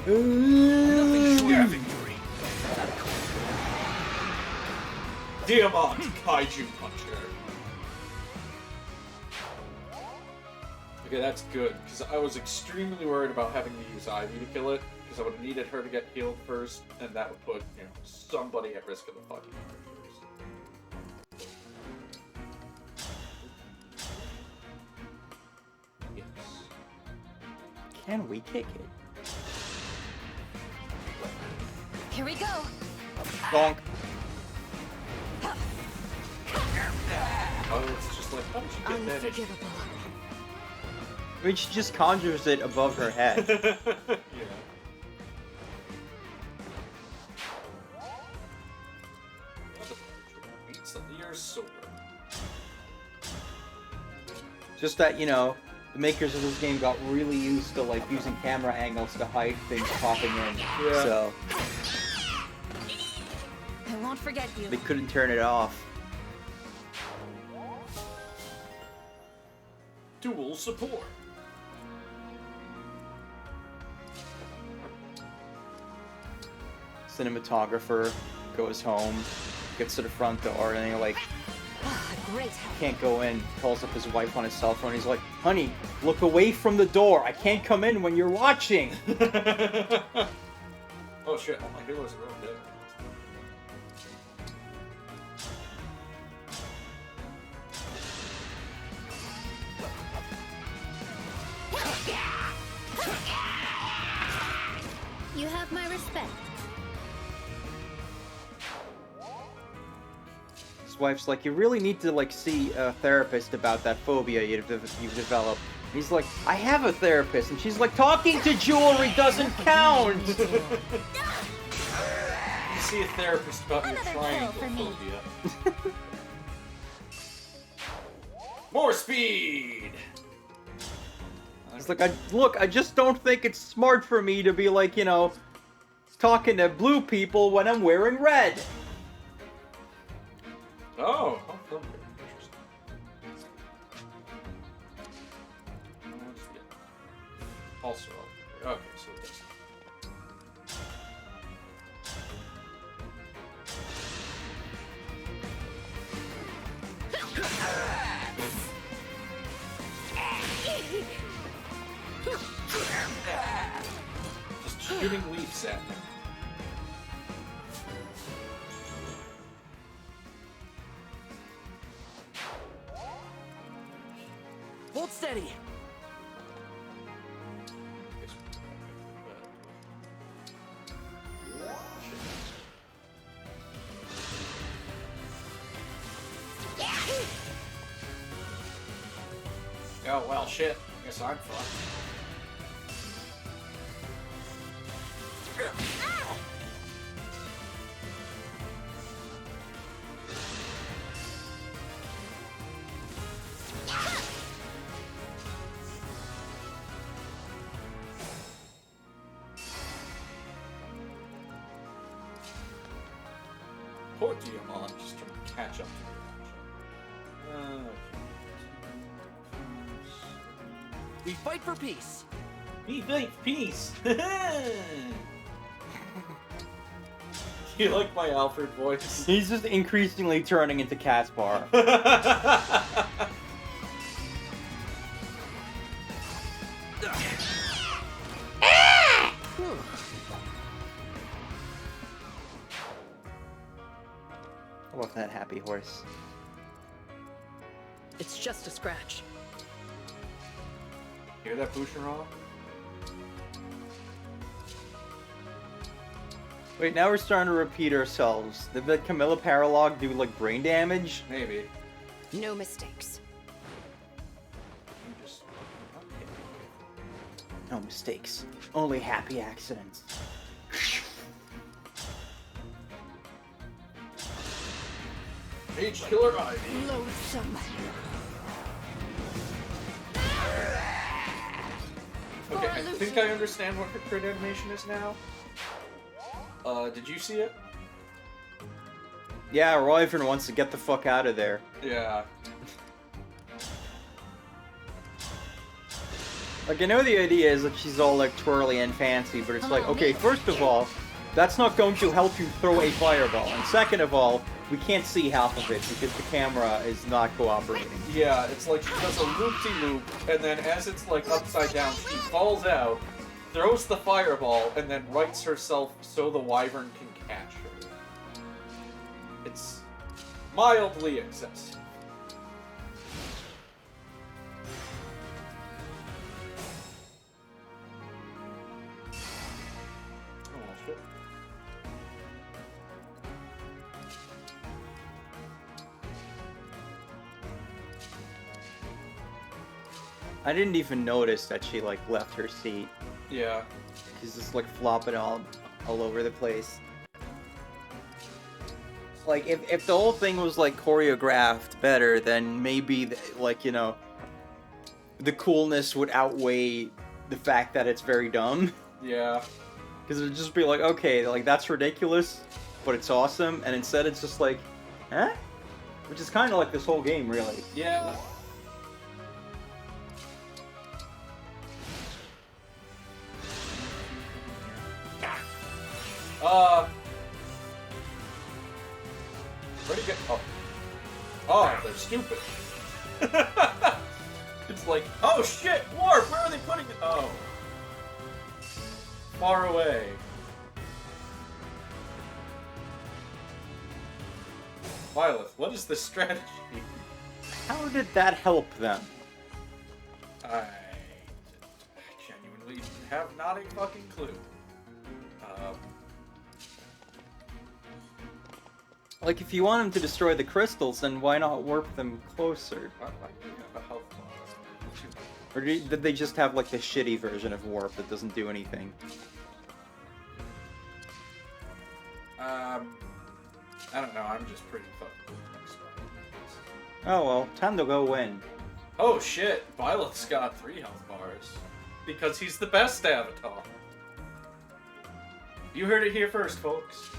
Nothing short of victory. Diamond Kaiju Puncher. Okay, that's good, because I was extremely worried about having to use Ivy to kill it, because I would have needed her to get healed first, and that would put, you know, somebody at risk of the fucking first. Yes. Can we kick it? Here we go. Bonk. Oh, it's just like, how did you get that? Unforgivable. I mean, she just conjures it above her head. Yeah. Beats your sword. Just that, you know, the makers of this game got really used to like using camera angles to hide things popping in. Yeah. So I won't forget you. they couldn't turn it off. Dual support. Cinematographer goes home, gets to the front door, and you're like, Great. can't go in. Calls up his wife on his cell phone. He's like, honey, look away from the door. I can't come in when you're watching. Oh shit, all my heroes are all dead. You have my respect. His wife's like, you really need to like see a therapist about that phobia you've developed. And he's like, I have a therapist. And she's like, talking to jewelry doesn't count. You see a therapist about your triangle phobia. More speed! It's like, I just don't think it's smart for me to be like, you know, talking to blue people when I'm wearing red. Oh, also, okay, so this. Just shooting leaves at him. Hold steady. Oh, well, shit. I guess I'm fucked. Poor Diamond just trying to catch up to the We fight for peace. We fight for peace. You like my Alfred voice? He's just increasingly turning into Caspar. horse. It's just a scratch. Hear that, Boucheron? Wait, now we're starting to repeat ourselves. Did the Camilla Paralogue do, like, brain damage? Maybe. No mistakes. No mistakes. Only happy accidents. Mage Killer Ivy. Loathsome. Okay, I think I understand what her crit animation is now. Did you see it? Yeah, Royvern wants to get the fuck out of there. Yeah. Like, I know the idea is that she's all, like, twirly and fancy, but it's like, okay, first of all, that's not going to help you throw a fireball. And second of all, we can't see half of it because the camera is not cooperating. Yeah, it's like she does a loop-de-loop, and then as it's, like, upside down, she falls out, throws the fireball, and then rights herself so the wyvern can catch her. It's mildly excessive. Oh, shit. I didn't even notice that she, like, left her seat. Yeah. She's just, like, flopping all over the place. Like, if the whole thing was, like, choreographed better, then maybe, like, you know, the coolness would outweigh the fact that it's very dumb. Yeah. Because it'd just be like, okay, like, that's ridiculous, but it's awesome, and instead it's just like, huh? Which is kind of like this whole game, really. Yeah. Pretty good. Oh. Oh, they're stupid. It's like, oh shit, Warp, where are they putting it? Oh. Far away. Byleth, what is the strategy? How did that help them? I genuinely have not a fucking clue. Like, if you want them to destroy the crystals, then why not warp them closer? Or did they just have, like, the shitty version of warp that doesn't do anything? I don't know, I'm just pretty fucking cool. Oh well, time to go win. Oh shit, Byleth's got 3 health bars. Because he's the best avatar. You heard it here first, folks.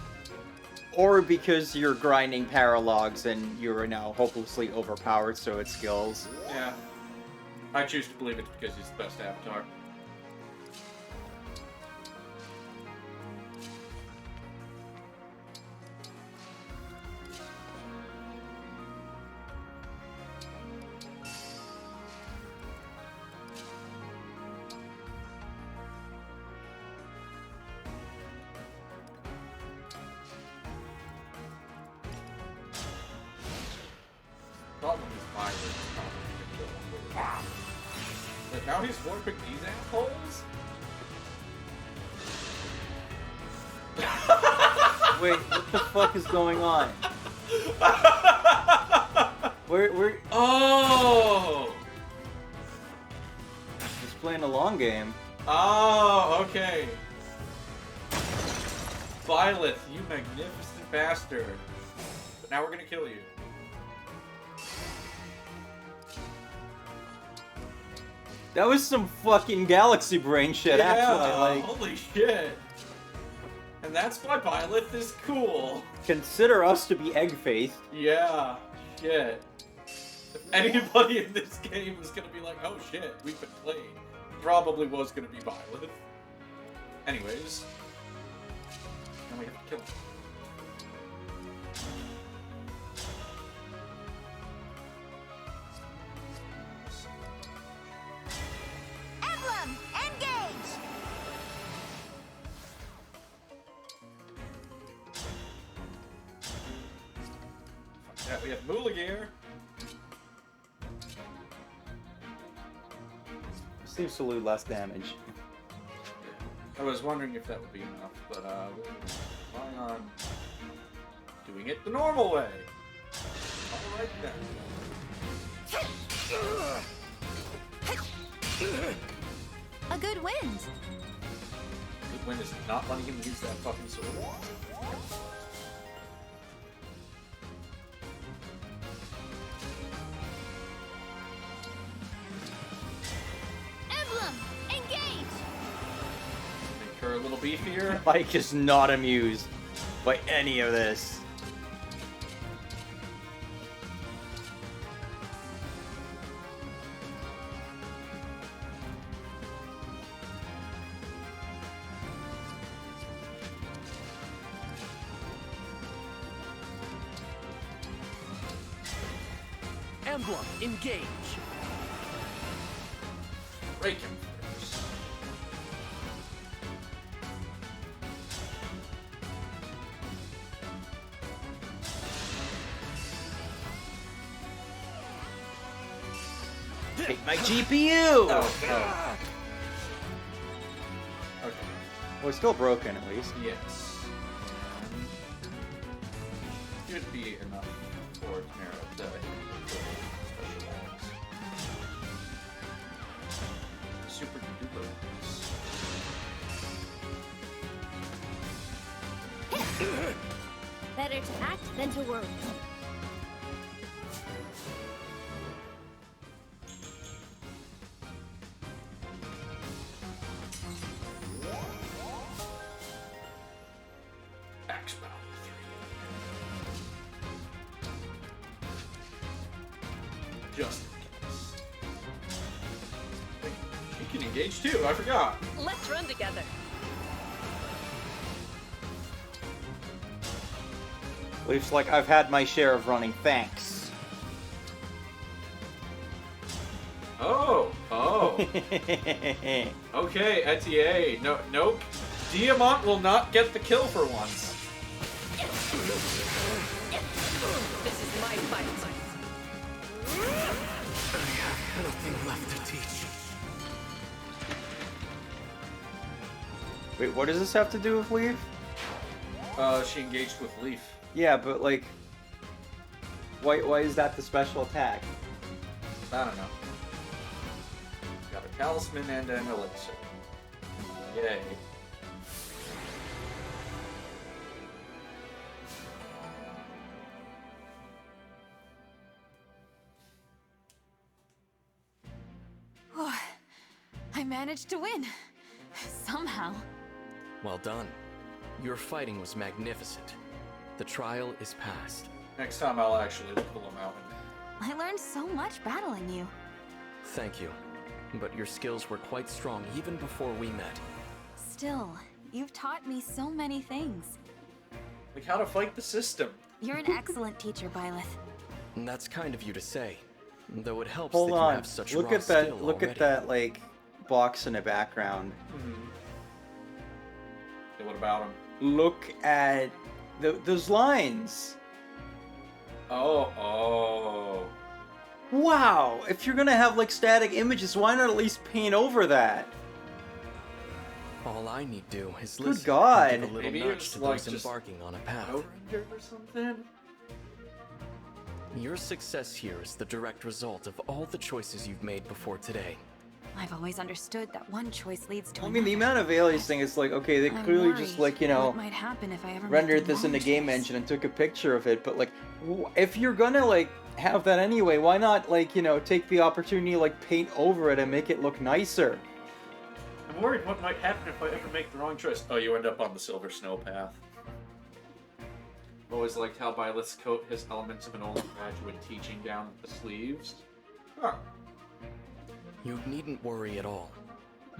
Or because you're grinding paralogs and you're now hopelessly overpowered, so it skills. Yeah. I choose to believe it's because he's the best avatar. Problem is Byleth is probably gonna kill him. But now he's warping these assholes? Wait, what the fuck is going on? We're Oh! just playing a long game. Oh, okay. Byleth, you magnificent bastard. But now we're gonna kill you. That was some fucking galaxy brain shit, Yeah, actually. Like, holy shit. And that's why Byleth is cool. consider us to be egg-faced. Yeah, shit. If anybody in this game is gonna be like, oh shit, we've been played, probably was gonna be Byleth. Anyways. Now we have to kill him. Emblem, engage! Fuck we have Mooligir. Seems to lose less damage. I was wondering if that would be enough, but rely on doing it the normal way. Alright then. A good wind. Good wind is not letting him use that fucking sword. Emblem, engage! Make her a little beefier. Mike is not amused by any of this. Emblem, engage. Break him first. Take my GPU! Oh. Okay. Well, it's still broken, at least. Yes. Should be enough for Camilla to special attacks. Super duper. Better to act than to worry. Axe Bow 3. Just in case. She can engage too, I forgot. Let's run together. Leaf's like, I've had my share of running, thanks. Oh. Okay, Etier. No, nope. Diamant will not get the kill for once. This is my fight. Nothing left to teach. Wait, what does this have to do with Leaf? She engaged with Leaf. Yeah, but like, why is that the special attack? I don't know. Got a talisman and an elixir. Yay. I managed to win. Somehow. Well done. Your fighting was magnificent. The trial is past. Next time I'll actually pull him out. I learned so much battling you. Thank you. But your skills were quite strong even before we met. Still, you've taught me so many things. Like how to fight the system. You're an excellent teacher, Byleth. And that's kind of you to say. Though it helps Hold that you on. have such Look raw at that. skill Look already. at that, like, box in the background. Okay, what about him? Look at those lines. Oh. Wow. If you're gonna have like static images, why not at least paint over that? All I need do is Good listen God. and give a little Maybe nudge it's to like those just embarking on a path. Render or something? Your success here is the direct result of all the choices you've made before today. I've always understood that one choice leads to I another. mean, the amount of alias thing is like, okay, they I'm clearly worried just like, you know, what might happen if I ever make rendered the this in the wrong game choice. engine and took a picture of it, but like, if you're gonna like have that anyway, why not like, you know, take the opportunity to like paint over it and make it look nicer? I'm worried what might happen if I ever make the wrong choice. Oh, you end up on the Silver Snow path. Always liked how Byleth's coat has elements of an old graduate teaching down the sleeves. Huh. You needn't worry at all.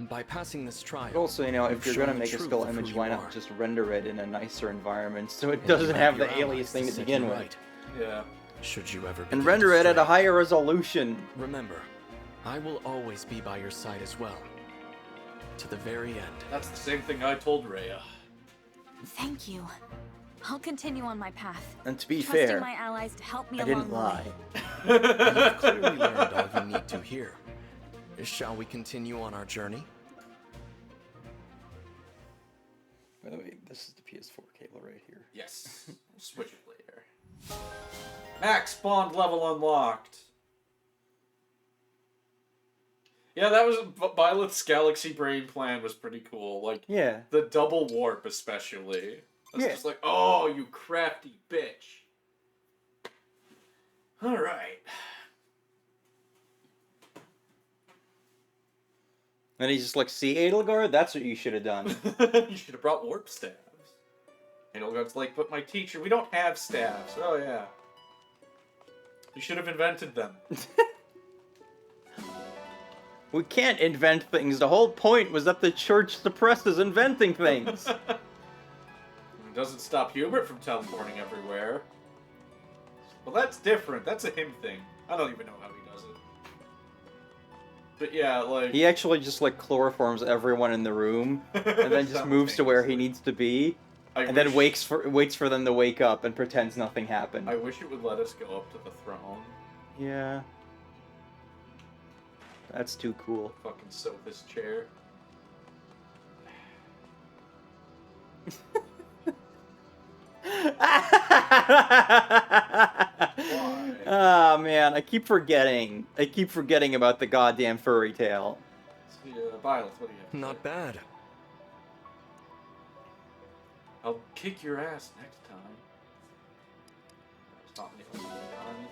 By passing this trial, Also, you know, if you've you're shown gonna the make a truth skull of who image, you why are. not just render it in a nicer environment so it And you doesn't have your the alias allies thing to set begin you with? right. Yeah. Should you ever And begin render to it at a stray. higher resolution. Remember, I will always be by your side as well. To the very end. That's the same thing I told Rhea. Thank you. I'll continue on my path. And to be trusting fair, my allies to help me I along didn't the lie. way. You've clearly learned all you need to here. Shall we continue on our journey? By the way, this is the PS4 cable right here. Yes. We'll switch it later. Max Bond level unlocked. Yeah, that was Byleth's Galaxy Brain plan was pretty cool. Like, yeah, the double warp especially. I was Yeah. just like, oh, you crafty bitch. All right. And he's just like, see, Edelgard, that's what you should have done. You should have brought warp staves. Edelgard's like, but my teacher, we don't have staves. Oh yeah. You should have invented them. We can't invent things. The whole point was that the church suppresses inventing things. It doesn't stop Hubert from teleporting everywhere. Well, that's different. That's a him thing. I don't even know how he does it. But yeah, like... He actually just, like, chloroforms everyone in the room, and then just moves to where he needs to be, and then waits for them to wake up and pretends nothing happened. I wish it would let us go up to the throne. Yeah. That's too cool. Fucking sew this chair. Oh man, I keep forgetting. I keep forgetting about the goddamn furry tail. Yeah, Byleth, what do you have? Not bad. I'll kick your ass next time. Stop me from doing anything.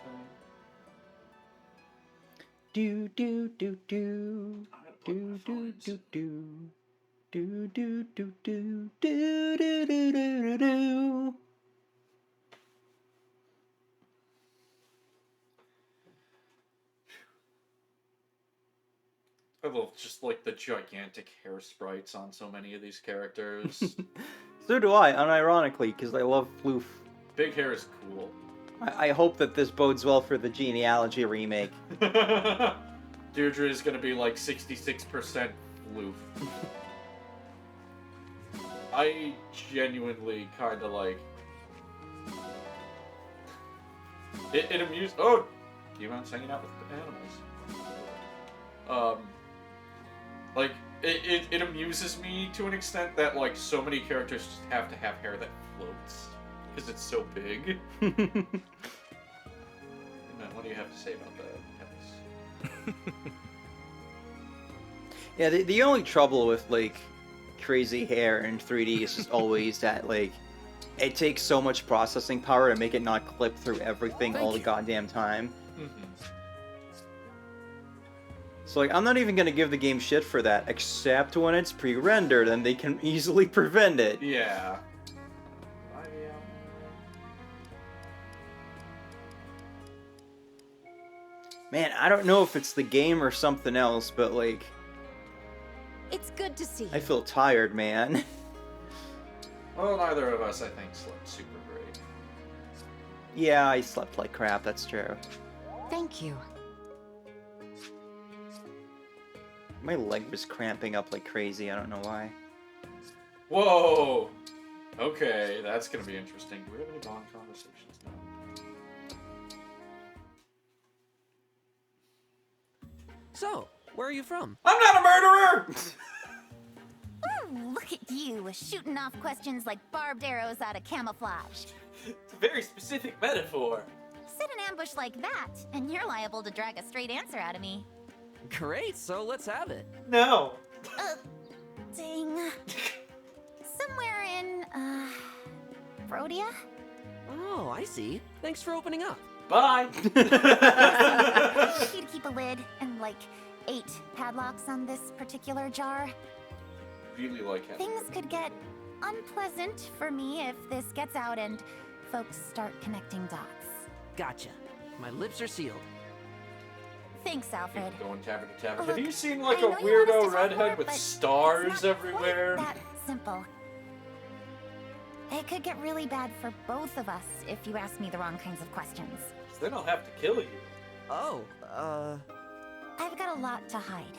Do do do do do do do do do do do do do do do do. I love just like the gigantic hair sprites on so many of these characters. So do I, unironically, because I love Floof. Big hair is cool. I hope that this bodes well for the Genealogy remake. Deirdre is gonna be like 66% Floof. I genuinely kind of like... It amused... Oh! Demon's hanging out with animals. Like, it amuses me to an extent that, like, so many characters just have to have hair that floats. Because it's so big. What do you have to say about that, Tennis? Yeah, the only trouble with, like, crazy hair in 3D is just always that, like, it takes so much processing power to make it not clip through everything all the goddamn time. So, like, I'm not even gonna give the game shit for that, except when it's pre-rendered and they can easily prevent it. Yeah. Man, I don't know if it's the game or something else, but, like... It's good to see you. I feel tired, man. Well, neither of us, I think, slept super great. Yeah, I slept like crap, that's true. Thank you. My leg was cramping up like crazy, I don't know why. Whoa! Okay, that's gonna be interesting. Do we have any bond conversations now? So, where are you from? I'm not a murderer! Ooh, look at you, shooting off questions like barbed arrows out of camouflage. It's a very specific metaphor. Sit in ambush like that, and you're liable to drag a straight answer out of me. Great, so let's have it. No. Dang. Somewhere in, Brodia? Oh, I see. Thanks for opening up. Bye! I'd like you to keep a lid and, like, 8 padlocks on this particular jar. Really like it. Things could get unpleasant for me if this gets out and folks start connecting dots. Gotcha. My lips are sealed. Thanks, Alfred. Going tavern to tavern. Look, Have you seen like I a know you want us weirdo to talk redhead more, with but stars it's not everywhere? quite that simple. It could get really bad for both of us if you ask me the wrong kinds of questions. Then I'll have to kill you. Oh, I've got a lot to hide.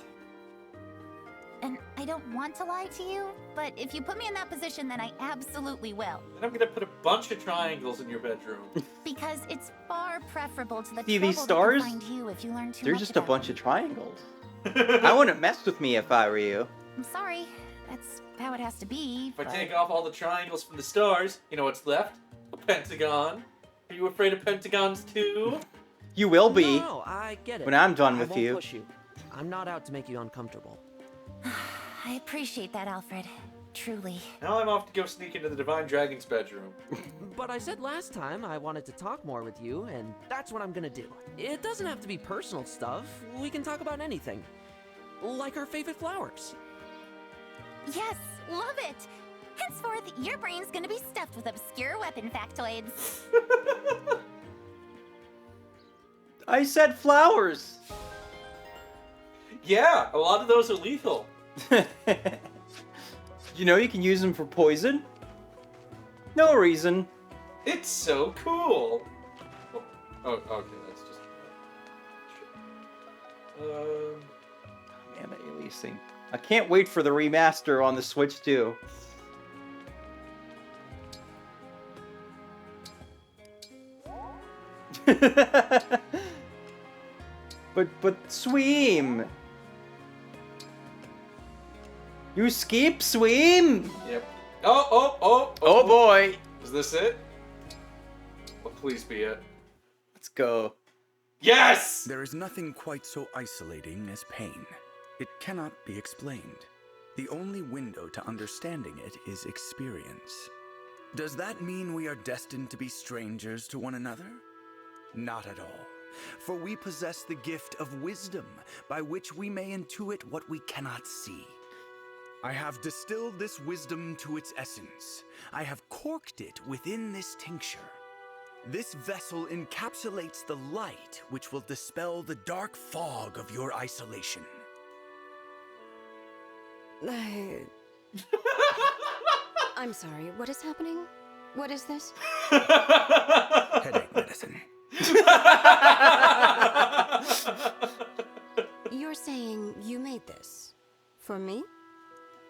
and I don't want to lie to you, but if you put me in that position, then I absolutely will. Then I'm gonna put a bunch of triangles in your bedroom. Because it's far preferable to the See trouble these stars? that can find you if you learn too They're much just a about bunch of triangles. I wouldn't mess with me if I were you. I'm sorry, that's how it has to be. If I but- take off all the triangles from the stars, you know what's left? A pentagon. Are you afraid of pentagons too? You will be. No, I get it. When I'm done with I won't you. Push you. I'm not out to make you uncomfortable. I appreciate that, Alfred. Truly. Now I'm off to go sneak into the Divine Dragon's bedroom. But I said last time I wanted to talk more with you, and that's what I'm gonna do. It doesn't have to be personal stuff. We can talk about anything. Like our favorite flowers. Yes, love it! Henceforth, your brain's gonna be stuffed with obscure weapon factoids. I said flowers. Yeah, a lot of those are lethal. You know you can use them for poison? No reason. It's so cool. Oh, okay, that's just. Man, the aliasing. I can't wait for the remaster on the Switch too. But swim. You skip swim. Yep. Oh boy. Is this it? Well, please be it. Let's go. Yes! There is nothing quite so isolating as pain. It cannot be explained. The only window to understanding it is experience. Does that mean we are destined to be strangers to one another? Not at all. For we possess the gift of wisdom, by which we may intuit what we cannot see. I have distilled this wisdom to its essence. I have corked it within this tincture. This vessel encapsulates the light which will dispel the dark fog of your isolation. I'm sorry, what is happening? What is this? Headache medicine. You're saying you made this? For me?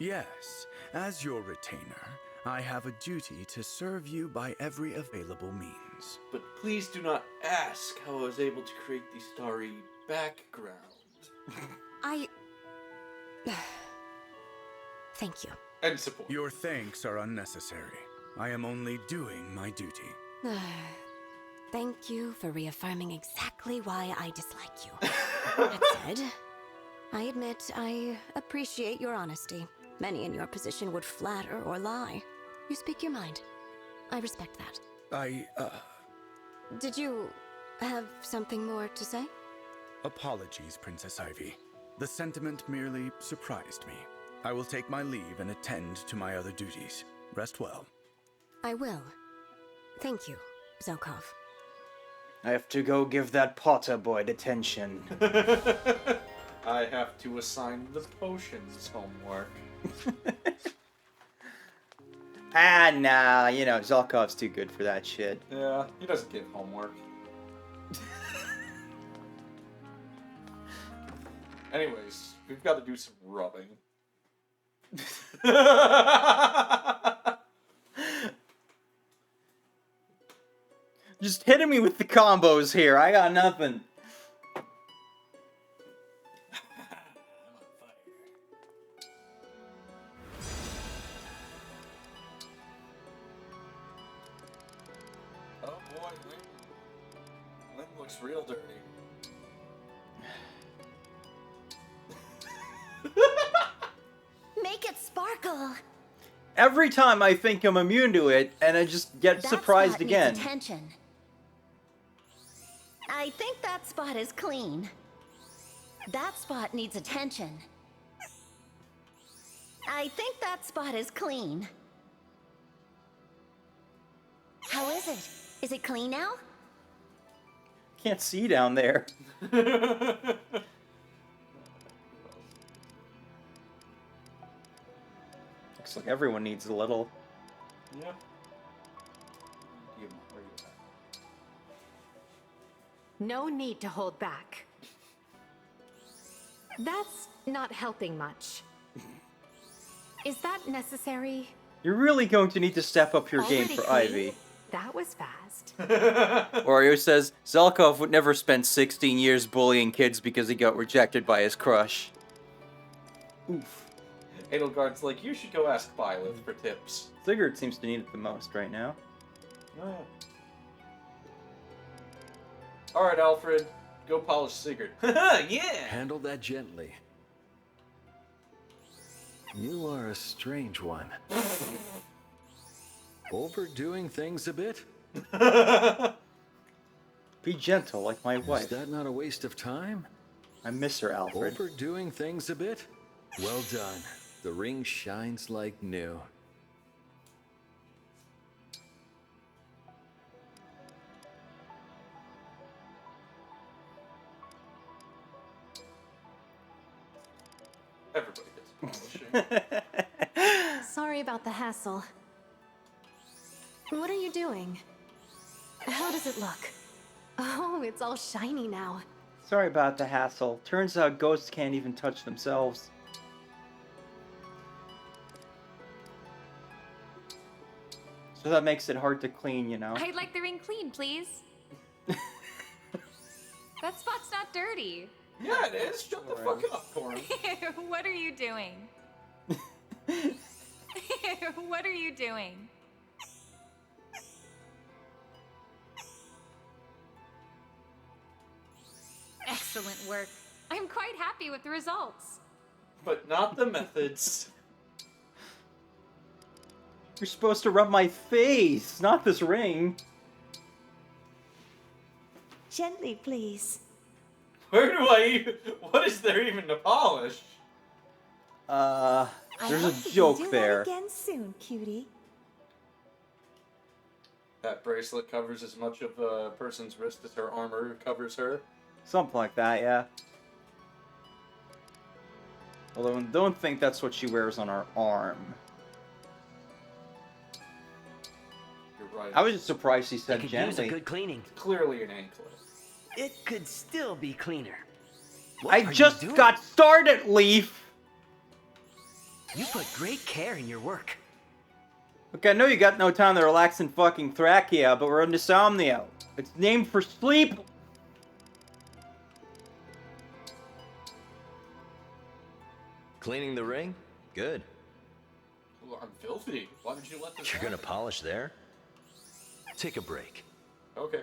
Yes, as your retainer, I have a duty to serve you by every available means. But please do not ask how I was able to create the starry background. Thank you. And support. Your thanks are unnecessary. I am only doing my duty. Thank you for reaffirming exactly why I dislike you. That said, I admit I appreciate your honesty. Many in your position would flatter or lie. You speak your mind. I respect that. Did you have something more to say? Apologies, Princess Ivy. The sentiment merely surprised me. I will take my leave and attend to my other duties. Rest well. I will. Thank you, Zelkov. I have to go give that Potter boy detention. I have to assign the potions homework. Nah, you know, Zelkov's too good for that shit. Yeah, he doesn't give homework. Anyways, we've got to do some rubbing. Just hitting me with the combos here. I got nothing. Oh boy, Lynn looks real dirty. Make it sparkle. Every time I think I'm immune to it, and I just get surprised again. Needs attention. I think that spot is clean. That spot needs attention. I think that spot is clean. How is it? Is it clean now? Can't see down there. Looks like everyone needs a little. Yeah. No need to hold back. That's not helping much. Is that necessary? You're really going to need to step up your game Already for clean? Ivy. That was fast. Wario says, Zelkov would never spend 16 years bullying kids because he got rejected by his crush. Oof. Edelgard's like, you should go ask Byleth for tips. Sigurd seems to need it the most right now. Oh. Alright, Alfred. Go polish Sigurd. Yeah! Handle that gently. You are a strange one. Overdoing things a bit? Be gentle like my wife. Is that not a waste of time? I miss her, Alfred. Overdoing things a bit? Well done. The ring shines like new. Everybody gets polishing. Sorry about the hassle. What are you doing? How does it look? Oh, it's all shiny now. Sorry about the hassle. Turns out ghosts can't even touch themselves. So that makes it hard to clean, you know? I'd like the ring clean, please. That spot's not dirty. Yeah, it is. Shut the fuck up, Corin. What are you doing? What are you doing? Excellent work. I'm quite happy with the results. But not the methods. You're supposed to rub my face, not this ring. Gently, please. Where do I even... What is there even to polish? There's I a hope you joke can do there. That again soon, cutie. That bracelet covers as much of a person's wrist as her armor covers her. Something like that, yeah. Although, don't think that's what she wears on her arm. You're right. I was just surprised she said Could use a gently. good cleaning. Clearly an anklet. It could still be cleaner. What I are you just doing? got started, Leaf! You put great care in your work. Look, I know you got no time to relax in fucking Thracia, but we're into Somniel. It's named for sleep. Cleaning the ring? Good. Well, I'm filthy. Why did you let this You're happen? gonna polish there? Take a break. Okay.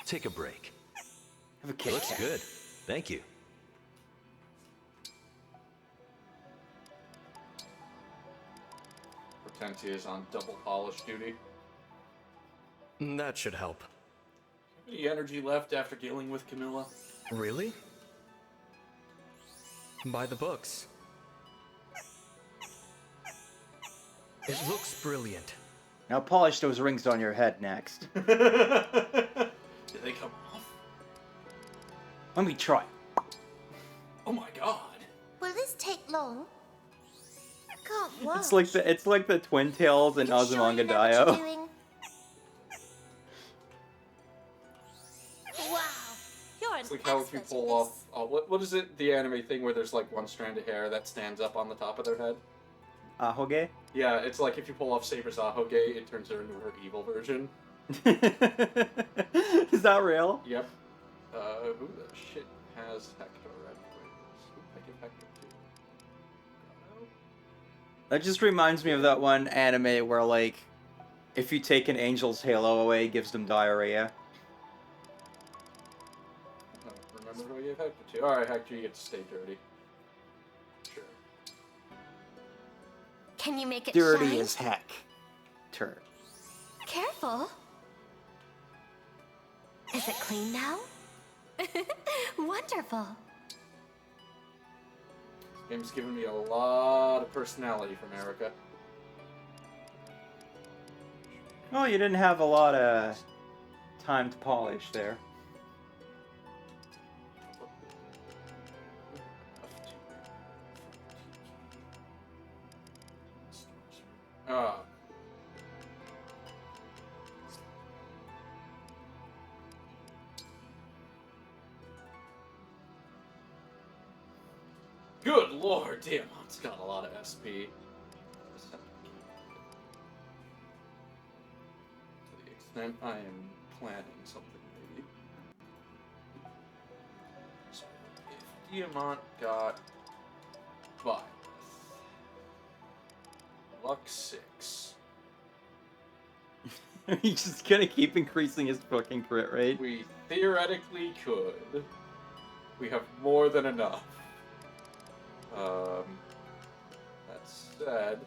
Take a break. Have a Kit Looks Kat. good. Thank you. Hortensia is on double polish duty. That should help. Any energy left after dealing with Camilla? Really? By the books. It looks brilliant. Now polish those rings on your head next. Did they come off? Let me try. Oh my god. Will this take long? I can't watch. It's like the Twin Tails and You sure you know what you're Azumanga doing? Wow, you're an It's like how if you expert pull at off... Oh, what is it? The anime thing where there's like one strand of hair that stands up on the top of their head? Ahoge? Yeah, it's like if you pull off Saber's Ahoge, it turns her into her evil version. Is that real? Yep. Who the shit has Hector anyways? I give Hector two. That just reminds me of that one anime where, like, if you take an angel's halo away, it gives them diarrhea. Remember who I gave Hector to? Alright, Hector, you get to stay dirty. Sure. Can you make it Dirty shine? as heck. Turd. Careful. Is it clean now? Wonderful. This game's given me a lot of personality from Erica. Oh, you didn't have a lot of time to polish there. Ah. Good lord, Diamant's got a lot of SP. To the extent I am planning something, maybe. So, if Diamant got Byleth, Luck 6. He's just gonna keep increasing his fucking crit rate. We theoretically could. We have more than enough. That said,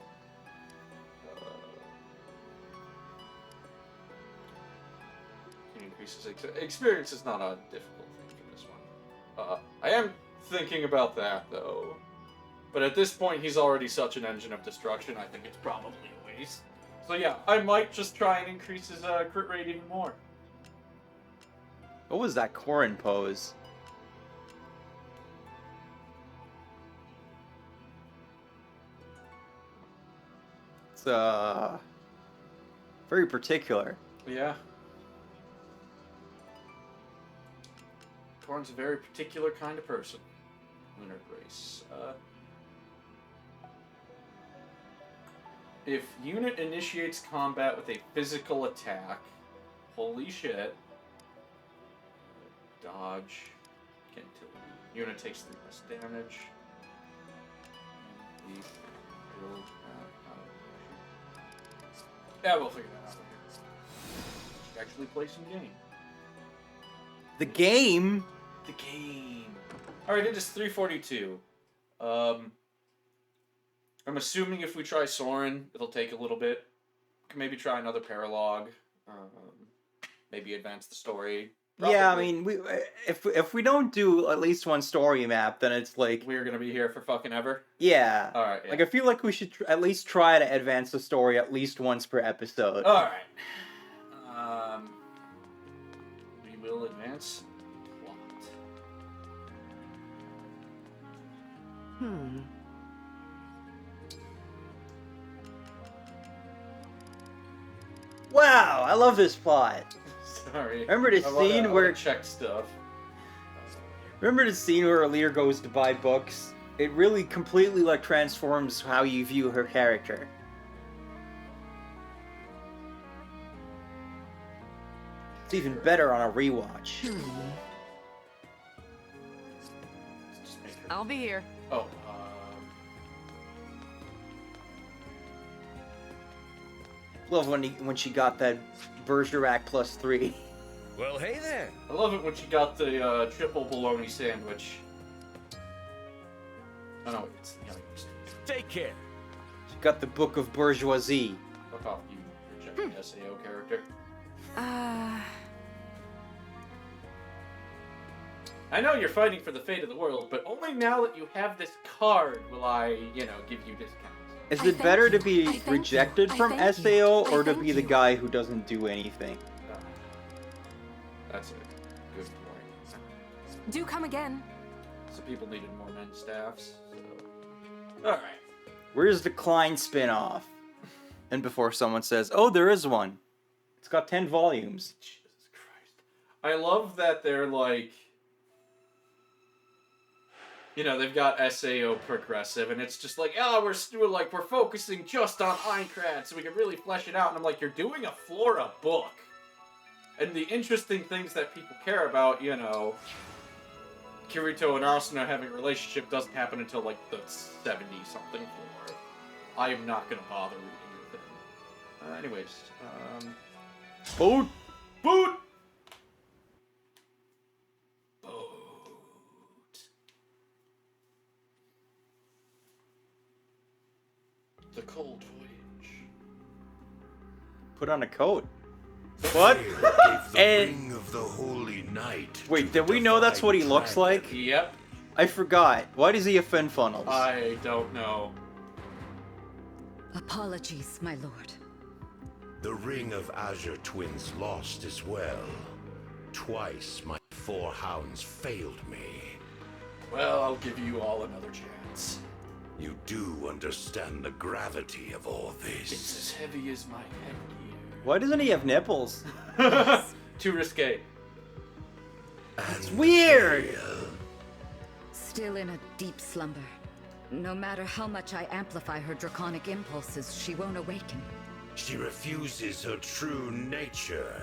can increase his experience is not a difficult thing for this one. I am thinking about that though. But at this point, he's already such an engine of destruction. I think it's probably a waste. So yeah, I might just try and increase his crit rate even more. What was that Corrin pose? It's very particular. Yeah. Corrin's a very particular kind of person. Lunar Grace. If unit initiates combat with a physical attack, holy shit. Dodge. Get until unit takes 3 less damage. Yeah, we'll figure that out later. Actually play some game. The game? The game. Alright, it is 342. I'm assuming if we try Soren, it'll take a little bit. Can maybe try another Paralogue. Maybe advance the story. Probably. Yeah, I mean, if we don't do at least one story map, then it's like... We're gonna be here for fucking ever? Yeah. Alright, yeah. Like, I feel like we should at least try to advance the story at least once per episode. Alright. We will advance plot. Wow, I love this plot. Sorry. Remember the scene where... check stuff. Remember the scene where Aleer goes to buy books? It really completely, like, transforms how you view her character. It's even better on a rewatch. I'll be here. Oh, Love when she got that Bergerac +3. Well, hey there. I love it when she got the triple bologna sandwich. Oh no, it's the other one. Take care. She got the Book of Bourgeoisie. Fuck off, you rejected SAO character. I know you're fighting for the fate of the world, but only now that you have this card will I, give you discounts. Is it better to be rejected from SAO or to be the guy who doesn't do anything? That's a good point. Do come again. Some people needed more men staffs. So. Alright. Where's the Klein spin-off? And before someone says, oh, there is one. It's got 10 volumes. Jesus Christ. I love that they're like... they've got SAO progressive, and it's just like, we're focusing just on Aincrad, so we can really flesh it out. And I'm like, you're doing a Flora book. And the interesting things that people care about, Kirito and Asuna having a relationship doesn't happen until, like, the 70-something floor. I am not gonna bother reading with it. Food! Food! The Cold Voyage. Put on a coat. What? Ring of the Holy Night. Wait, did we know that's what he looks like? Yep. I forgot. Why does he have fin funnels? I don't know. Apologies, my lord. The Ring of Azure Twins lost as well. Twice my 4 hounds failed me. Well, I'll give you all another chance. You do understand the gravity of all this. It's as heavy as my headgear. Why doesn't he have nipples? Too risque. It's weird! Still in a deep slumber. No matter how much I amplify her draconic impulses, she won't awaken. She refuses her true nature.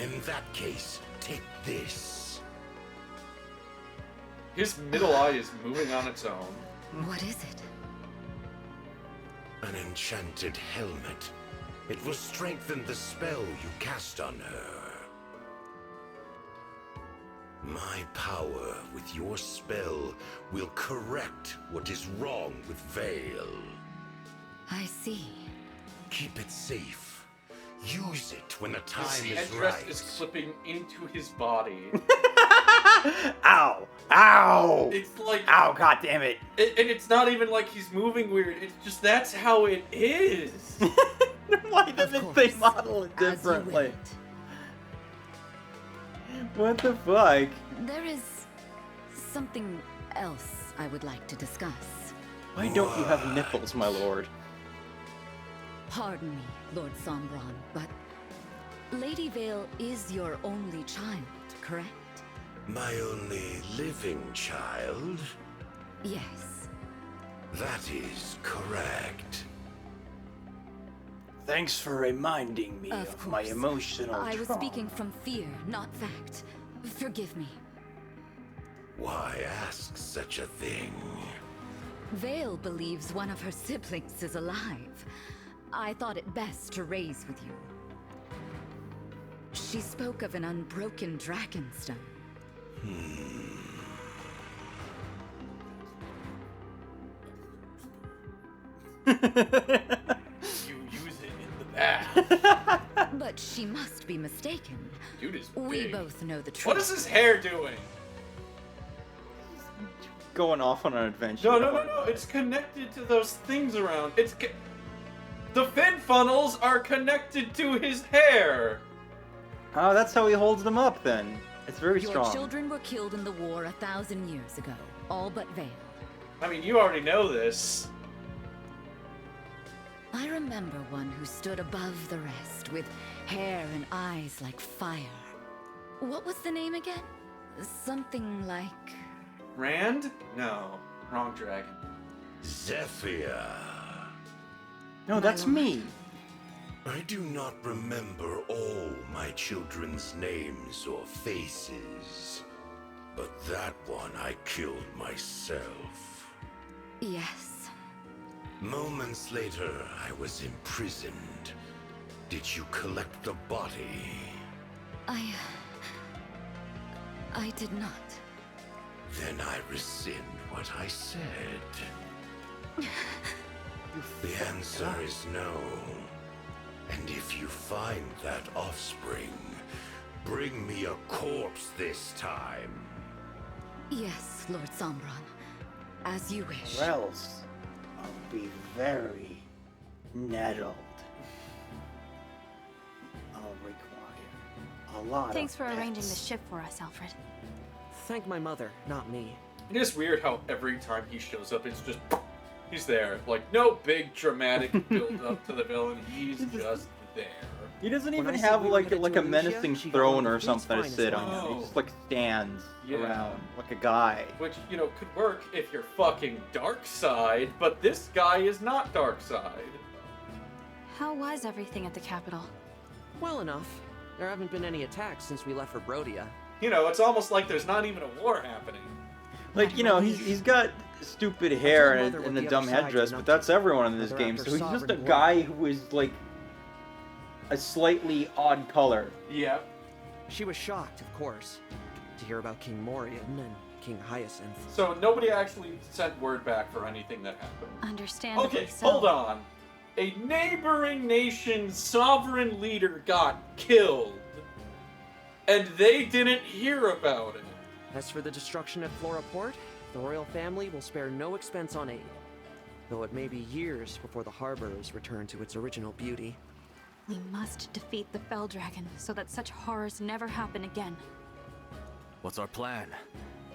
In that case, take this. His middle eye is moving on its own. What is it? An enchanted helmet. It will strengthen the spell you cast on her. My power with your spell will correct what is wrong with Veil. I see. Keep it safe. Use it when the time His is headdress right. is slipping into his body. Ow! Ow! It's like... Ow, god damn it. And it's not even like he's moving weird. It's just that's how it is. Why didn't they model it differently? What the fuck? There is something else I would like to discuss. Why don't you have nipples, my lord? Pardon me, Lord Sombron, but Lady Vale is your only child, correct? My only living child? Yes. That is correct. Thanks for reminding me of my emotional I was trauma. speaking from fear, not fact. Forgive me. Why ask such a thing? Vale believes one of her siblings is alive. I thought it best to raise with you. She spoke of an unbroken dragonstone. You use it in the bath. But she must be mistaken. Dude is We big. both know the truth. What is his hair doing? Going off on an adventure. No. It's connected to those things around. The fin funnels are connected to his hair. Oh, that's how he holds them up then. It's very Your strong. children were killed in the war 1,000 years ago, all but Vale. I mean, you already know this. I remember one who stood above the rest, with hair and eyes like fire. What was the name again? Something like... Rand? No. Wrong dragon. Zephyr. No, that's me. I do not remember all my children's names or faces, but that one I killed myself. Yes. Moments later, I was imprisoned. Did you collect the body? I did not. Then I rescind what I said. The answer is no. And if you find that offspring, bring me a corpse this time. Yes, Lord Sombron. As you wish. Or else, I'll be very nettled. I'll require a lot Thanks of for arranging pets. this ship for us, Alfred. Thank my mother, not me. It is weird how every time he shows up, it's just... He's there. Like, no big dramatic build up to the villain. He's just there. He doesn't When even I said have we were like headed a to Alicia, menacing she got throne one of or the fleet's something to finest sit on. ones. He just like stands Yeah. around like a guy. Which, you know, could work if you're fucking dark side, but this guy is not dark side. How was everything at the capital? Well enough. There haven't been any attacks since we left for Brodia. You know, it's almost like there's not even a war happening. Like, you know, he's got stupid hair told and, Mother and what a the dumb other side's headdress, been but up that's to. everyone in this Whether game. after So he's just a Sovereign guy who is like a slightly odd color. Yeah. She was shocked, of course, to hear about King Morian and King Hyacinth. So nobody actually sent word back for anything that happened. Understandably Okay, so. hold on. A neighboring nation's sovereign leader got killed, and they didn't hear about it. As for the destruction at Flora Port, the royal family will spare no expense on aid. Though it may be years before the harbor is returned to its original beauty. We must defeat the Fell Dragon so that such horrors never happen again. What's our plan?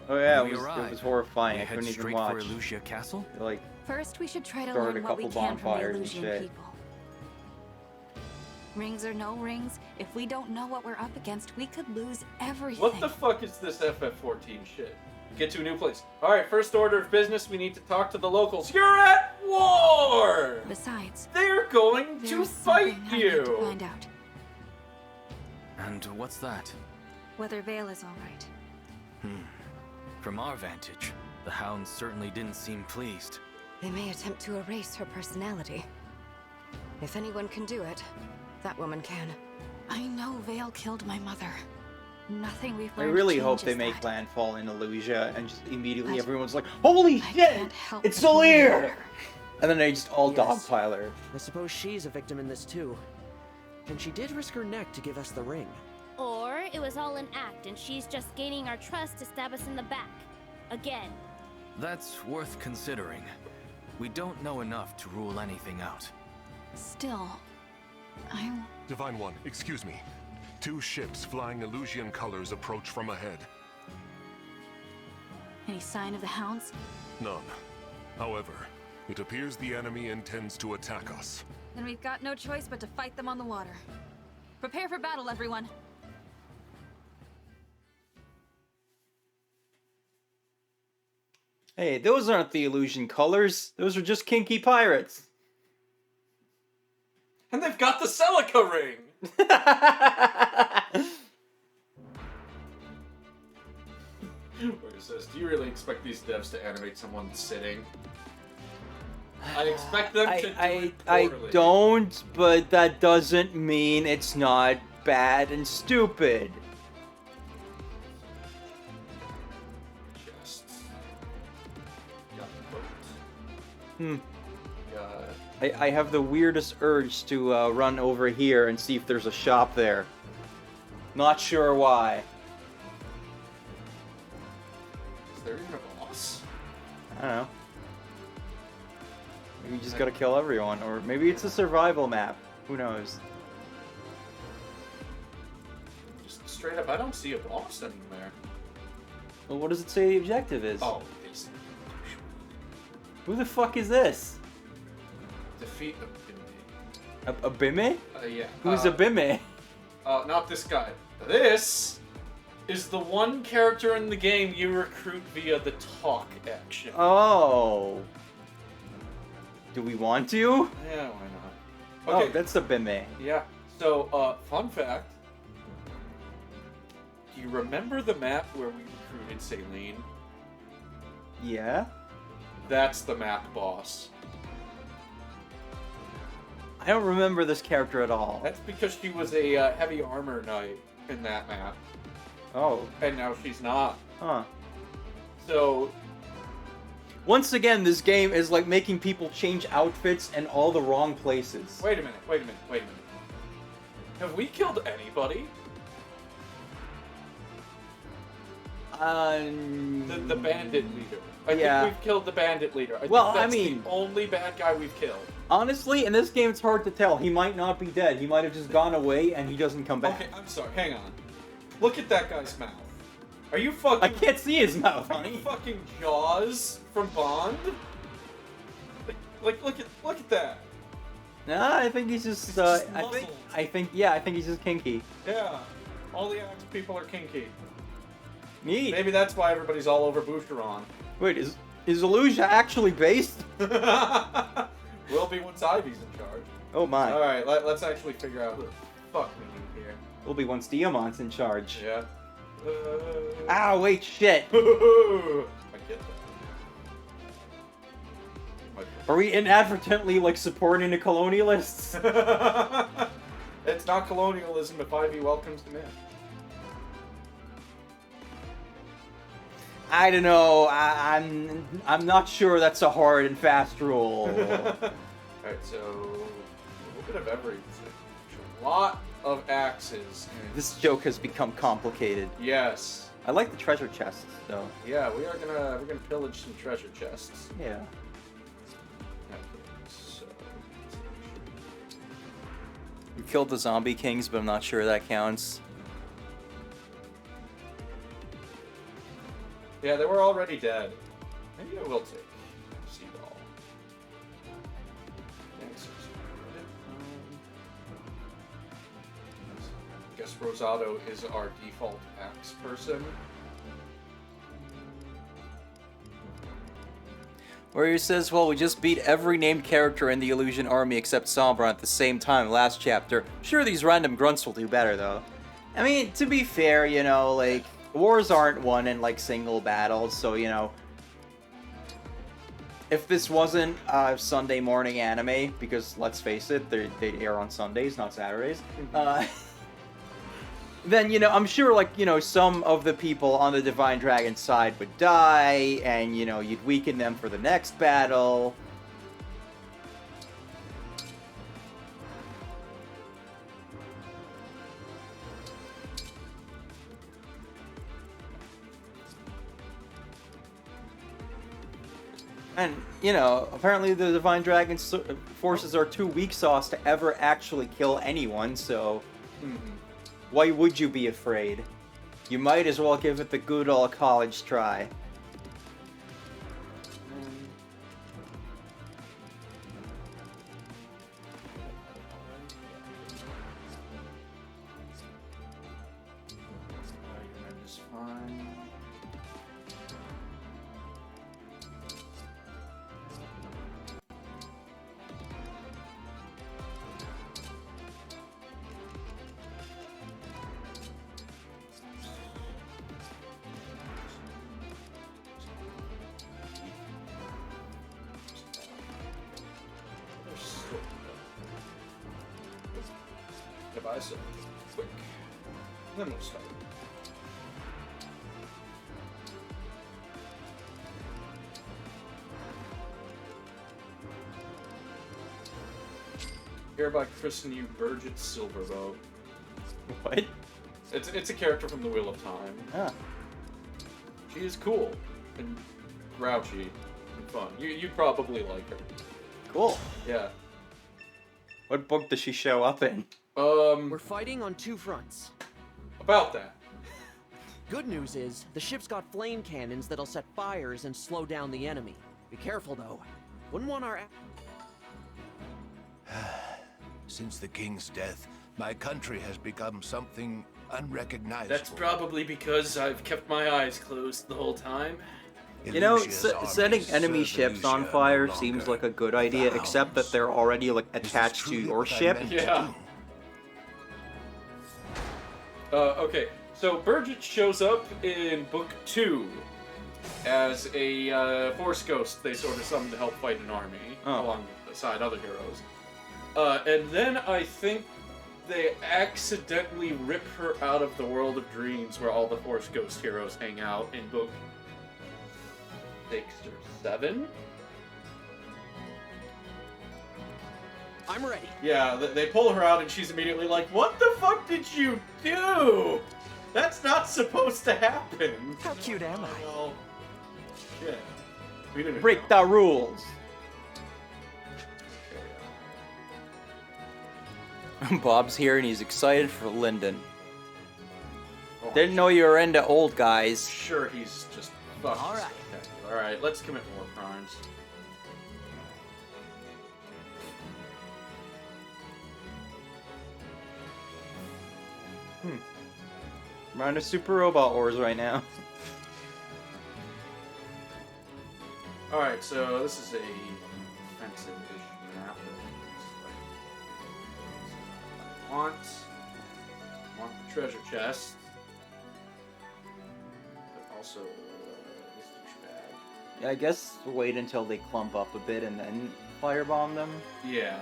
Oh yeah, When it we was arrive, horrifying. we I head couldn't even straight watch. for Elusia Castle? Like, First, we should try to started learn a what we couple can from the bonfires and illusion shit. people. Rings or no rings, if we don't know what we're up against, we could lose everything. What the fuck is this FF14 shit? Get to a new place. Alright, first order of business, we need to talk to the locals. You're at war! Besides, they're going to there's fight something I need to you! find out. And what's that? Whether Vale is alright. From our vantage, the hounds certainly didn't seem pleased. They may attempt to erase her personality. If anyone can do it, that woman can. I know Vale killed my mother. Nothing we've I learned really hope they changes make that. landfall in Illusia and just immediately But everyone's like, holy shit! can't help It's but Solir! wonder. And then they just all Yes. dogpile her. I suppose she's a victim in this too. And she did risk her neck to give us the ring. Or it was all an act and she's just gaining our trust to stab us in the back. Again. That's worth considering. We don't know enough to rule anything out. Still, I'm... Divine One, excuse me. 2 ships flying Illusian colors approach from ahead. Any sign of the hounds? None. However, it appears the enemy intends to attack us. Then we've got no choice but to fight them on the water. Prepare for battle, everyone. Hey, those aren't the illusion colors. Those are just kinky pirates. And they've got the Celica ring! Where it says, do you really expect these devs to animate someone sitting? I expect them to do it I poorly. don't, but that doesn't mean it's not bad and stupid. Chests. Got boat. Hmm. Got... I have the weirdest urge to run over here and see if there's a shop there. Not sure why. Is there even a boss? I don't know. Maybe you just gotta kill everyone, or maybe it's a survival map. Who knows? Just straight up, I don't see a boss anywhere. Well, what does it say the objective is? Oh, these. Who the fuck is this? Defeat a Abime? yeah. Who's Abime? Not this guy. This is the one character in the game you recruit via the talk action. Oh. Do we want to? Yeah, why not? Okay. Oh, that's Abime. Yeah. So, fun fact. Do you remember the map where we recruited Saline? Yeah? That's the map boss. I don't remember this character at all. That's because she was a heavy armor knight in that map. Oh. And now she's not. Huh. So... Once again, this game is like making people change outfits in all the wrong places. Wait a minute. Have we killed anybody? The bandit leader. I think we've killed the bandit leader. I think that's the only bad guy we've killed. Honestly, in this game, it's hard to tell. He might not be dead. He might have just gone away and he doesn't come back. Okay, I'm sorry. Hang on. Look at that guy's mouth. Are you fucking... I can't see his mouth, Are honey. you fucking Jaws from Bond? Like look at that. Nah, I think he's just. I think he's just kinky. Yeah. All the axe people are kinky. Neat. Maybe that's why everybody's all over Boucheron. Wait, is Illusia actually based? Will be once Ivy's in charge. Oh my. All right, let's actually figure out who the fuck we need here. Will be once Diamant's in charge. Yeah. Ah, wait, shit. I get that. Are we inadvertently like supporting the colonialists? It's not colonialism if Ivy welcomes them in. I don't know. I'm not sure that's a hard and fast rule. Alright, so a little bit of everything. A lot of axes. This joke has become complicated. Yes. I like the treasure chests, though. Yeah, we're gonna pillage some treasure chests. Yeah. Okay, so We killed the zombie kings, but I'm not sure that counts. yeah, they were already dead. Maybe I will take Seed All. Guess Rosado is our default axe person. Where he says, well, we just beat every named character in the Illusion Army except Sombra at the same time last chapter. Sure, these random grunts will do better, though. I mean, to be fair, you know, like, wars aren't won in, like, single battles, so, you know, if this wasn't a Sunday morning anime, because, let's face it, they air on Sundays, not Saturdays, then, you know, I'm sure, like, you know, some of the people on the Divine Dragon side would die, and, you know, you'd weaken them for the next battle. And, you know, apparently the Divine Dragon's forces are too weak sauce to ever actually kill anyone, so... Why would you be afraid? You might as well give it the good old college try. Device it quick. Then we'll start. Hereby christen you Burgett Silverbow. What? It's a character from the Wheel of Time. Ah. She is cool and grouchy and fun. You'd probably like her. Cool. Yeah. What book does she show up in? We're fighting on two fronts. About that. Good news is, the ship's got flame cannons that'll set fires and slow down the enemy. Be careful, though. Wouldn't want our... Since the king's death, my country has become something unrecognizable. That's probably because I've kept my eyes closed the whole time. You know, setting enemy ships on fire seems like a good idea, except that they're already, like, attached to your ship. Yeah. Okay, so Burgett shows up in Book 2 as a Force Ghost they sort of summoned to help fight an army alongside other heroes. And then I think they accidentally rip her out of the World of Dreams where all the Force Ghost heroes hang out in Book 6 or 7? I'm ready. Yeah, they pull her out and she's immediately like, what the fuck did you do? That's not supposed to happen. How cute am I? Well, shit. We didn't Break the rules. Bob's here and he's excited for Lyndon. Oh, Didn't know you were into old guys. Sure, he's just fucking All right. spectacular. Alright, let's commit more crimes. I'm on a Super Robot Wars right now. Alright, so this is a defensive-ish map. Want the treasure chest. But also this douchebag. Yeah, I guess wait until they clump up a bit and then firebomb them. Yeah.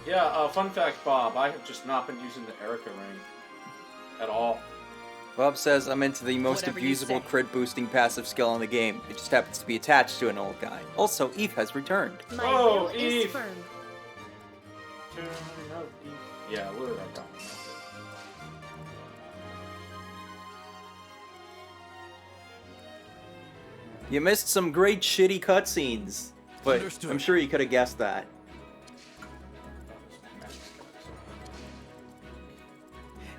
Yeah, fun fact, Bob, I have just not been using the Erica ring at all. Bob says I'm into the most Whatever you abusable say. crit boosting passive skill in the game. It just happens to be attached to an old guy. Also, Eve has returned. My Oh, will is Eve. firm. Yeah, what did I got? You missed some great shitty cutscenes, but Understood. I'm sure you could have guessed that.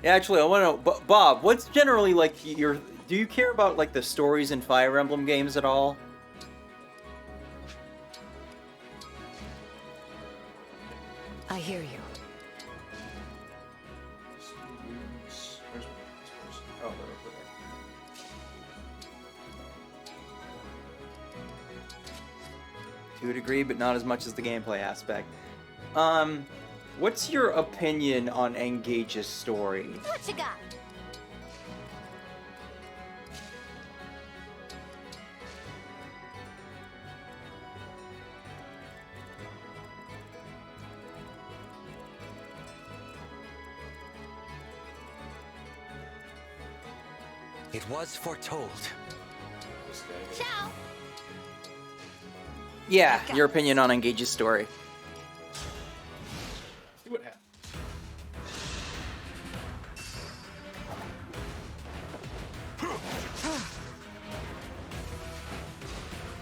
Yeah, actually, I want to know, Bob, what's generally like your... Do you care about like the stories in Fire Emblem games at all? I hear you. Oh, To a degree, but not as much as the gameplay aspect. What's your opinion on Engage's story? What you got? It was foretold. Ciao. Yeah, your opinion on Engage's story. See what happens.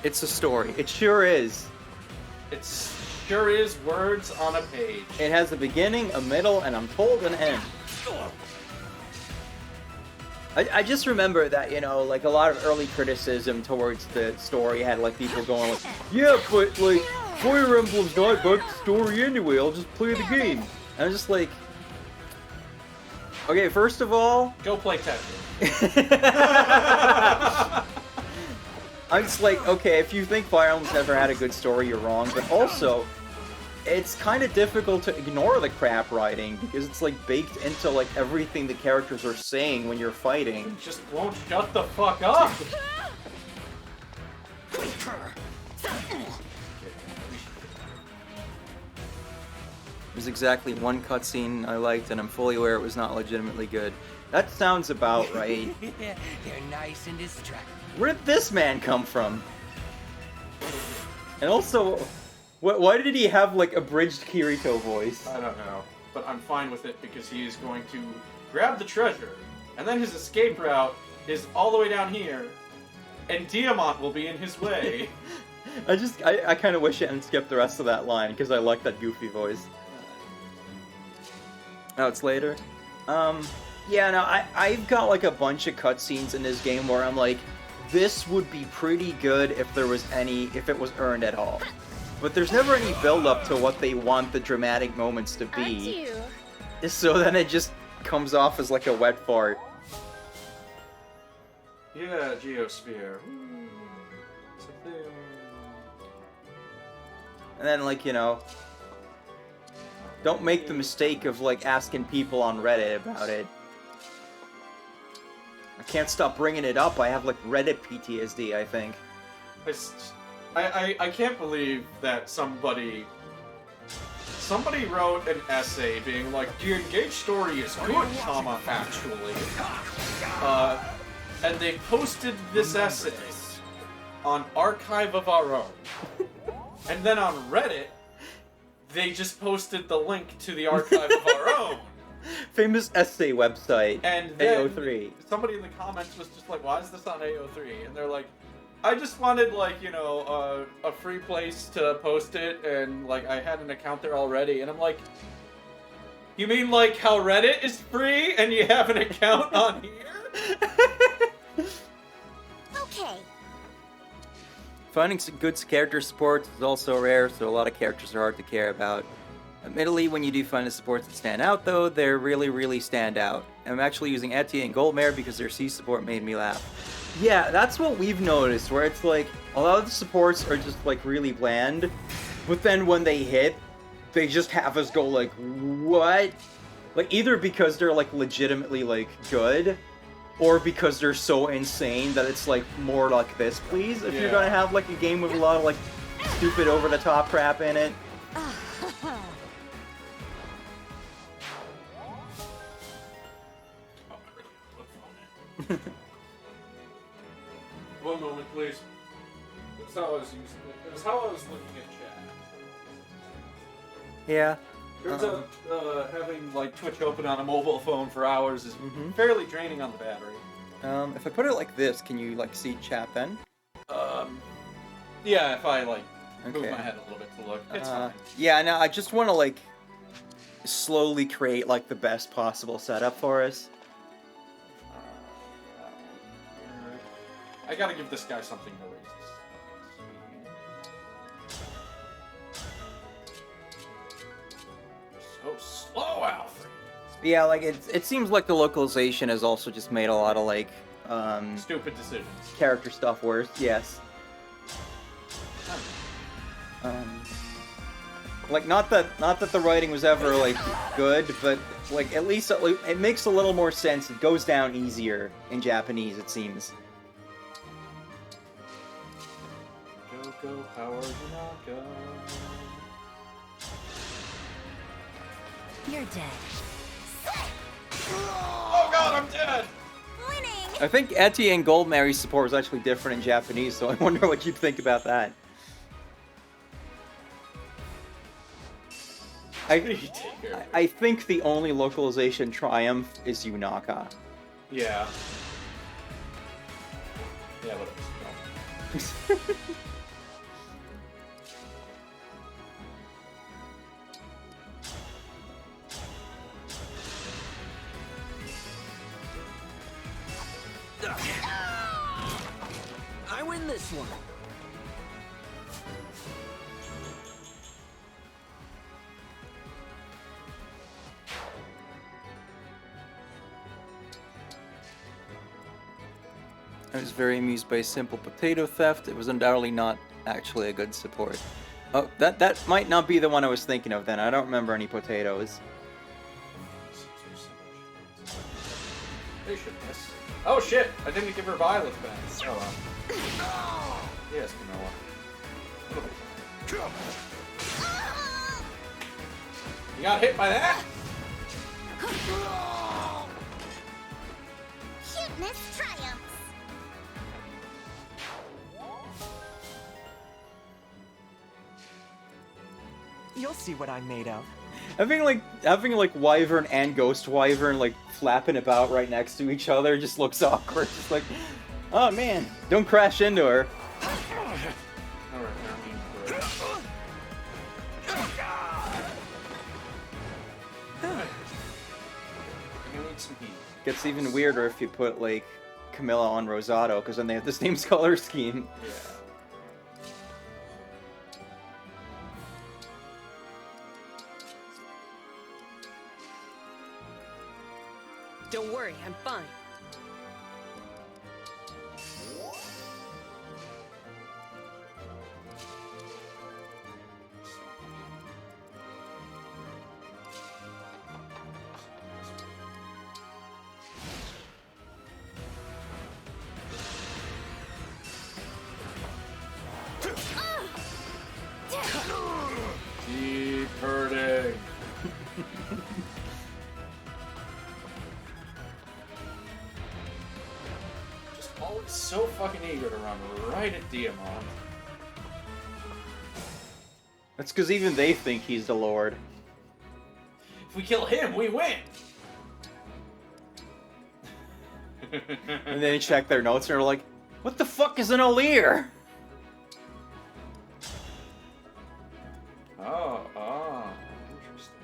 It's a story. It sure is. It sure is words on a page. It has a beginning, a middle, and I'm told an end. I just remember that, you know, like a lot of early criticism towards the story had like people going like, yeah, but like Fire Emblem's not about the story anyway, I'll just play the game. And I'm just like, okay, first of all, go play Tetris. I'm just like, okay, if you think Fire Emblem's never had a good story, you're wrong, but also, it's kind of difficult to ignore the crap writing because it's like baked into like everything the characters are saying when you're fighting. It just won't shut the fuck up. There's exactly one cutscene I liked, and I'm fully aware it was not legitimately good. That sounds about right. They're nice and distracting. Where did this man come from? And also, why did he have like a bridged Kirito voice? I don't know, but I'm fine with it because he is going to grab the treasure, and then his escape route is all the way down here, and Diamant will be in his way. I kind of wish it hadn't skipped the rest of that line because I like that goofy voice. Oh, it's later? Yeah, no, I've got like a bunch of cutscenes in this game where I'm like, this would be pretty good if there was if it was earned at all. But there's never any build-up to what they want the dramatic moments to be. So then it just comes off as like a wet fart. Yeah, Geosphere. It's a thing. And then, like, you know, don't make the mistake of, like, asking people on Reddit about it. I can't stop bringing it up. I have, like, Reddit PTSD, I think. I can't believe that somebody wrote an essay being like, the Engage story is good, actually. And they posted this essay on Archive of Our Own. And then on Reddit, they just posted the link to the Archive of Our Own. Famous essay website, and then AO3. Somebody in the comments was just like, why is this on AO3? And they're like, I just wanted, like, you know, a free place to post it, and, like, I had an account there already. And I'm like, you mean, like, how Reddit is free and you have an account on here? Okay. Finding some good character supports is also rare, so a lot of characters are hard to care about. Admittedly, when you do find the supports that stand out, though, they really, really stand out. I'm actually using Etienne and Goldmare because their C support made me laugh. Yeah, that's what we've noticed, where it's like, a lot of the supports are just, like, really bland, but then when they hit, they just have us go, like, what? Like, either because they're, like, legitimately, like, good, or because they're so insane that it's, like, more like this, please, if you're gonna have, like, a game with a lot of, like, stupid over-the-top crap in it. One moment, please. That's how I was using it. It was how I was looking at chat. Yeah. Turns out having like Twitch open on a mobile phone for hours is fairly draining on the battery. If I put it like this, can you like see chat then? Yeah, if I like move Okay. my head a little bit to look, it's fine. Yeah, no, I just want to like slowly create like the best possible setup for us. I gotta give this guy something to resist. Go slow, Alfred. Yeah, like it seems like the localization has also just made a lot of like stupid decisions. Character stuff worse. Yes. Like not that the writing was ever like good, but like at least it makes a little more sense. It goes down easier in Japanese, it seems. Go, Howard, not go. You're dead. Oh god, I'm dead! I think Eti and Goldmary's support is actually different in Japanese, so I wonder what you'd think about that. I think the only localization triumph is Yunaka. Yeah. Yeah, but no. I win this one. I was very amused by simple potato theft. It was undoubtedly not actually a good support. Oh, that might not be the one I was thinking of then. I don't remember any potatoes. They should miss. Oh shit! I didn't give her Byleth back. Oh well. Yes, Camilla. You got hit by that? Cuteness triumphs. You'll see what I'm made of. Having like Wyvern and Ghost Wyvern like flapping about right next to each other just looks awkward. Just like, oh man, don't crash into her. Gets even weirder if you put like Camilla on Rosado, because then they have the same color scheme. Yeah. Don't worry, I'm fine. Keep hurting. Just always so fucking eager to run right at Diamond. That's because even they think he's the Lord. If we kill him, we win. And then they check their notes and they're like, what the fuck is an Olir? Oh, interesting.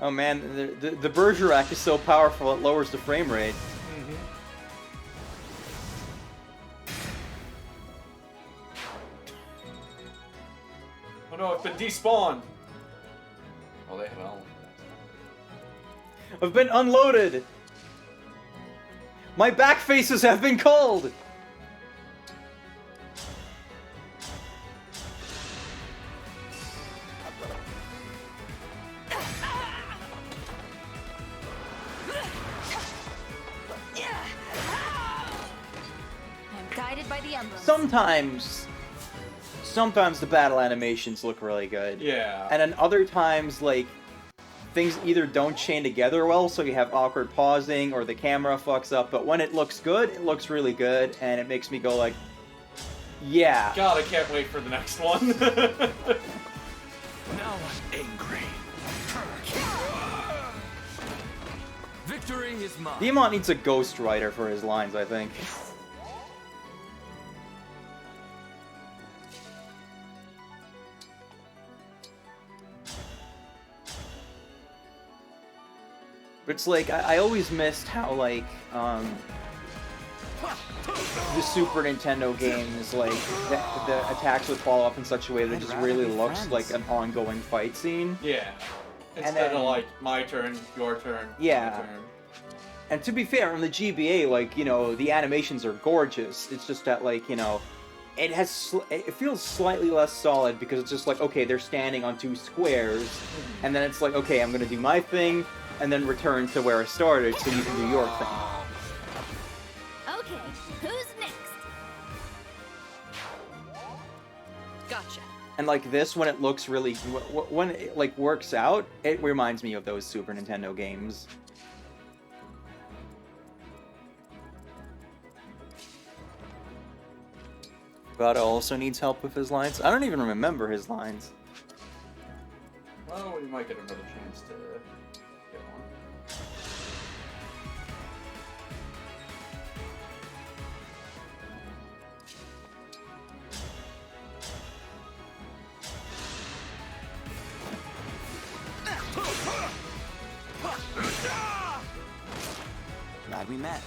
Oh man, the Bergerac is so powerful it lowers the frame rate. Oh no, I've been despawned. Oh, they have Ellen. I've been unloaded. My back faces have been culled. I'm guided by the Emblem. Sometimes the battle animations look really good. Yeah. And then other times, like, things either don't chain together well, so you have awkward pausing, or the camera fucks up, but when it looks good, it looks really good, and it makes me go like, yeah. God, I can't wait for the next one. Now I'm angry. Victory is mine. Diamond needs a ghostwriter for his lines, I think. But it's like, I always missed how, like, the Super Nintendo games, like the attacks would fall off in such a way that it just really looks like an ongoing fight scene. Yeah. Instead of like my turn, your turn, Yeah. my turn. And to be fair, on the GBA, like, you know, the animations are gorgeous. It's just that, like, you know, it feels slightly less solid because it's just like, okay, they're standing on two squares, and then it's like, okay, I'm gonna do my thing, and then return to where I started so you can do your thing. Okay, who's next? Gotcha. And like this, when it looks really, when it like works out, it reminds me of those Super Nintendo games. Vada also needs help with his lines. I don't even remember his lines. Well, we might get another chance to get one. Glad we met.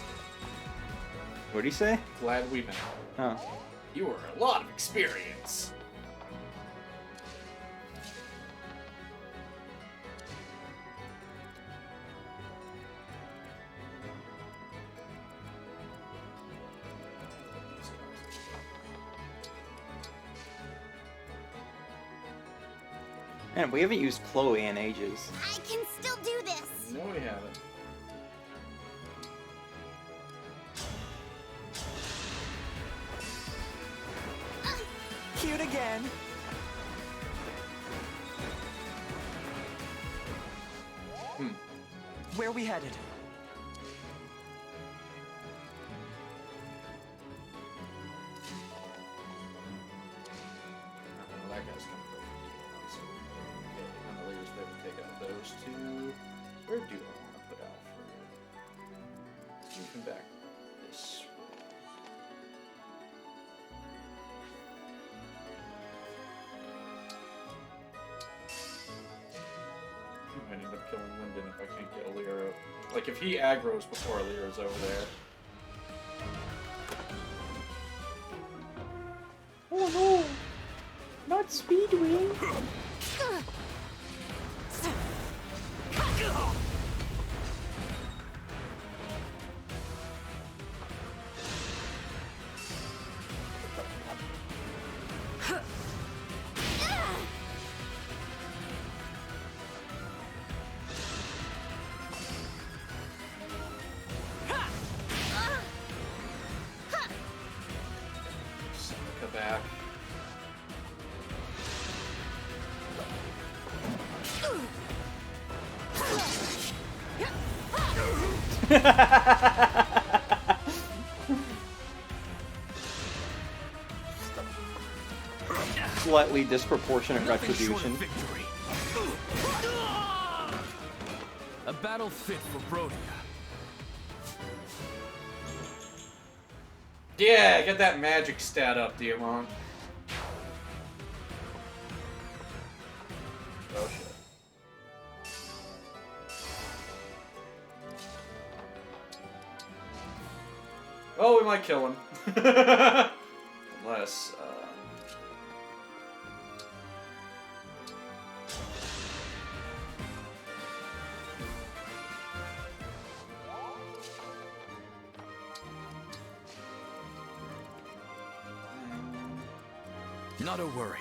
What'd he say? Glad we met. Oh. You were a lot of experience. Man, we haven't used Chloe in ages. I can still do this. No, we haven't. Cute again. Where are we headed? Well, that guy's coming over. So, okay, I'm gonna leave this take out those two. Where do I want to put Alfred? Let's move him back this way. I might end up killing Lyndon if I can't get Lyra. Like, if he aggroes before Lyra's over there. Oh no! Not Speedwing! Come back. Slightly disproportionate retribution. A battle fit for Brodia. Yeah, get that magic stat up, Diamond. Oh shit. Oh, we might kill him. Unless, Not a worry.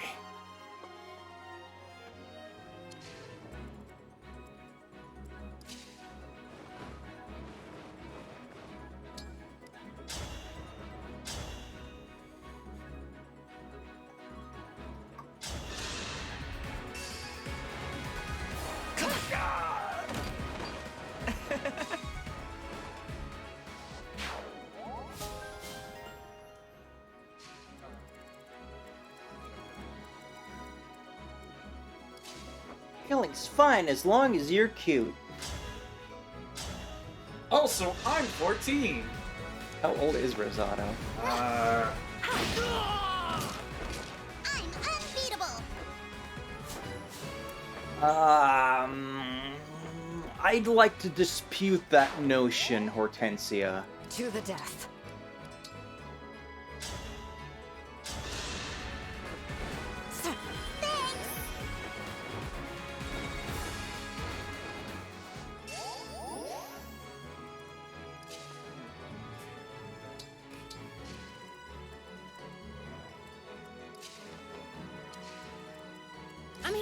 Killing's fine as long as you're cute. also, I'm 14. How old is Rosado? I'm unbeatable. I'd like to dispute that notion, Hortensia. To the death.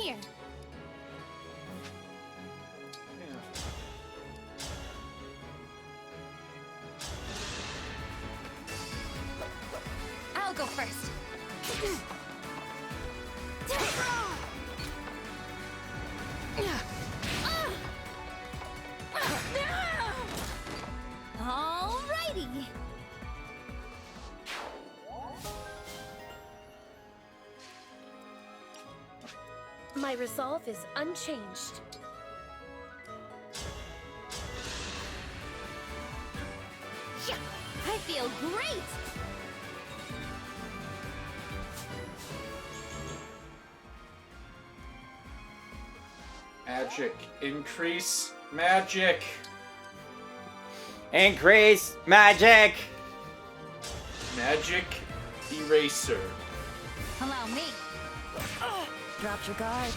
here. I'll go first. Alrighty. My resolve is unchanged. Yeah, I feel great. Magic. Increase magic. Increase magic. Magic eraser. Allow me. Dropped your guard.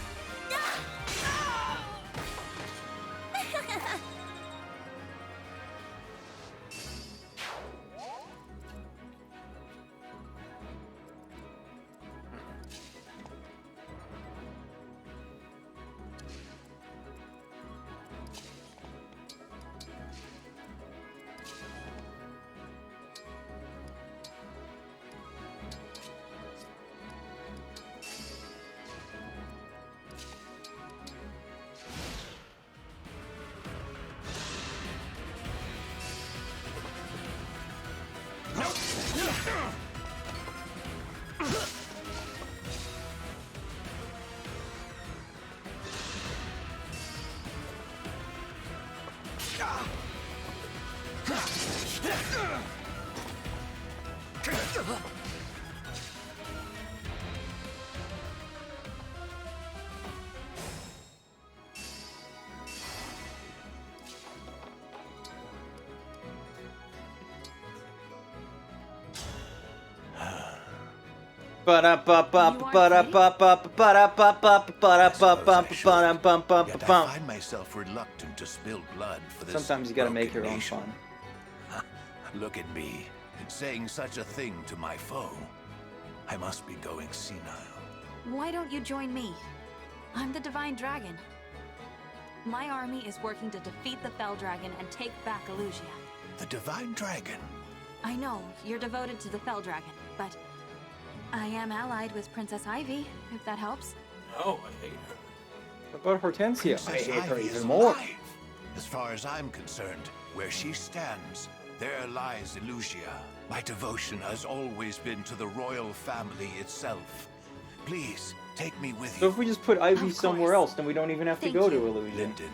Yet I find myself reluctant to spill blood for this. Sometimes you gotta make your own nation. fun. Look at me, saying such a thing to my foe. I must be going senile. Why don't you join me? I'm the Divine Dragon. My army is working to defeat the Fell Dragon and take back Elusia. The Divine Dragon? I know, you're devoted to the Fell Dragon, but I am allied with Princess Ivy, if that helps. No, I hate her. What about Hortensia? I Princess hate her Ivy is even more. alive. As far as I'm concerned, where she stands, there lies Elusia. My devotion has always been to the royal family itself. Please, take me with So you. if we just put Ivy somewhere else, then we don't even have to go to Illusion. Linden.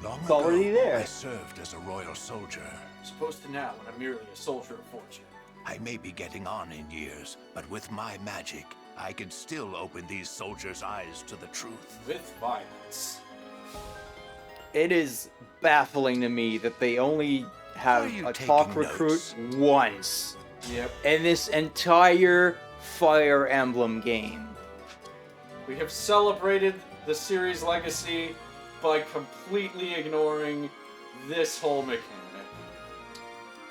Long It's already ago, there. I served as a royal soldier. As opposed to now, when I'm merely a soldier of fortune. I may be getting on in years, but with my magic, I can still open these soldiers' eyes to the truth. With violence. It is baffling to me that they only have Are you a talk taking recruit once Yep. in this entire Fire Emblem game. We have celebrated the series' legacy by completely ignoring this whole mechanic.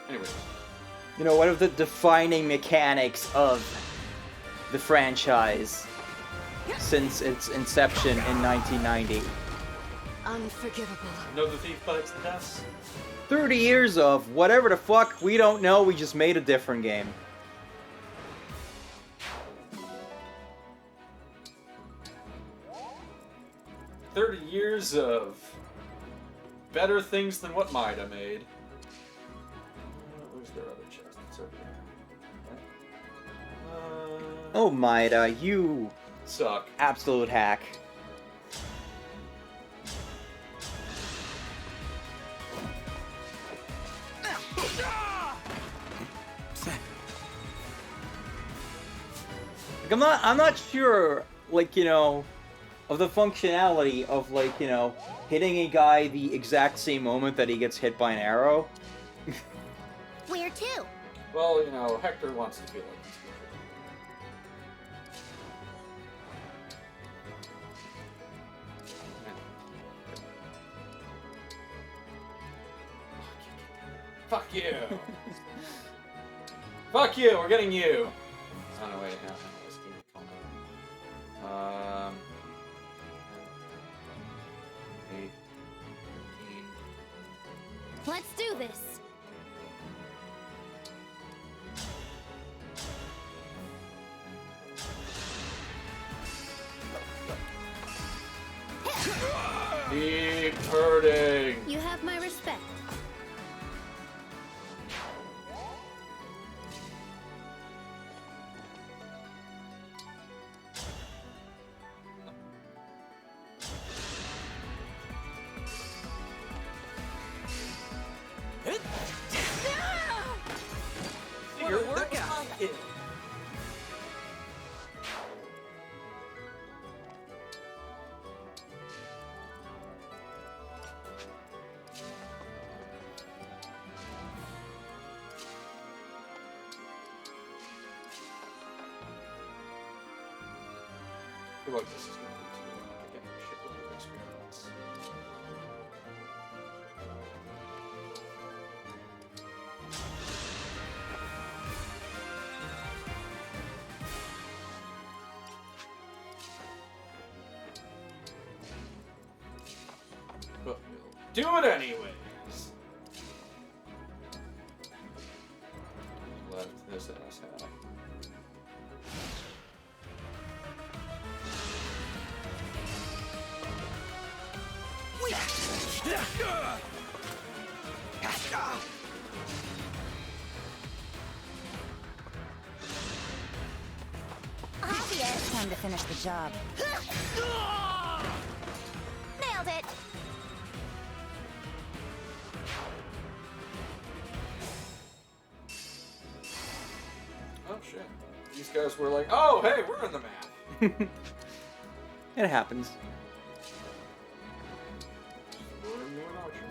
Anyway. You know, one of the defining mechanics of the franchise since its inception in 1990. Unforgivable. Know the thief bites the dust? 30 years of whatever the fuck, we don't know, we just made a different game. Years of better things than what Maida made. Where's their other chest? It's over there. Oh, Maida, you Suck. absolute hack. Like, I'm not sure, like, you know, of the functionality of, like, you know, hitting a guy the exact same moment that he gets hit by an arrow. Where to? Well, you know, Hector wants to feel like he's good. Fuck you! Fuck you! We're getting you! Oh no, wait, no, let's keep it calm. Let's do this. Keep hurting. You have my respect. Your workout. I feel like this is going to be too long. I get a shitload of experience. But we'll do it anyways. Left this ass hat. Obvious. Time to finish the job. Nailed it. Oh shit. These guys were like, oh hey, we're in the map. It happens. We're in the archer.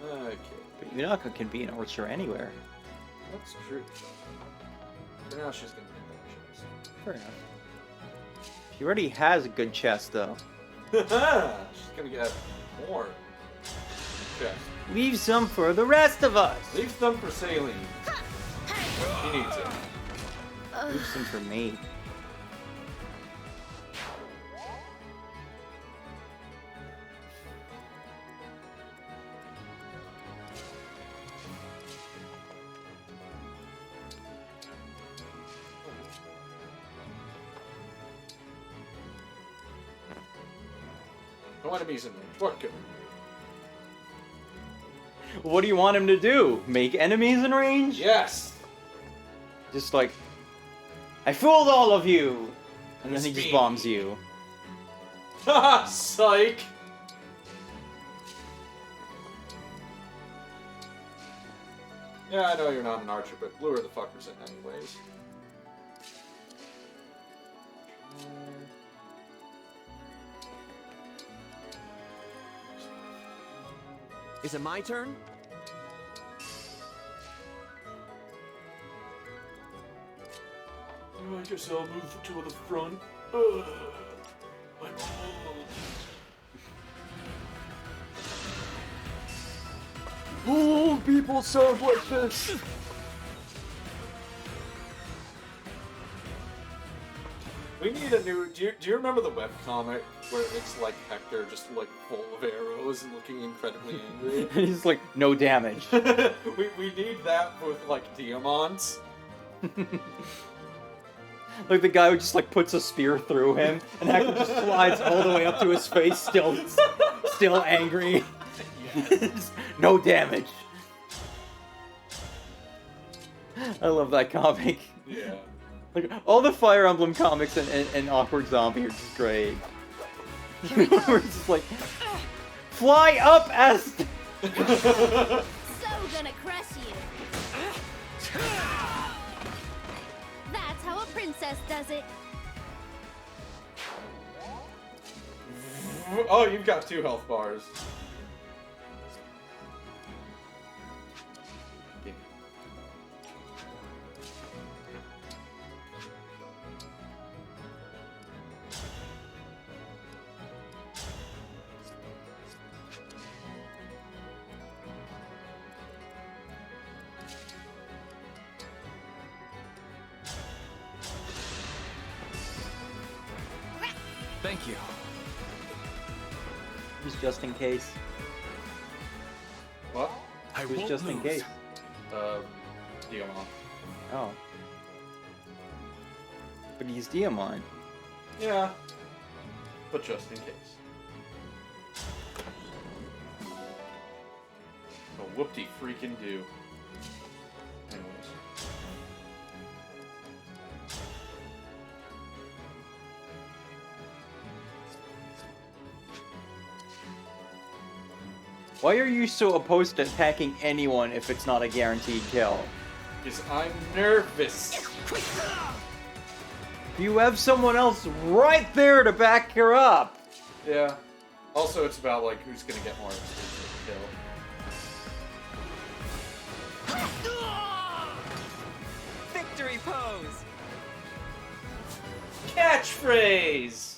Okay. But Yunaka can be an archer anywhere. That's true. For now, she's gonna be an archer. Fair enough. She already has a good chest, though. She's gonna get more chest. Leave some for the rest of us. Leave some for Saline. She needs it. Leave some for me. No enemies in range. What good? What do you want him to do? Make enemies in range? Yes. Just like, I fooled all of you! And then he It's just me. bombs you. Haha, psych! Yeah, I know you're not an archer, but lure the fuckers in anyways. Is it my turn? Oh, I guess I'll move to the front. I'm Oh, people sound like this! We need a new. Do you remember the webcomic where it's like Hector just like full of arrows and looking incredibly angry? And he's like, no damage. we need that with like diamonds. Like the guy who just like puts a spear through him, and Hector just slides all the way up to his face, still angry. No damage. I love that comic. Yeah. Like all the Fire Emblem comics and Awkward Zombie are just great. We're just like, fly up, Est. So gonna crush you. That's how a princess does it. Oh, you've got 2 health bars. Thank you. Just in case. What? Who's just in case? Diamond. Oh. But he's Diamond. Yeah. But just in case. Oh, whoop-de freaking do. Anyways. Why are you so opposed to attacking anyone if it's not a guaranteed kill? Because I'm nervous. You have someone else right there to back her up. Yeah. Also, it's about, like, who's gonna get more exclusive kill. Victory pose! Catchphrase!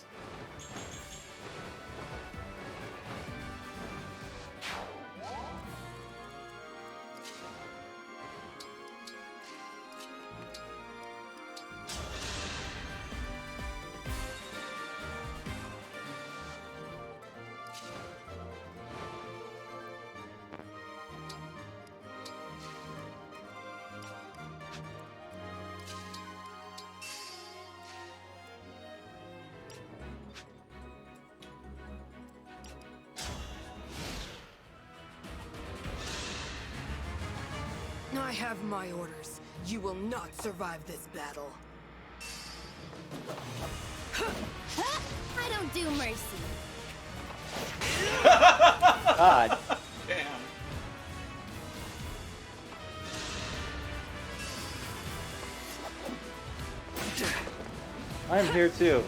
I have my orders. You will not survive this battle. I don't do mercy. God. Damn. I'm here too.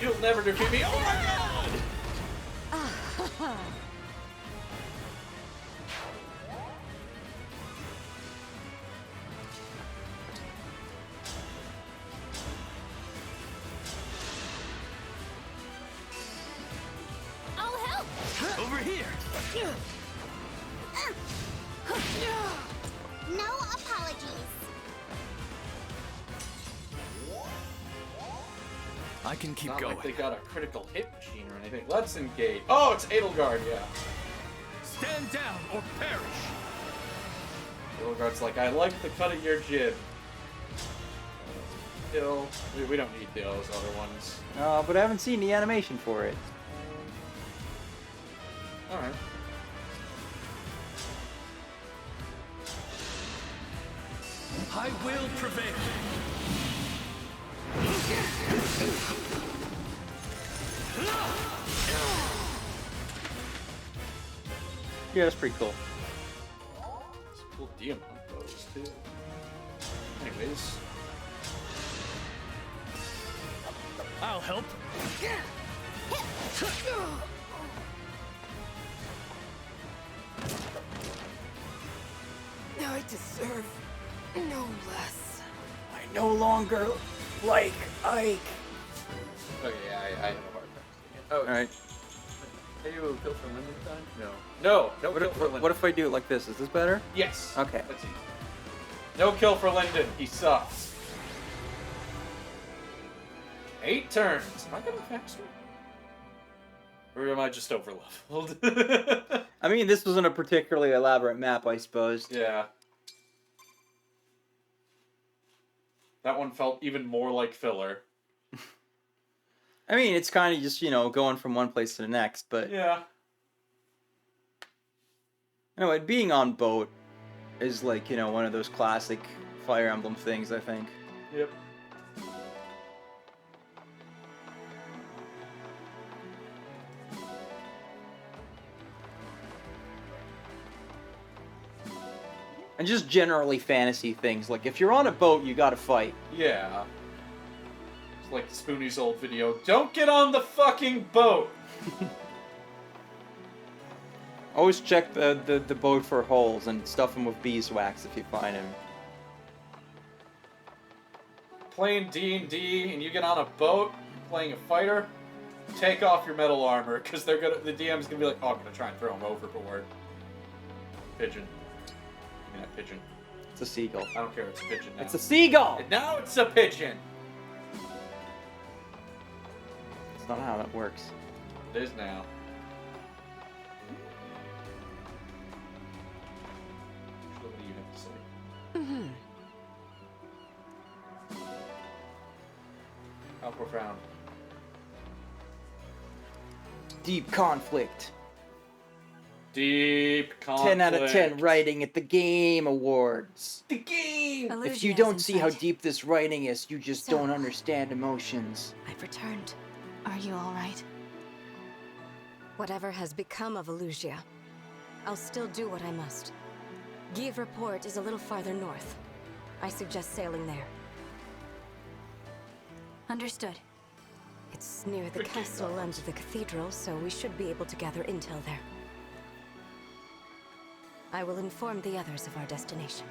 You'll never defeat me. Oh my god! I'll help. Over here. No apologies. I can keep Not going. like they got a critical hit machine or anything. Let's engage. Oh, it's Edelgard, yeah. Stand down or perish. Edelgard's like, I like the cut of your jib. Still, we don't need those other ones. But I haven't seen the animation for it. Alright. I will prevail. Yeah, that's pretty cool. Some cool diamond bows, too. Anyways. I'll help. I deserve no less. I no longer like Ike. Okay, yeah, I have a hard time seeing it. Oh, Alright. Can you kill for Linden time? No. No, no What kill if, for Linden. what if I do it like this? Is this better? Yes. Okay. Let's see. No kill for Linden. He sucks. 8 turns. Am I going faster? Or am I just overleveled? I mean, this wasn't a particularly elaborate map, I suppose. Yeah. That one felt even more like filler. I mean, it's kind of just, you know, going from one place to the next, but... Yeah. Anyway, being on boat is like, you know, one of those classic Fire Emblem things, I think. Yep. And just generally fantasy things. Like, if you're on a boat, you gotta fight. Yeah. It's like Spoonie's old video. Don't get on the fucking boat! Always check the boat for holes and stuff them with beeswax if you find them. Playing D&D and you get on a boat, playing a fighter, take off your metal armor, because the DM's gonna be like, oh, I'm gonna try and throw him overboard. Pigeon. Give me that pigeon. It's a seagull. I don't care, it's a pigeon now. It's a seagull! And now it's a pigeon! That's not how that works. It is now. What do you have to say? Mm-hmm. How profound. Deep conflict. Deep conflict. 10 out of 10 writing at the Game Awards. The game! If you don't see how deep this writing is, you just don't understand emotions. I've returned. Are you all right? Whatever has become of Elusia, I'll still do what I must. Give Port is a little farther north. I suggest sailing there. Understood. It's near the castle and the cathedral, so we should be able to gather intel there. I will inform the others of our destination.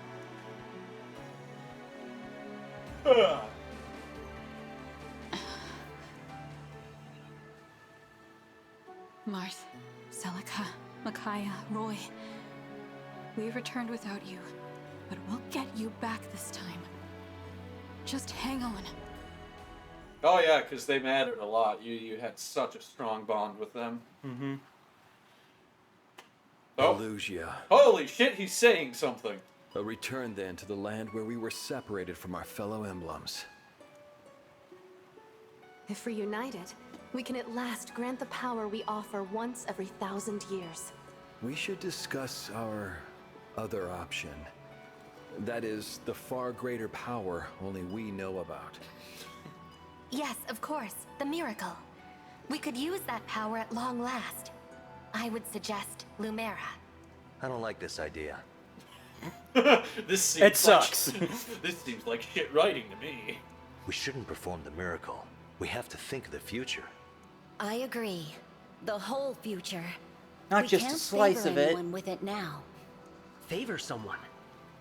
Marth, Celica, Micaiah, Roy. We returned without you, but we'll get you back this time. Just hang on. Oh yeah, because they mattered a lot. You had such a strong bond with them. Mm-hmm. Oh. Elusia. Holy shit, he's saying something. A return then to the land where we were separated from our fellow emblems. If reunited, we can at last grant the power we offer once every 1,000 years. We should discuss our other option. That is, the far greater power only we know about. Yes, of course. The miracle. We could use that power at long last. I would suggest Lumera. I don't like this idea. This seems It sucks. This seems like shit writing to me. We shouldn't perform the miracle. We have to think of the future. I agree. The whole future. Not We just a can't slice favor of it. anyone with it now. Favor someone.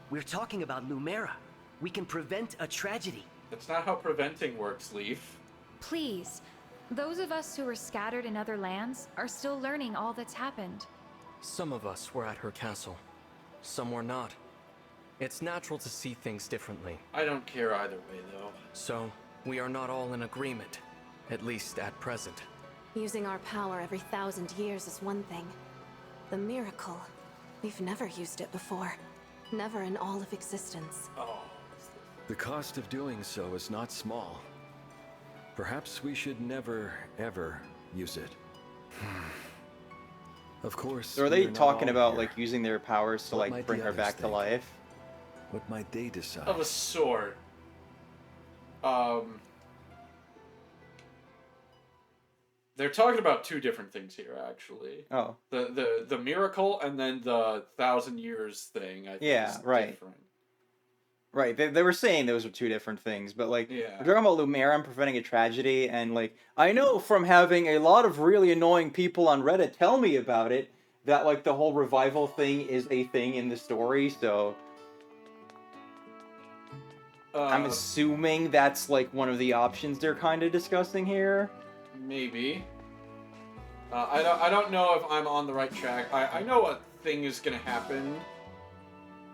We're talking about Lumera. We can prevent a tragedy. That's not how preventing works, Leaf. Please. Those of us who were scattered in other lands are still learning all that's happened. Some of us were at her castle. Some were not. It's natural to see things differently. I don't care either way, though. So, we are not all in agreement. At least at present. Using our power every 1,000 years is one thing. The miracle. We've never used it before. Never in all of existence. Oh. The cost of doing so is not small. Perhaps we should never, ever use it. Of course. So are they we're not talking all about here. like using their powers to What like might bring the her others back to think? life? What might they decide? Of a sword. They're talking about two different things here, actually. Oh. The miracle and then the 1,000 years thing. I think Yeah, is right. different. Right, they were saying those were two different things, but like, Yeah. we're talking about Lumera and preventing a tragedy, and like, I know from having a lot of really annoying people on Reddit tell me about it, that like the whole revival thing is a thing in the story, so I'm assuming that's like one of the options they're kind of discussing here. Maybe. I don't know if I'm on the right track. I know a thing is gonna happen.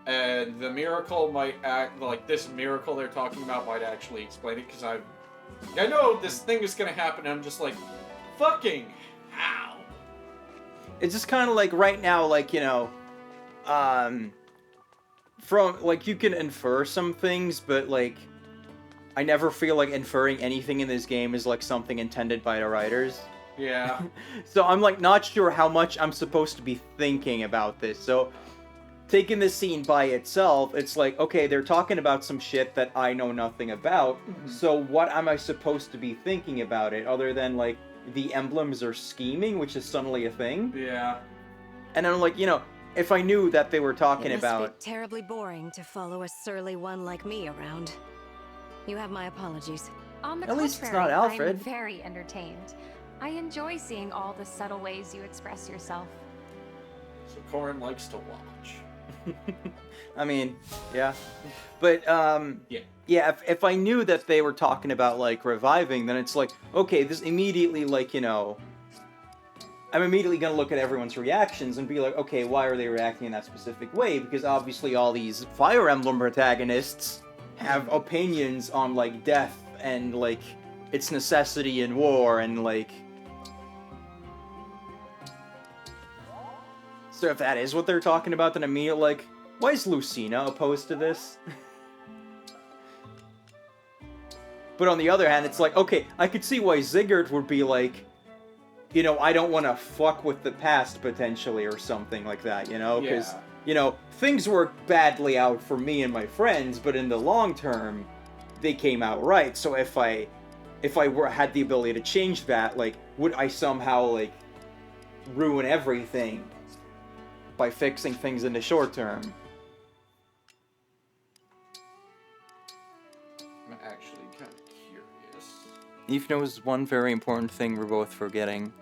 And the miracle might act like this miracle they're talking about might actually explain it, because I know this thing is gonna happen. And I'm just like, fucking how? It's just kind of like right now, like, you know, from like you can infer some things, but like I never feel like inferring anything in this game is like something intended by the writers. Yeah. So I'm like not sure how much I'm supposed to be thinking about this. So taking this scene by itself, it's like, okay, they're talking about some shit that I know nothing about. So what am I supposed to be thinking about it other than like the emblems are scheming, which is suddenly a thing? Yeah. And I'm like, you know, if I knew that they were talking It about... must be terribly boring to follow a surly one like me around. You have my apologies. On the At least it's contrary, not Alfred. I'm very entertained. I enjoy seeing all the subtle ways you express yourself. So Corin likes to watch. I mean, yeah. But, yeah, if I knew that they were talking about, like, reviving, then it's like, okay, this immediately, like, you know, I'm immediately gonna look at everyone's reactions and be like, okay, why are they reacting in that specific way? Because obviously all these Fire Emblem protagonists have opinions on, like, death and, like, its necessity in war and, like... So if that is what they're talking about, then immediately, like, why is Lucina opposed to this? But on the other hand, it's like, okay, I could see why Sigurd would be like, you know, I don't want to fuck with the past, potentially, or something like that, you know? Because, you know, things worked badly out for me and my friends, but in the long term, they came out right. So if I had the ability to change that, like, would I somehow, like, ruin everything by fixing things in the short term? I'm actually kind of curious. Eve knows one very important thing we're both forgetting.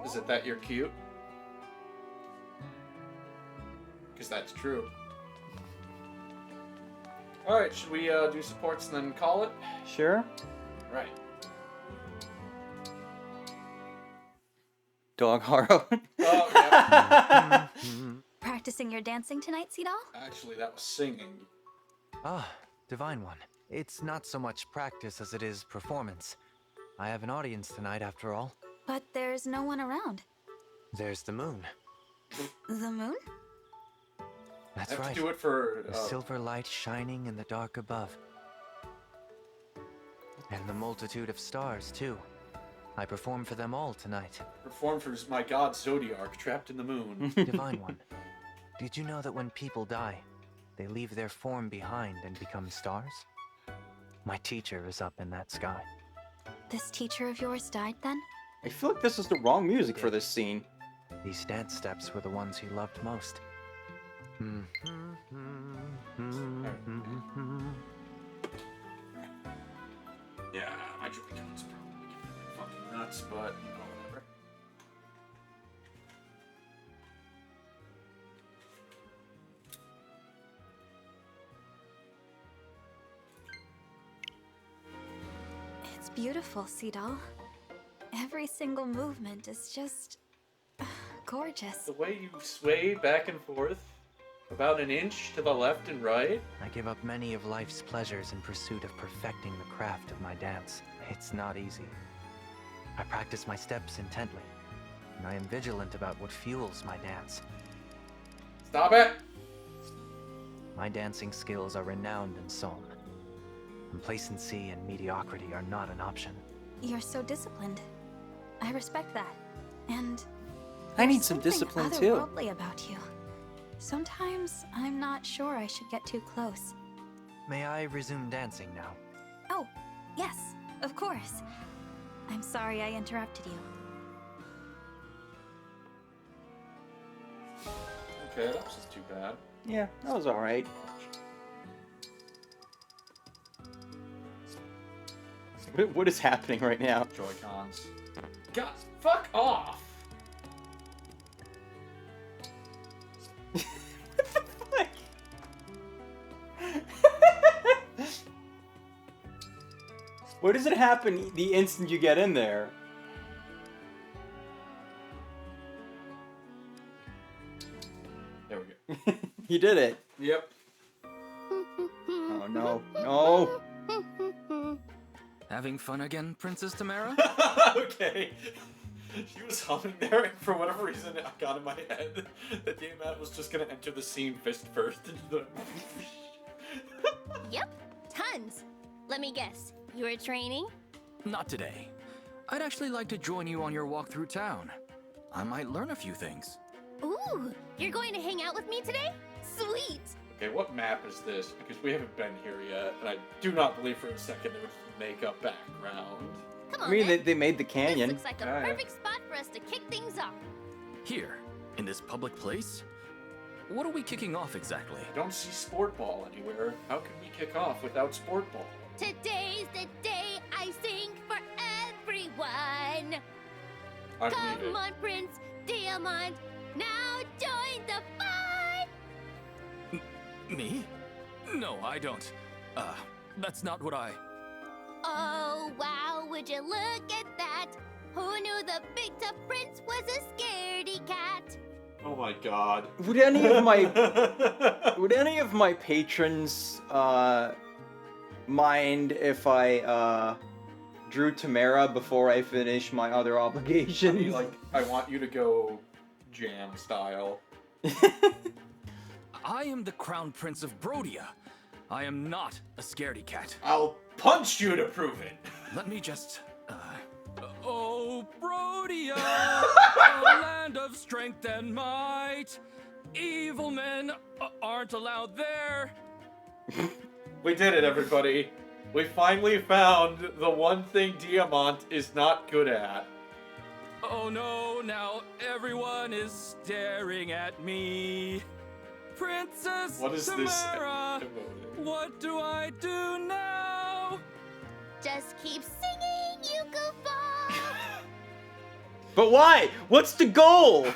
Is it that you're cute? Because that's true. Alright, should we do supports and then call it? Sure. Right. Dog Haro. Oh, yeah. Practicing your dancing tonight, Seedall? Actually, that was singing. Ah, Divine One. It's not so much practice as it is performance. I have an audience tonight, after all. But there's no one around. There's the moon. The moon? That's have right. To do it for the silver light shining in the dark above. And the multitude of stars, too. I perform for them all tonight. Perform for my god Zodiark, trapped in the moon. Divine One, did you know that when people die, they leave their form behind and become stars? My teacher is up in that sky. This teacher of yours died then? I feel like this is the wrong music for this scene. These dance steps were the ones he loved most. Yeah, my Joy-Cons probably fucking nuts, but whatever. It's beautiful, Seedall. Every single movement is just... gorgeous. The way you sway back and forth, about an inch to the left and right. I give up many of life's pleasures in pursuit of perfecting the craft of my dance. It's not easy. I practice my steps intently, and I am vigilant about what fuels my dance. Stop it! My dancing skills are renowned in Somme. Complacency and mediocrity are not an option. You're so disciplined. I respect that. And I need some discipline too. Otherworldly about you. Sometimes I'm not sure I should get too close. May I resume dancing now? Oh, yes, of course. I'm sorry I interrupted you. Okay, that wasn't too bad. Yeah, that was alright. What is happening right now? Joy-Cons. God, fuck off! What does it happen the instant you get in there? There we go. You did it. Yep. Oh no. No. Having fun again, Princess Tamara? Okay. She was humming there, and for whatever reason, it got in my head that Diamant was just gonna enter the scene fist first. Yep, tons. Let me guess. You were training? Not today. I'd actually like to join you on your walk through town. I might learn a few things. Ooh, you're going to hang out with me today? Sweet! Okay, what map is this? Because we haven't been here yet, and I do not believe for a second they would make up background. Come on, I mean, then. they made the canyon. This looks like a perfect spot for us to kick things off. Here, in this public place? What are we kicking off exactly? I don't see sport ball anywhere. How can we kick off without sport ball? Today's the day I sing for everyone. I believe Come it. on, Prince, Diamond, now join the fun! Me? No, I don't. That's not what I... Oh, wow, would you look at that? Who knew the big tough prince was a scaredy cat? Oh my god. Would any of my patrons mind if I drew Tamara before I finish my other obligations? I want you to go jam style. I am the Crown Prince of Brodia. I am not a scaredy cat. I'll punch you to prove it. Let me just... Oh, Brodia, a land of strength and might. Evil men aren't allowed there. We did it, everybody. We finally found the one thing Diamant is not good at. Oh no, now everyone is staring at me. Princess What is Tamara, this? what do I do now? Just keep singing, you goofball! But why? What's the goal?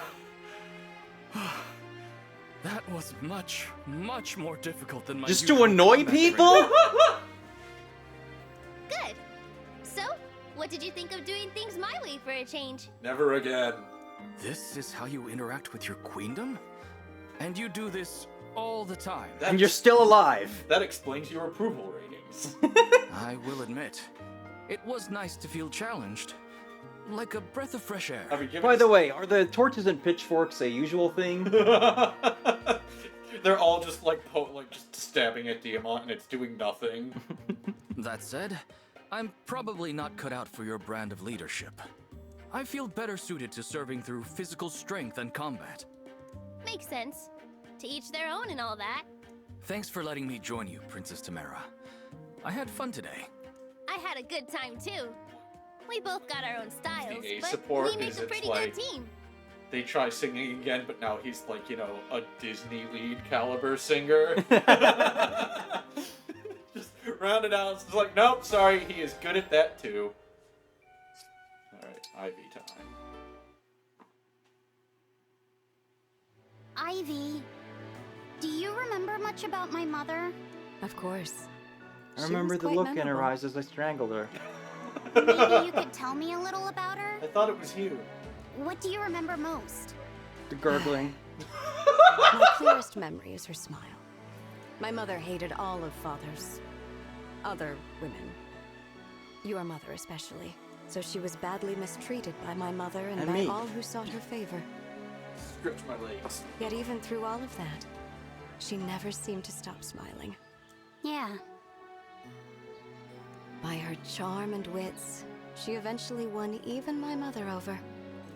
That was much, much more difficult than my Just to usual annoy combat people? training. Good. So, what did you think of doing things my way for a change? Never again. This is how you interact with your queendom? And you do this all the time? And you're still alive. That explains your approval ratings. I will admit, it was nice to feel challenged. Like a breath of fresh air. By the way, are the torches and pitchforks a usual thing? They're all just just stabbing at Diamant and it's doing nothing. That said, I'm probably not cut out for your brand of leadership. I feel better suited to serving through physical strength and combat. Makes sense. To each their own and all that. Thanks for letting me join you, Princess Tamara. I had fun today. I had a good time too. We both got our own styles, The A but support we make is a it's pretty like- good team. They try singing again, but now he's like, a Disney lead caliber singer. Just round it out. It's like, nope, sorry, he is good at that too. Alright, Ivy time. Ivy, do you remember much about my mother? Of course. I remember the look in her eyes as I strangled her. Maybe you could tell me a little about her? I thought it was you. What do you remember most? The gurgling. My clearest memory is her smile. My mother hated all of Father's other women. Your mother especially. So she was badly mistreated by my mother and by me. all who sought her favor. Stretch my legs. Yet even through all of that, she never seemed to stop smiling. Yeah. By her charm and wits, she eventually won even my mother over.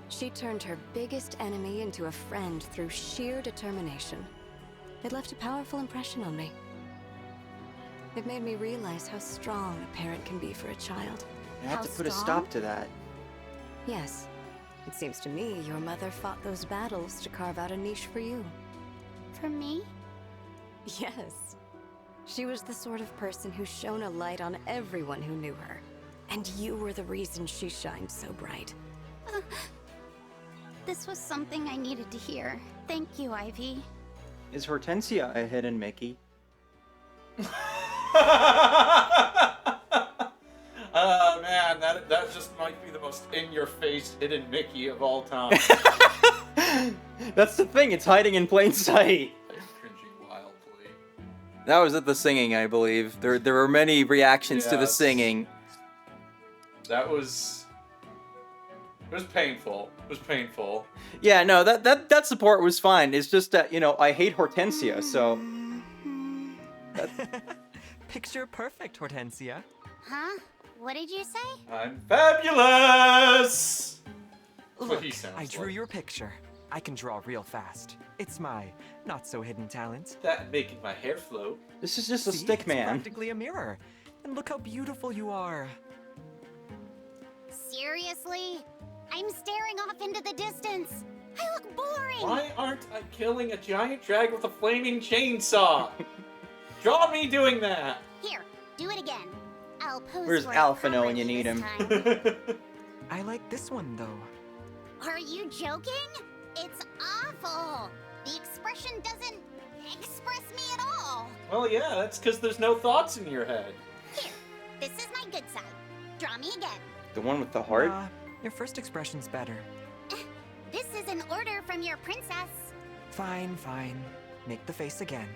She turned her biggest enemy into a friend through sheer determination. It left a powerful impression on me. It made me realize how strong a parent can be for a child. You have How to put a strong? stop to that. Yes. It seems to me your mother fought those battles to carve out a niche for you. For me? Yes. She was the sort of person who shone a light on everyone who knew her. And you were the reason she shined so bright. This was something I needed to hear. Thank you, Ivy. Is Hortensia a hidden Mickey? Man, that just might be the most in-your-face hidden Mickey of all time. That's the thing, it's hiding in plain sight. I'm cringing wildly. That was at the singing, I believe. There were many reactions to the Yes. singing. That was... It was painful. It was painful. Yeah, no, that support was fine. It's just that, I hate Hortensia, so... Picture perfect, Hortensia. Huh? What did you say? I'm fabulous! That's what he Look, sounds I drew like. your picture. I can draw real fast. It's my not-so-hidden talent. That and making my hair float. This is just a See, stick it's man. practically a mirror. And look how beautiful you are. Seriously? I'm staring off into the distance. I look boring. Why aren't I killing a giant dragon with a flaming chainsaw? Draw me doing that! Here, do it again. I'll pose Where's for Alphino it when you need this him? time. I like this one, though. Are you joking? It's awful. The expression doesn't express me at all. Well, yeah, that's because there's no thoughts in your head. Here, this is my good side. Draw me again. The one with the heart? Your first expression's better. This is an order from your princess. Fine, fine. Make the face again.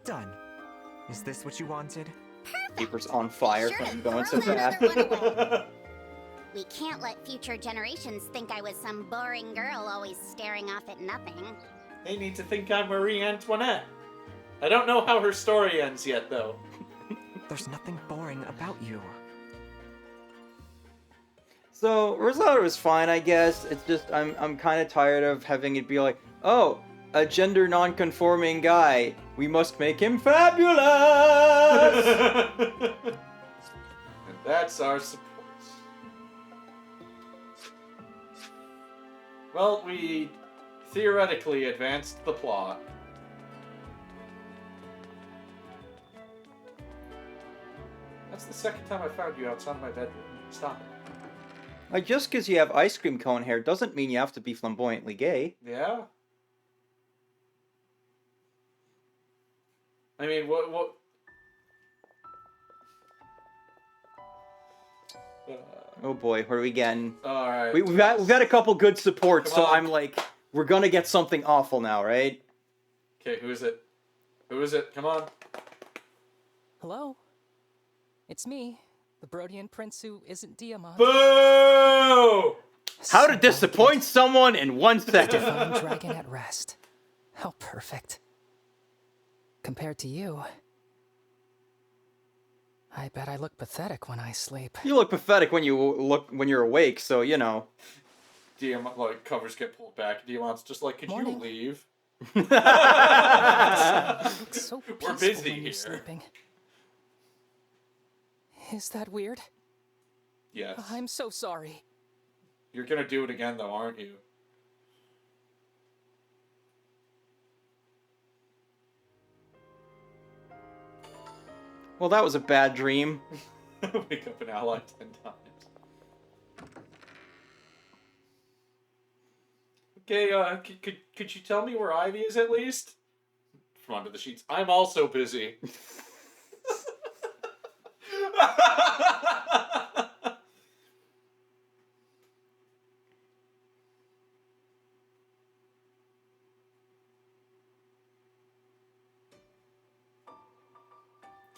Done. Is this what you wanted? Paper's on fire Sure, from going throw so that fast. other one away. We can't let future generations think I was some boring girl always staring off at nothing. They need to think I'm Marie Antoinette. I don't know how her story ends yet, though. There's nothing boring about you. So Rosetta was fine, I guess. It's just I'm kind of tired of having it be like, oh, a gender non-conforming guy. We must make him fabulous. And that's our support. Well, we theoretically advanced the plot. That's the second time I found you outside of my bedroom. Stop it. Like, just because you have ice cream cone hair doesn't mean you have to be flamboyantly gay. Yeah? I mean, what... Oh boy, what are we getting? Alright. We've had a couple good supports, Come so on. I'm like, we're gonna get something awful now, right? Okay, who is it? Who is it? Come on. Hello? It's me, the Brodian prince who isn't Diamond. Boo! How to disappoint someone in 1 second. Divine dragon at rest. How perfect. Compared to you, I bet I look pathetic when I sleep. You look pathetic when you're awake, so you know. Diamond, like, covers get pulled back. Diamond's just like, could Morning. you leave? So We're peaceful busy when you're here. sleeping. Is that weird? Yes. I'm so sorry. You're gonna do it again, though, aren't you? Well, that was a bad dream. Wake up an ally 10 times. Okay, could you tell me where Ivy is at least? From under the sheets. I'm also busy.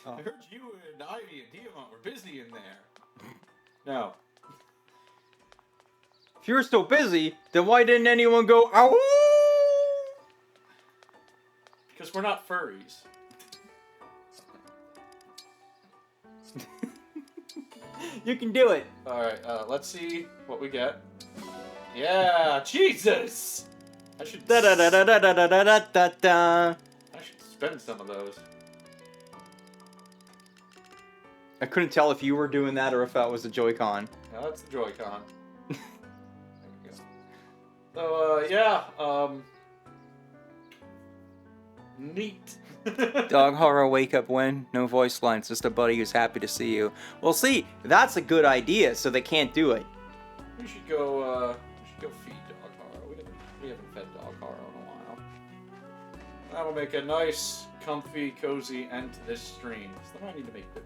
Oh. I heard you and Ivy and Diamond were busy in there. No. If you were so busy, then why didn't anyone go, ow? Because we're not furries. You can do it. Alright, let's see what we get. Yeah, Jesus! I should Da da da da da da da da da da. I should spend some of those. I couldn't tell if you were doing that or if that was a Joy-Con. Yeah, that's the Joy-Con. There we go. So, yeah, neat. Dog horror wake up when? No voice lines, just a buddy who's happy to see you. Well, see, that's a good idea, so they can't do it. We should go feed Dog Horror. We haven't fed Dog Horror in a while. That'll make a nice, comfy, cozy end to this stream. So then I need to make good.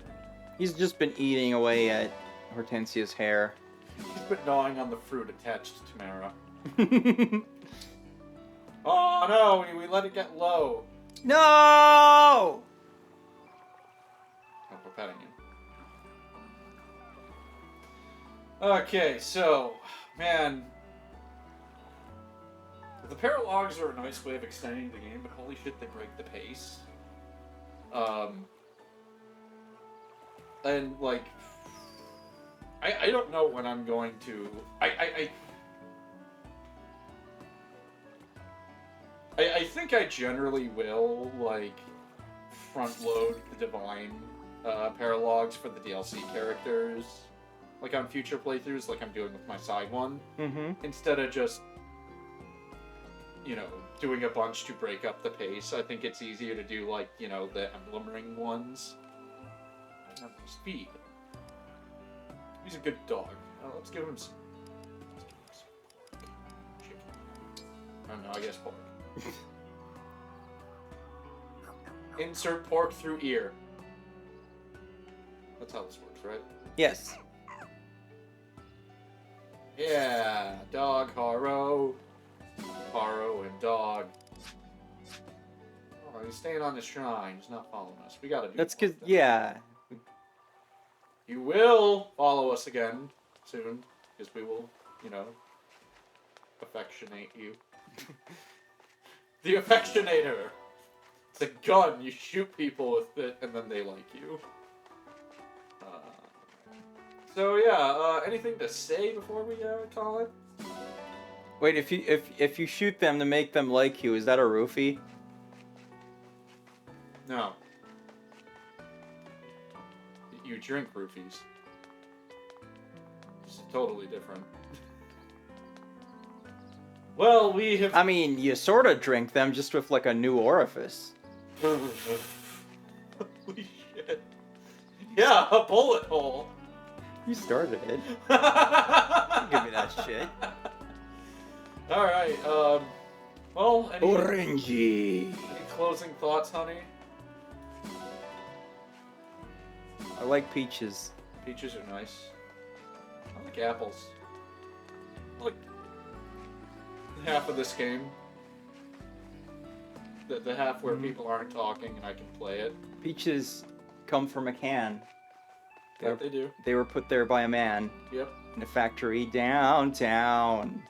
He's just been eating away at Hortensia's hair. He's been gnawing on the fruit attached to Tamara. Oh no, we let it get low. No! Oh, we're petting him. Okay, so, man. The Paralogues are a nice way of extending the game, but holy shit, they break the pace. And, like, I don't know when I'm going to... I think I generally will, like, front-load the Divine Paralogues for the DLC characters, like on future playthroughs, like I'm doing with my side one, instead of just, you know, doing a bunch to break up the pace. I think it's easier to do, like, you know, the Emblem Ring ones. Speed. He's a good dog. Let's give him some. don't know, I guess pork. Insert pork through ear. That's how this works, right? Yes. Yeah, dog, Haro. Haro and dog. Oh, he's staying on the shrine. He's not following us. We gotta do That's because, yeah. You will follow us again soon, because we will, you know, affectionate you. The affectionator. It's a gun. You shoot people with it, and then they like you. So yeah, anything to say before we call it? Wait, if you shoot them to make them like you, is that a roofie? No. You drink roofies. It's totally different. Well, we have... I mean, you sort of drink them, just with like a new orifice. Holy shit. Yeah, a bullet hole. You started it. Give me that shit. Alright, well, Orangey. Any closing thoughts, honey? I like peaches. Peaches are nice. I like apples. I like half of this game. The half where people aren't talking and I can play it. Peaches come from a can. Yeah, they do. They were put there by a man. Yep. In a factory downtown.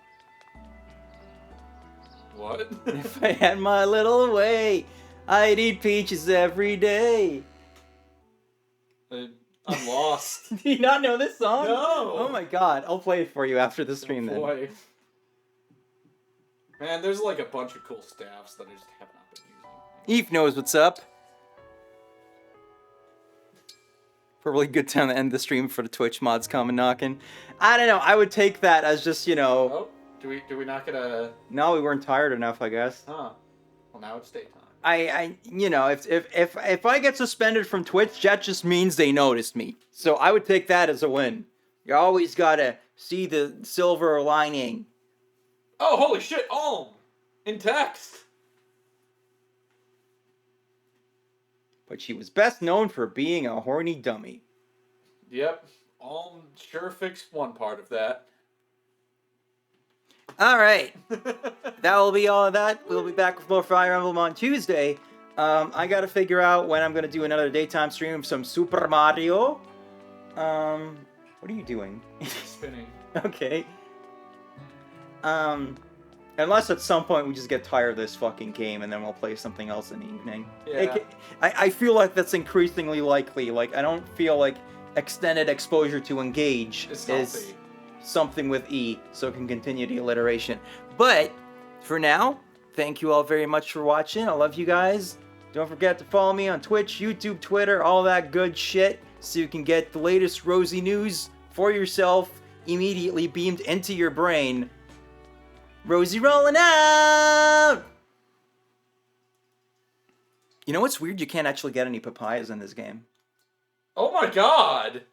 What? If I had my little way, I'd eat peaches every day. I'm lost. Do you not know this song? No! Oh my god, I'll play it for you after the stream then. Boy. Man, there's like a bunch of cool staffs that I just have not been using. Eve knows what's up. Probably a good time to end the stream for the Twitch mods coming knocking. I don't know, I would take that as just, you know... Oh, do we not get a... No, we weren't tired enough, I guess. Huh. Well, now it's daytime. You know, if I get suspended from Twitch, that just means they noticed me. So I would take that as a win. You always gotta see the silver lining. Oh, holy shit! Alm! In text! But she was best known for being a horny dummy. Yep. Alm sure fixed one part of that. Alright. That will be all of that. We'll be back with more Fire Emblem on Tuesday. I gotta figure out when I'm gonna do another daytime stream of some Super Mario. What are you doing? Spinning. Okay. Unless at some point we just get tired of this fucking game and then we'll play something else in the evening. Yeah. I feel like that's increasingly likely. Like, I don't feel like extended exposure to engage is something with E, so it can continue the alliteration. But, for now, thank you all very much for watching. I love you guys. Don't forget to follow me on Twitch, YouTube, Twitter, all that good shit, so you can get the latest rosy news for yourself immediately beamed into your brain. Rosie rolling out! You know what's weird? You can't actually get any papayas in this game. Oh my god!